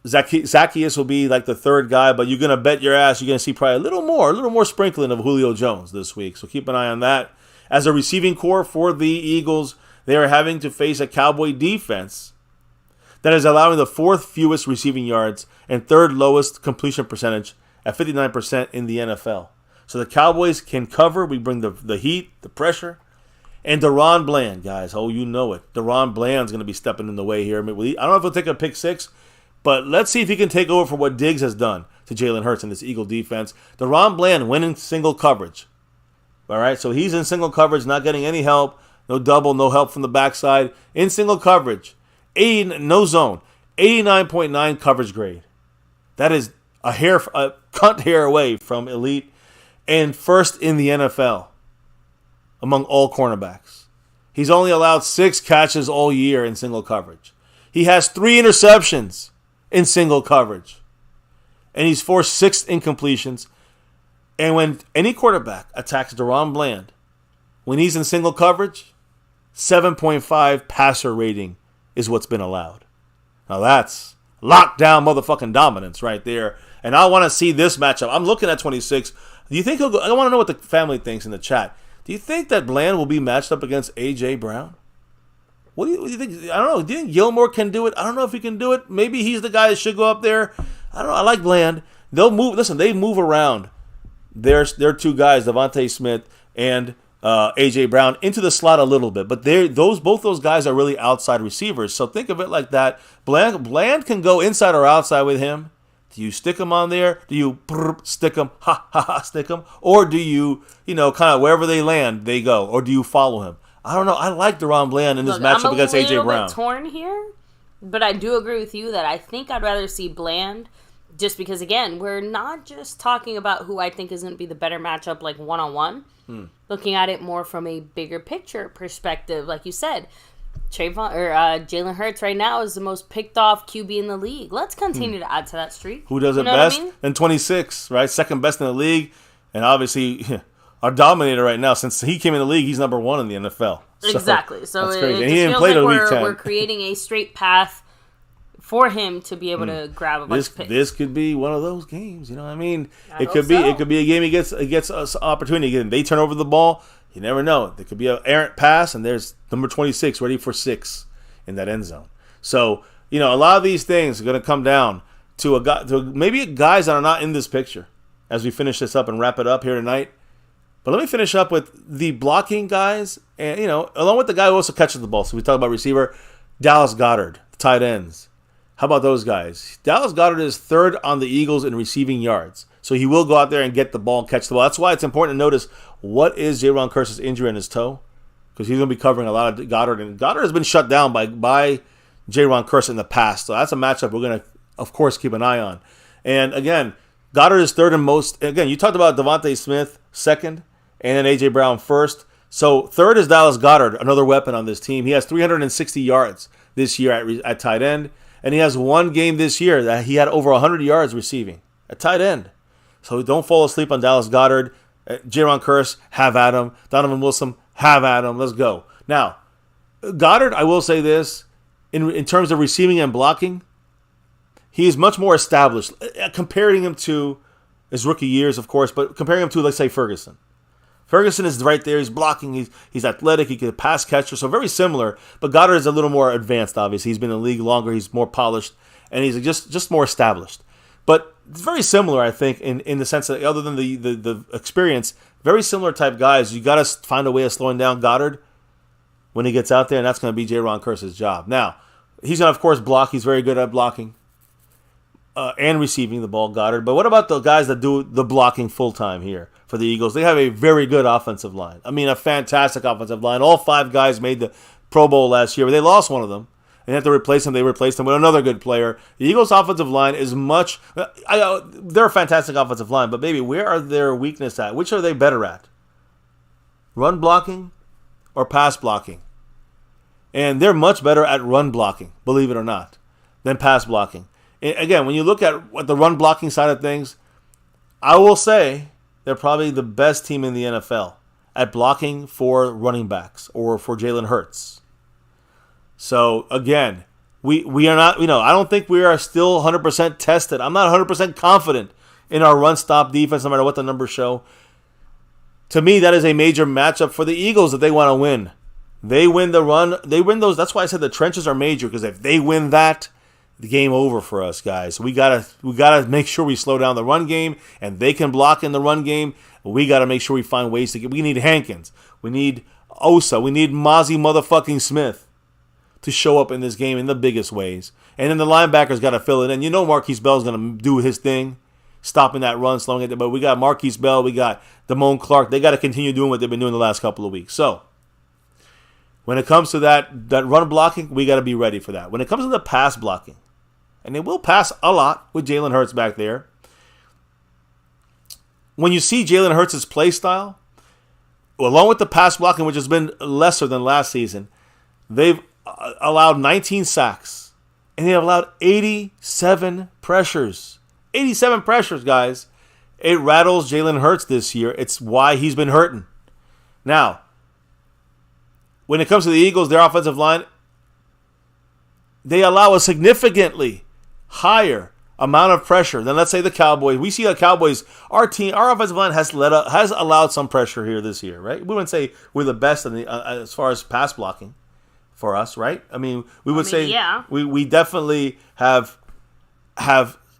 Zacchaeus will be like the 3rd guy, but you're going to bet your ass you're going to see probably a little more sprinkling of Julio Jones this week. So keep an eye on that. As a receiving core for the Eagles, they are having to face a Cowboy defense that is allowing the 4th fewest receiving yards and 3rd lowest completion percentage at 59% in the NFL. So the Cowboys can cover. We bring the heat, the pressure. And DaRon Bland, guys. Oh, you know it. DaRon Bland's going to be stepping in the way here. I don't know if he'll take a pick 6, but let's see if he can take over for what Diggs has done to Jalen Hurts in this Eagle defense. DaRon Bland went in single coverage. All right, so he's in single coverage, not getting any help. No double, no help from the backside. In single coverage. No zone. 89.9 coverage grade. That is a cunt hair away from elite and 1st in the NFL among all cornerbacks. He's only allowed 6 catches all year in single coverage. He has 3 interceptions in single coverage. And he's forced 6 incompletions. And when any quarterback attacks DaRon Bland, when he's in single coverage, 7.5 passer rating is what's been allowed. Now that's lockdown motherfucking dominance right there. And I want to see this matchup. I'm looking at 26. Do you think he'll go? I want to know what the family thinks in the chat. Do you think that Bland will be matched up against A.J. Brown? What do you think? I don't know. Do you think Gilmore can do it? I don't know if he can do it. Maybe he's the guy that should go up there. I don't know. I like Bland. They'll move. Listen, they move around. There's 2 guys, Devontae Smith and A.J. Brown, into the slot a little bit. But both those guys are really outside receivers. So think of it like that. Bland can go inside or outside with him. Do you stick him on there? Do you stick him, stick him? Or do you, kind of wherever they land, they go? Or do you follow him? I don't know. I like DaRon Bland in this matchup against A.J. Brown. I'm a little bit torn here, but I do agree with you that I think I'd rather see Bland just because, again, we're not just talking about who I think is going to be the better matchup, like one-on-one. Looking at it more from a bigger picture perspective, like you said. Jalen Hurts right now is the most picked off QB in the league. Let's continue to add to that streak. Who does it best? And 26, right? Second best in the league. And obviously, our dominator right now, since he came in the league, he's number 1 in the NFL. Exactly. So that's crazy. It he didn't play till week 10. We're creating a straight path for him to be able to grab a bunch of picks. This could be one of those games. You know what I mean? It could be a game he gets us opportunity. Again, they turn over the ball. You never know. There could be an errant pass, and there's number 26 ready for 6 in that end zone. So, a lot of these things are going to come down to maybe guys that are not in this picture as we finish this up and wrap it up here tonight. But let me finish up with the blocking guys, and along with the guy who also catches the ball. So we talk about receiver, Dallas Goedert, the tight ends. How about those guys? Dallas Goedert is third on the Eagles in receiving yards. So he will go out there and get the ball and catch the ball. That's why it's important to notice what is Jaron Kearse's injury in his toe, because he's going to be covering a lot of Goedert. And Goedert has been shut down by Jaron Kearse in the past. So that's a matchup we're going to, of course, keep an eye on. And again, Goedert is third in most. Again, you talked about Devontae Smith second, and then A.J. Brown first. So third is Dallas Goedert, another weapon on this team. He has 360 yards this year at tight end. And he has one game this year that he had over 100 yards receiving at tight end. So don't fall asleep on Dallas Goedert. Jaron Kearse, have at him. Donovan Wilson, have at him. Let's go. Now, Goedert, I will say this, in terms of receiving and blocking, he is much more established. Comparing him to his rookie years, of course, but comparing him to, let's say, Ferguson. Ferguson is right there. He's blocking. He's athletic. He can pass catcher. So very similar. But Goedert is a little more advanced, obviously. He's been in the league longer. He's more polished. And he's just more established. But it's very similar, I think, in the sense that other than the experience, very similar type guys. You got to find a way of slowing down Goedert when he gets out there. And that's going to be Jaron Kearse's job. Now, he's going to, of course, block. He's very good at blocking and receiving the ball, Goedert. But what about the guys that do the blocking full-time here? For the Eagles, they have a very good offensive line. I mean, a fantastic offensive line. All 5 guys made the Pro Bowl last year, but they lost one of them. They had to replace him. They replaced him with another good player. The Eagles' offensive line is much... they're a fantastic offensive line, but maybe where are their weakness at? Which are they better at? Run blocking or pass blocking? And they're much better at run blocking, believe it or not, than pass blocking. And again, when you look at the run blocking side of things, I will say... they're probably the best team in the NFL at blocking for running backs or for Jalen Hurts. So, again, we are not, I don't think we are still 100% tested. I'm not 100% confident in our run-stop defense, no matter what the numbers show. To me, that is a major matchup for the Eagles that they want to win. They win the run. They win those. That's why I said the trenches are major, because if they win that, the game over for us, guys. We gotta make sure we slow down the run game, and they can block in the run game. We gotta make sure we find ways to get. We need Hankins, we need Osa, we need Mozzie motherfucking Smith to show up in this game in the biggest ways. And then the linebackers gotta fill it in. Marquise Bell's gonna do his thing, stopping that run, slowing it. But we got Marquise Bell, we got Damone Clark. They gotta continue doing what they've been doing the last couple of weeks. So when it comes to that run blocking, we gotta be ready for that. When it comes to the pass blocking, and they will pass a lot with Jalen Hurts back there. When you see Jalen Hurts' play style, along with the pass blocking, which has been lesser than last season, they've allowed 19 sacks. And they have allowed 87 pressures. 87 pressures, guys. It rattles Jalen Hurts this year. It's why he's been hurting. Now, when it comes to the Eagles, their offensive line, they allow a significantly higher amount of pressure than, let's say, the Cowboys. We see the Cowboys, our offensive line has allowed some pressure here this year, right? We wouldn't say we're the best as far as pass blocking for us, right? I mean, we would say yeah. we definitely have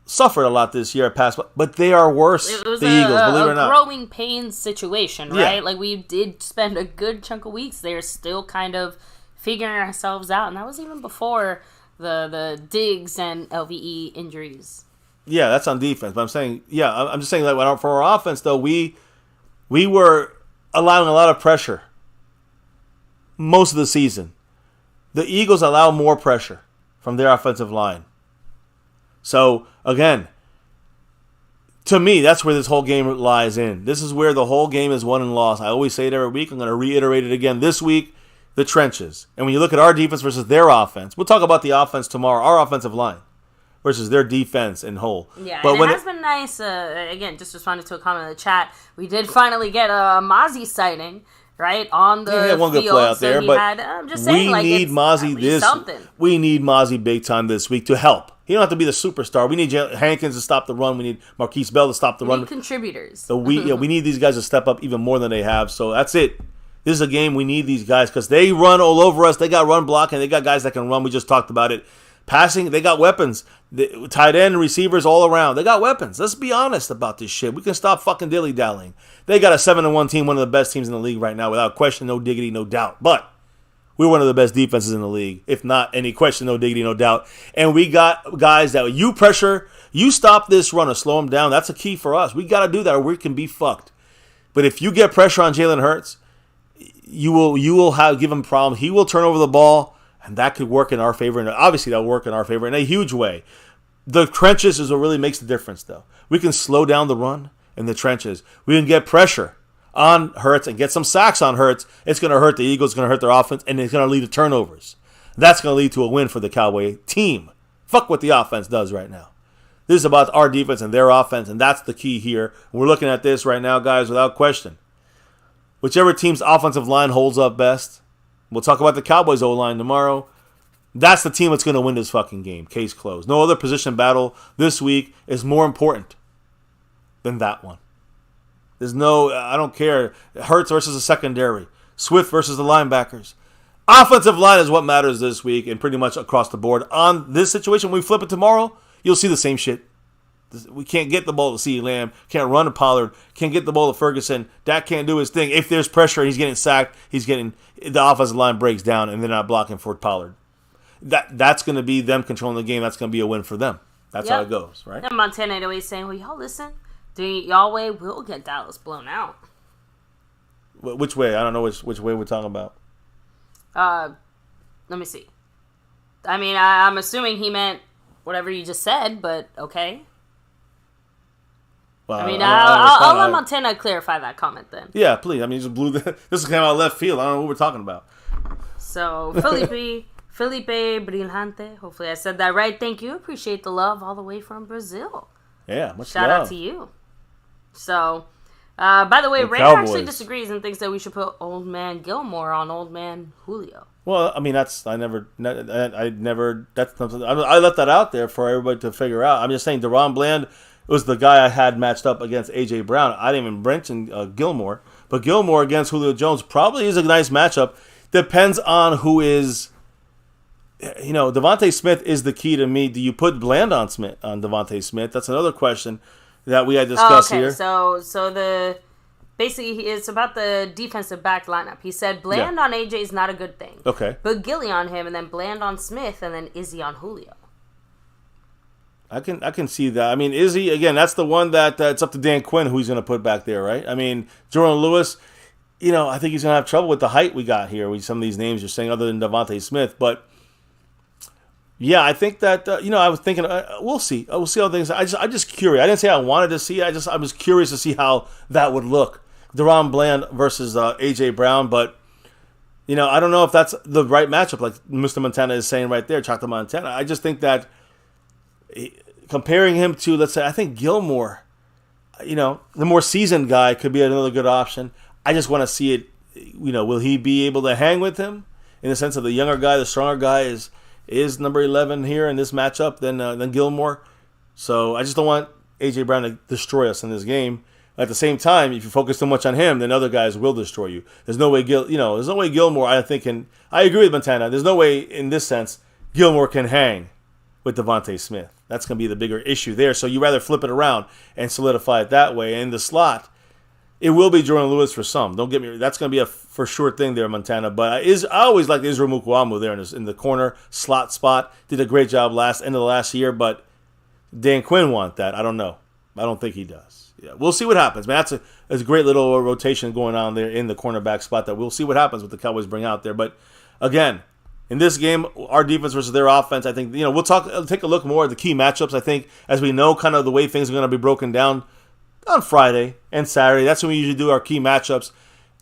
suffered a lot this year at pass, but they are worse. It was the Eagles, believe it or not. Growing pains situation, right? Yeah. Like, we did spend a good chunk of weeks there still kind of figuring ourselves out, and that was even before the Diggs and LVE injuries. Yeah, that's on defense. But I'm just saying that for our offense, though, we were allowing a lot of pressure most of the season. The Eagles allow more pressure from their offensive line. So, again, to me, that's where this whole game lies in. This is where the whole game is won and lost. I always say it every week. I'm going to reiterate it again this week. The trenches. And when you look at our defense versus their offense, we'll talk about the offense tomorrow, our offensive line versus their defense in whole. Yeah, but it has been nice, again, just responding to a comment in the chat, we did finally get a Mozzie sighting, right, on the field. Yeah, one good play out there, but I'm just saying, we need Mozzie we need Mozzie big time this week to help. He don't have to be the superstar. We need Hankins to stop the run. We need Marquise Bell to stop the run. We need contributors. So we need these guys to step up even more than they have. So that's it. This is a game we need these guys because they run all over us. They got run blocking. They got guys that can run. We just talked about it. Passing, they got weapons. The tight end, receivers all around. They got weapons. Let's be honest about this shit. We can stop fucking dilly-dallying. They got a 7-1 team, one of the best teams in the league right now, without question, no diggity, no doubt. But we're one of the best defenses in the league, if not any question, no diggity, no doubt. And we got guys that you pressure, you stop this run or slow them down. That's a key for us. We got to do that or we can be fucked. But if you get pressure on Jalen Hurts, you will give him a problem. He will turn over the ball, and that could work in our favor. And obviously, that will work in our favor in a huge way. The trenches is what really makes the difference, though. We can slow down the run in the trenches. We can get pressure on Hurts and get some sacks on Hurts. It's going to hurt the Eagles. It's going to hurt their offense, and it's going to lead to turnovers. That's going to lead to a win for the Cowboy team. Fuck what the offense does right now. This is about our defense and their offense, and that's the key here. We're looking at this right now, guys, without question. Whichever team's offensive line holds up best, we'll talk about the Cowboys' O-line tomorrow. That's the team that's going to win this fucking game. Case closed. No other position battle this week is more important than that one. There's no, I don't care. Hurts versus the secondary. Swift versus the linebackers. Offensive line is what matters this week and pretty much across the board. On this situation, when we flip it tomorrow, you'll see the same shit. We can't get the ball to CeeDee Lamb. Can't run to Pollard. Can't get the ball to Ferguson. Dak can't do his thing. If there's pressure and he's getting sacked, the offensive line breaks down and they're not blocking for Pollard. That's going to be them controlling the game. That's going to be a win for them. That's how it goes, right? And Montana 808 saying, well, y'all listen. Y'all way, we'll get Dallas blown out. Which way? I don't know which way we're talking about. Let me see. I mean, I'm assuming he meant whatever you just said, but okay. Well, I mean, I'll let Montana clarify that comment then. Yeah, please. I mean, you just blew this came out of left field. I don't know what we're talking about. So, Felipe Brilhante. Hopefully I said that right. Thank you. Appreciate the love all the way from Brazil. Yeah, much Shout love. out to you. So, by the way, The Ray Cowboys. actually disagrees and thinks that we should put Old Man Gilmore on Old Man Julio. Well, I mean, I left that out there for everybody to figure out. I'm just saying, DaRon Bland was the guy I had matched up against A.J. Brown. I didn't even mention Gilmore. But Gilmore against Julio Jones probably is a nice matchup. Depends on who is, Devontae Smith is the key to me. Do you put Bland on Devontae Smith? That's another question that we had discussed here. So basically, it's about the defensive back lineup. He said Bland on AJ is not a good thing. Okay. But Gilly on him, and then Bland on Smith, and then Izzy on Julio. I can see that. I mean, Izzy, again, that's the one that it's up to Dan Quinn who he's going to put back there, right? I mean, Jordan Lewis, I think he's going to have trouble with the height we got here with some of these names you're saying other than Devontae Smith. But, yeah, I think that, I was thinking, we'll see. We'll see how things, I'm just curious. I didn't say I wanted to see it. I was curious to see how that would look. DaRon Bland versus A.J. Brown, but, I don't know if that's the right matchup, like Mr. Montana is saying right there, Choctaw Montana. I just think that comparing him to, let's say, I think Gilmore, the more seasoned guy could be another good option. I just want to see it, will he be able to hang with him in the sense of the younger guy, the stronger guy is number 11 here in this matchup than Gilmore. So I just don't want A.J. Brown to destroy us in this game. At the same time, if you focus too much on him, then other guys will destroy you. There's no way Gilmore, I think, I agree with Montana. There's no way in this sense Gilmore can hang with Devontae Smith. That's going to be the bigger issue there. So you rather flip it around and solidify it that way. And in the slot, it will be Jordan Lewis for some. Don't get me wrong. That's going to be a for sure thing there, Montana. But I always liked Israel Mukuamu there in the corner slot spot. Did a great job end of the last year. But Dan Quinn want that. I don't know. I don't think he does. Yeah, we'll see what happens, man. That's a great little rotation going on there in the cornerback spot that we'll see what happens with the Cowboys bring out there. But again, in this game, our defense versus their offense, I think, we'll take a look more at the key matchups, I think, as we know kind of the way things are going to be broken down on Friday and Saturday. That's when we usually do our key matchups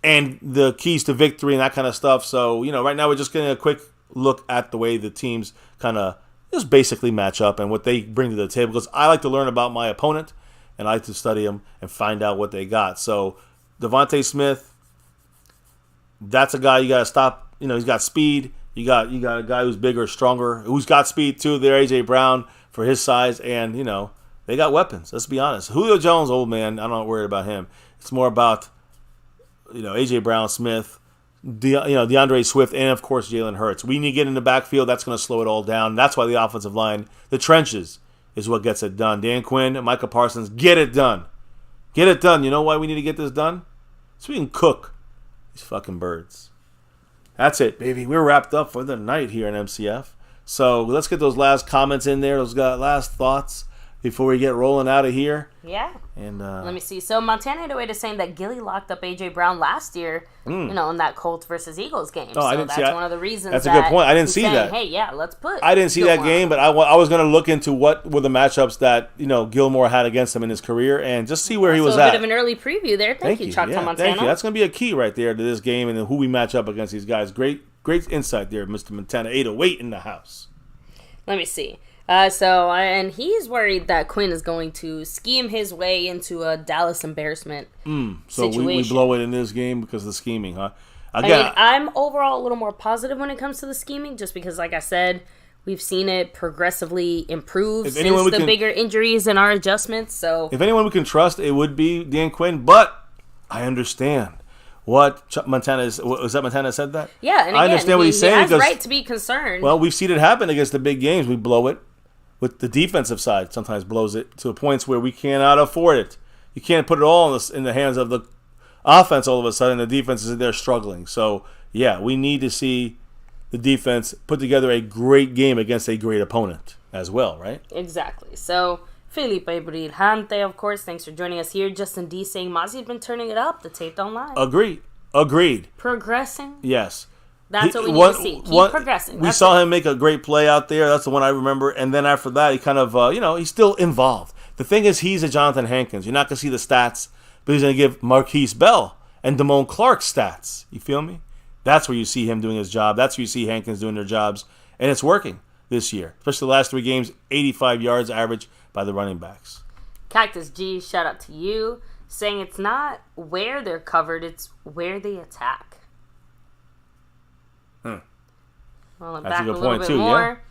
and the keys to victory and that kind of stuff. So, right now we're just getting a quick look at the way the teams kind of just basically match up and what they bring to the table, because I like to learn about my opponent and I like to study them and find out what they got. So, Devontae Smith, that's a guy you got to stop. He's got speed. You got a guy who's bigger, stronger, who's got speed too. There, A.J. Brown for his size, and they got weapons. Let's be honest. Julio Jones, old man, I'm not worried about him. It's more about A.J. Brown, Smith, DeAndre Swift, and of course Jalen Hurts. We need to get in the backfield. That's going to slow it all down. That's why the offensive line, the trenches, is what gets it done. Dan Quinn, Micah Parsons, get it done. Get it done. You know why we need to get this done? So we can cook these fucking birds. That's it, baby. We're wrapped up for the night here in MCF. So let's get those last comments in there. Those last thoughts before we get rolling out of here. Yeah. And let me see. So Montana 808 is saying that Gilly locked up A.J. Brown last year, in that Colts versus Eagles game. Oh, so I didn't that's one of the reasons. That's a good point. I didn't see that. Hey, yeah, let's put. I didn't see Gilmore that game, but I was going to look into what were the matchups that Gilmore had against him in his career and just see where he was a at. bit of an early preview there. Thank you, Choctaw Montana. Thank you. That's going to be a key right there to this game and who we match up against these guys. Great insight there, Mr. Montana 808 in the house. Let me see. And he's worried that Quinn is going to scheme his way into a Dallas embarrassment So situation. we blow it in this game because of the scheming, huh? Again, I'm overall a little more positive when it comes to the scheming, just because, like I said, we've seen it progressively improve since the bigger injuries and our adjustments. So, if anyone we can trust, it would be Dan Quinn. But I understand what Montana is. Was that Montana said that? Yeah, and again, I understand what he's saying. He has right to be concerned. Well, we've seen it happen against the big games. We blow it. With the defensive side, sometimes blows it to points where we cannot afford it. You can't put it all in the hands of the offense all of a sudden. The defense is there struggling. So, yeah, we need to see the defense put together a great game against a great opponent as well, right? Exactly. So, Felipe Brilhante, of course, thanks for joining us here. Justin D saying Mozzie's been turning it up. The tape don't lie. Agreed. Progressing? Yes. That's what we need to see. Keep progressing. We saw him make a great play out there. That's the one I remember. And then after that, he kind of, he's still involved. The thing is, he's a Jonathan Hankins. You're not going to see the stats, but he's going to give Marquise Bell and Damone Clark stats. You feel me? That's where you see him doing his job. That's where you see Hankins doing their jobs. And it's working this year. Especially the last 3 games, 85 yards average by the running backs. Cactus G, shout out to you, saying it's not where they're covered, it's where they attack. Well, That's back a good little point bit too, more.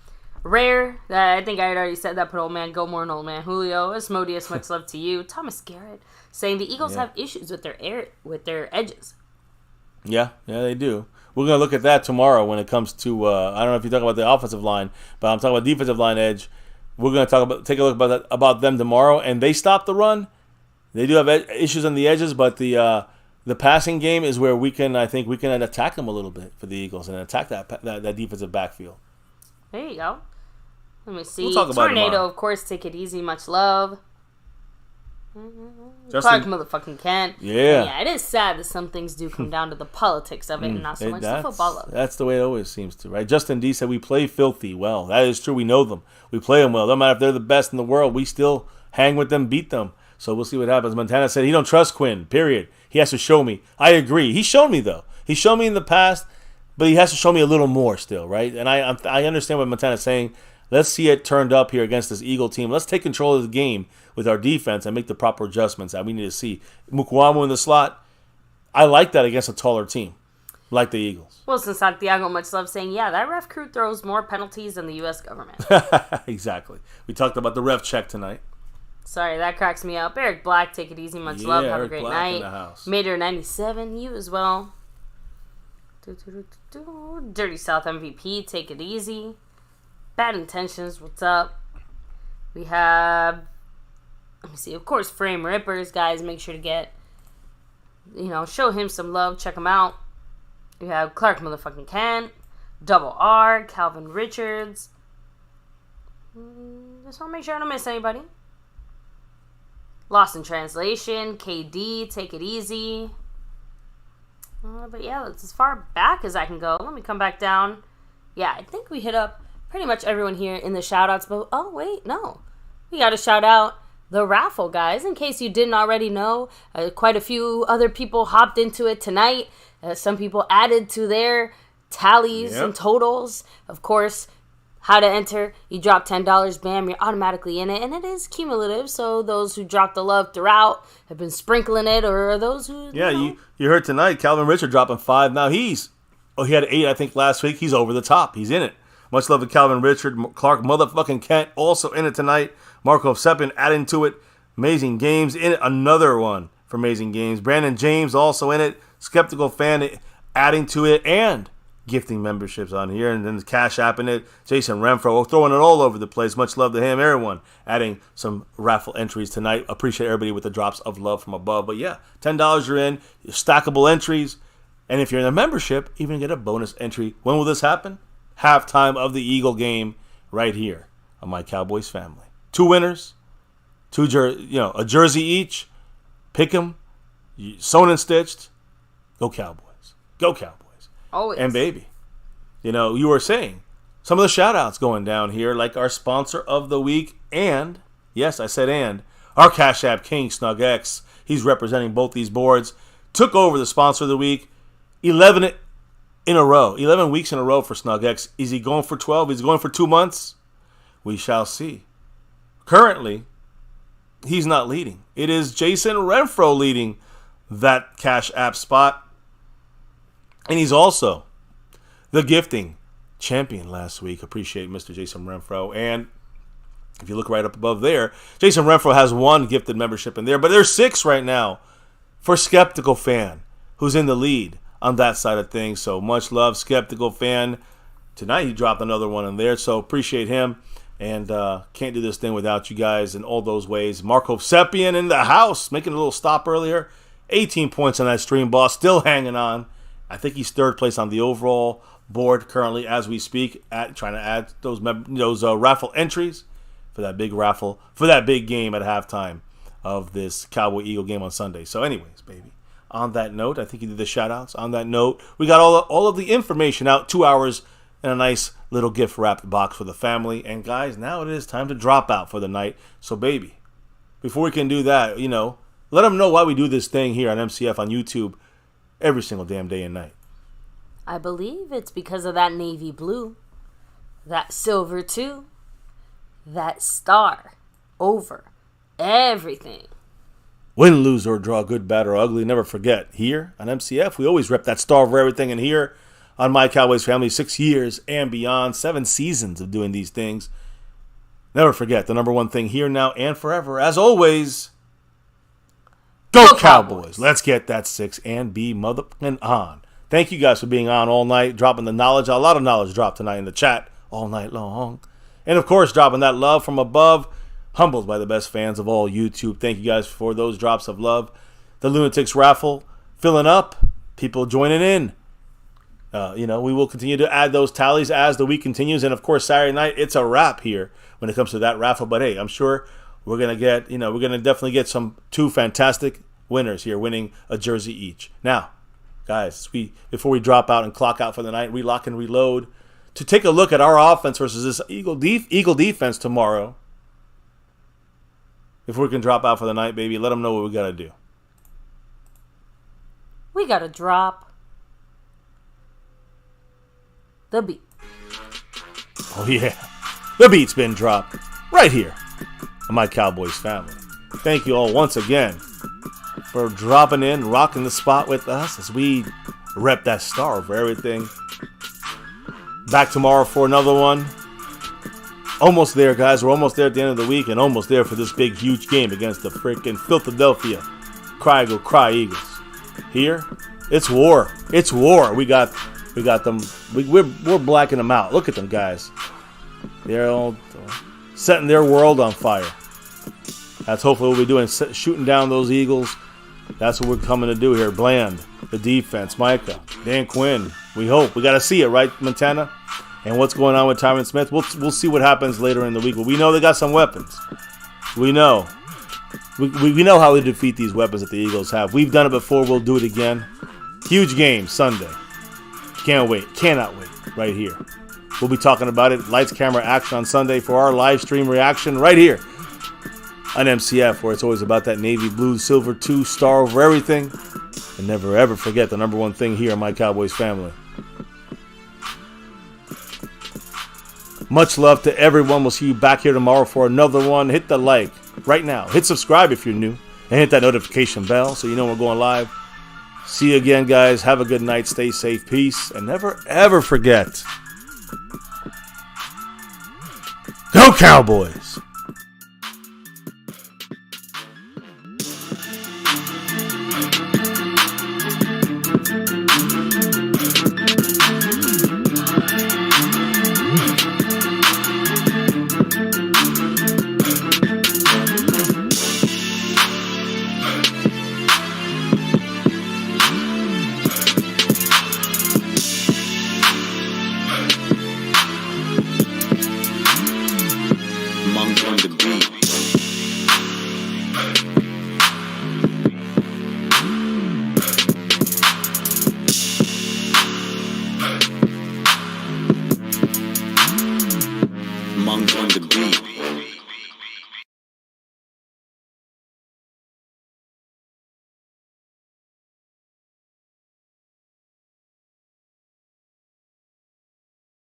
Rare, I think I had already said that, but old man, Gilmore and old man Julio. Asmodeus, much love to you. Thomas Garrett saying the Eagles have issues with their edges. Yeah, they do. We're going to look at that tomorrow when it comes to, I don't know if you're talking about the offensive line, but I'm talking about defensive line edge. We're going to take a look about them tomorrow, and they stop the run. They do have issues on the edges, but the passing game is where we can attack them a little bit for the Eagles and attack that defensive backfield. There you go. Let me see. We'll talk about Tornado, of course, take it easy. Much love. Clark motherfucking Kent. Yeah, it is sad that some things do come down to the politics of it and not so much the football of it. That's the way it always seems to, right? Justin D said we play filthy well. That is true. We know them. We play them well. No matter if they're the best in the world, we still hang with them, beat them. So we'll see what happens. Montana said he don't trust Quinn, period. He has to show me. I agree. He's shown me, though. He's shown me in the past, but he has to show me a little more still, right? And I understand what Montana's saying. Let's see it turned up here against this Eagle team. Let's take control of the game with our defense and make the proper adjustments that we need to see. Mukwamu in the slot, I like that against a taller team, like the Eagles. Wilson Santiago, much love, saying, yeah, that ref crew throws more penalties than the U.S. government. Exactly. We talked about the ref check tonight. Sorry, that cracks me up. Eric Black, take it easy. Much love. Have Eric a great Black night. in the house. Mater 97, you as well. Dirty South MVP, take it easy. Bad Intentions, what's up? We have, let me see, of course, Frame Rippers, guys. Make sure to get, show him some love. Check him out. We have Clark motherfucking Kent, Double R, Calvin Richards. Just want to make sure I don't miss anybody. Lost in Translation, KD, take it easy. But yeah, that's as far back as I can go. Let me come back down. Yeah, I think we hit up pretty much everyone here in the shout-outs. But, oh, wait, no. We got to shout out the Raffle, guys. In case you didn't already know, quite a few other people hopped into it tonight. Some people added to their tallies and totals. Of course, how to enter. You drop $10, bam, you're automatically in it. And it is cumulative, so those who dropped the love throughout have been sprinkling it, or those who... Yeah, you heard tonight, Calvin Richard dropping 5. Now he had 8, I think, last week. He's over the top. He's in it. Much love to Calvin Richard. Clark motherfucking Kent also in it tonight. Marco Seppin adding to it. Amazing Games in it. Another one for Amazing Games. Brandon James also in it. Skeptical Fan adding to it and gifting memberships on here, and then the Cash App in it. Jason Renfro throwing it all over the place. Much love to him. Everyone adding some raffle entries tonight. Appreciate everybody with the drops of love from above. But yeah, $10 you're in, your stackable entries. And if you're in a membership, even get a bonus entry. When will this happen? Halftime of the Eagle game right here on My Cowboys Family. 2 winners, a jersey each. Pick 'em, sewn and stitched. Go Cowboys. Go Cowboys. Always. And baby, you were saying some of the shout outs going down here, like our sponsor of the week, and yes, I said and our Cash App King Snug X. He's representing both these boards. Took over the sponsor of the week. 11 weeks in a row for Snug X. Is he going for 12? Is he going for 2 months? We shall see. Currently, he's not leading. It is Jason Renfro leading that Cash App spot. And he's also the gifting champion last week. Appreciate Mr. Jason Renfro. And if you look right up above there, Jason Renfro has 1 gifted membership in there. But there's 6 right now for Skeptical Fan, who's in the lead on that side of things. So much love, Skeptical Fan. Tonight he dropped another one in there. So appreciate him. And can't do this thing without you guys in all those ways. Marco Sepian in the house, making a little stop earlier. 18 points on that stream, boss. Still hanging on. I think he's 3rd place on the overall board currently as we speak, trying to add those raffle entries for that big raffle, for that big game at halftime of this Cowboy-Eagle game on Sunday. So anyways, baby, on that note, I think he did the shout-outs. On that note, we got all of the information out, 2 hours and a nice little gift-wrapped box for the family. And guys, now it is time to drop out for the night. So baby, before we can do that, let them know why we do this thing here on MCF on YouTube every single damn day and night. I believe it's because of that navy blue, that silver too, that star over everything. Win, lose, or draw, good, bad, or ugly, never forget. Here on MCF, we always rep that star over everything. And here on My Cowboys Family, 6 years and beyond, 7 seasons of doing these things. Never forget the number one thing here, now, and forever. As always, Go Cowboys. Let's get that 6 and be motherfucking on. Thank you guys for being on all night, dropping the knowledge. A lot of knowledge dropped tonight in the chat all night long. And, of course, dropping that love from above. Humbled by the best fans of all YouTube. Thank you guys for those drops of love. The Lunatics Raffle filling up. People joining in. We will continue to add those tallies as the week continues. And, of course, Saturday night, it's a wrap here when it comes to that raffle. But, hey, I'm sure we're going to definitely get 2 fantastic winners here winning a jersey each. Now, guys, before we drop out and clock out for the night, relock and reload, to take a look at our offense versus this Eagle defense tomorrow. If we can drop out for the night, baby, let them know what we got to do. We got to drop the beat. Oh, yeah. The beat's been dropped right here on My Cowboys Family. Thank you all once again for dropping in, rocking the spot with us as we rep that star over everything. Back tomorrow for another one. Almost there, guys. We're almost there at the end of the week and almost there for this big, huge game against the freaking Philadelphia Cry Eagle Cry Eagles. Here, it's war. It's war. We got them. We're blacking them out. Look at them, guys. They're all setting their world on fire. That's hopefully what we're doing, shooting down those Eagles. That's what we're coming to do here. Bland, the defense, Micah, Dan Quinn. We hope. We got to see it, right, Montana? And what's going on with Tyron Smith? We'll see what happens later in the week. But we know they got some weapons. We know. We know how to defeat these weapons that the Eagles have. We've done it before. We'll do it again. Huge game Sunday. Can't wait. Cannot wait. Right here. We'll be talking about it. Lights, camera, action on Sunday for our live stream reaction right here on MCF, where it's always about that navy blue, silver 2 star over everything. And never ever forget the number one thing here on My Cowboys Family. Much love to everyone. We'll see you back here tomorrow for another one. Hit the like right now. Hit subscribe if you're new. And hit that notification bell so you know we're going live. See you again, guys. Have a good night. Stay safe. Peace. And never, ever forget. Go Cowboys!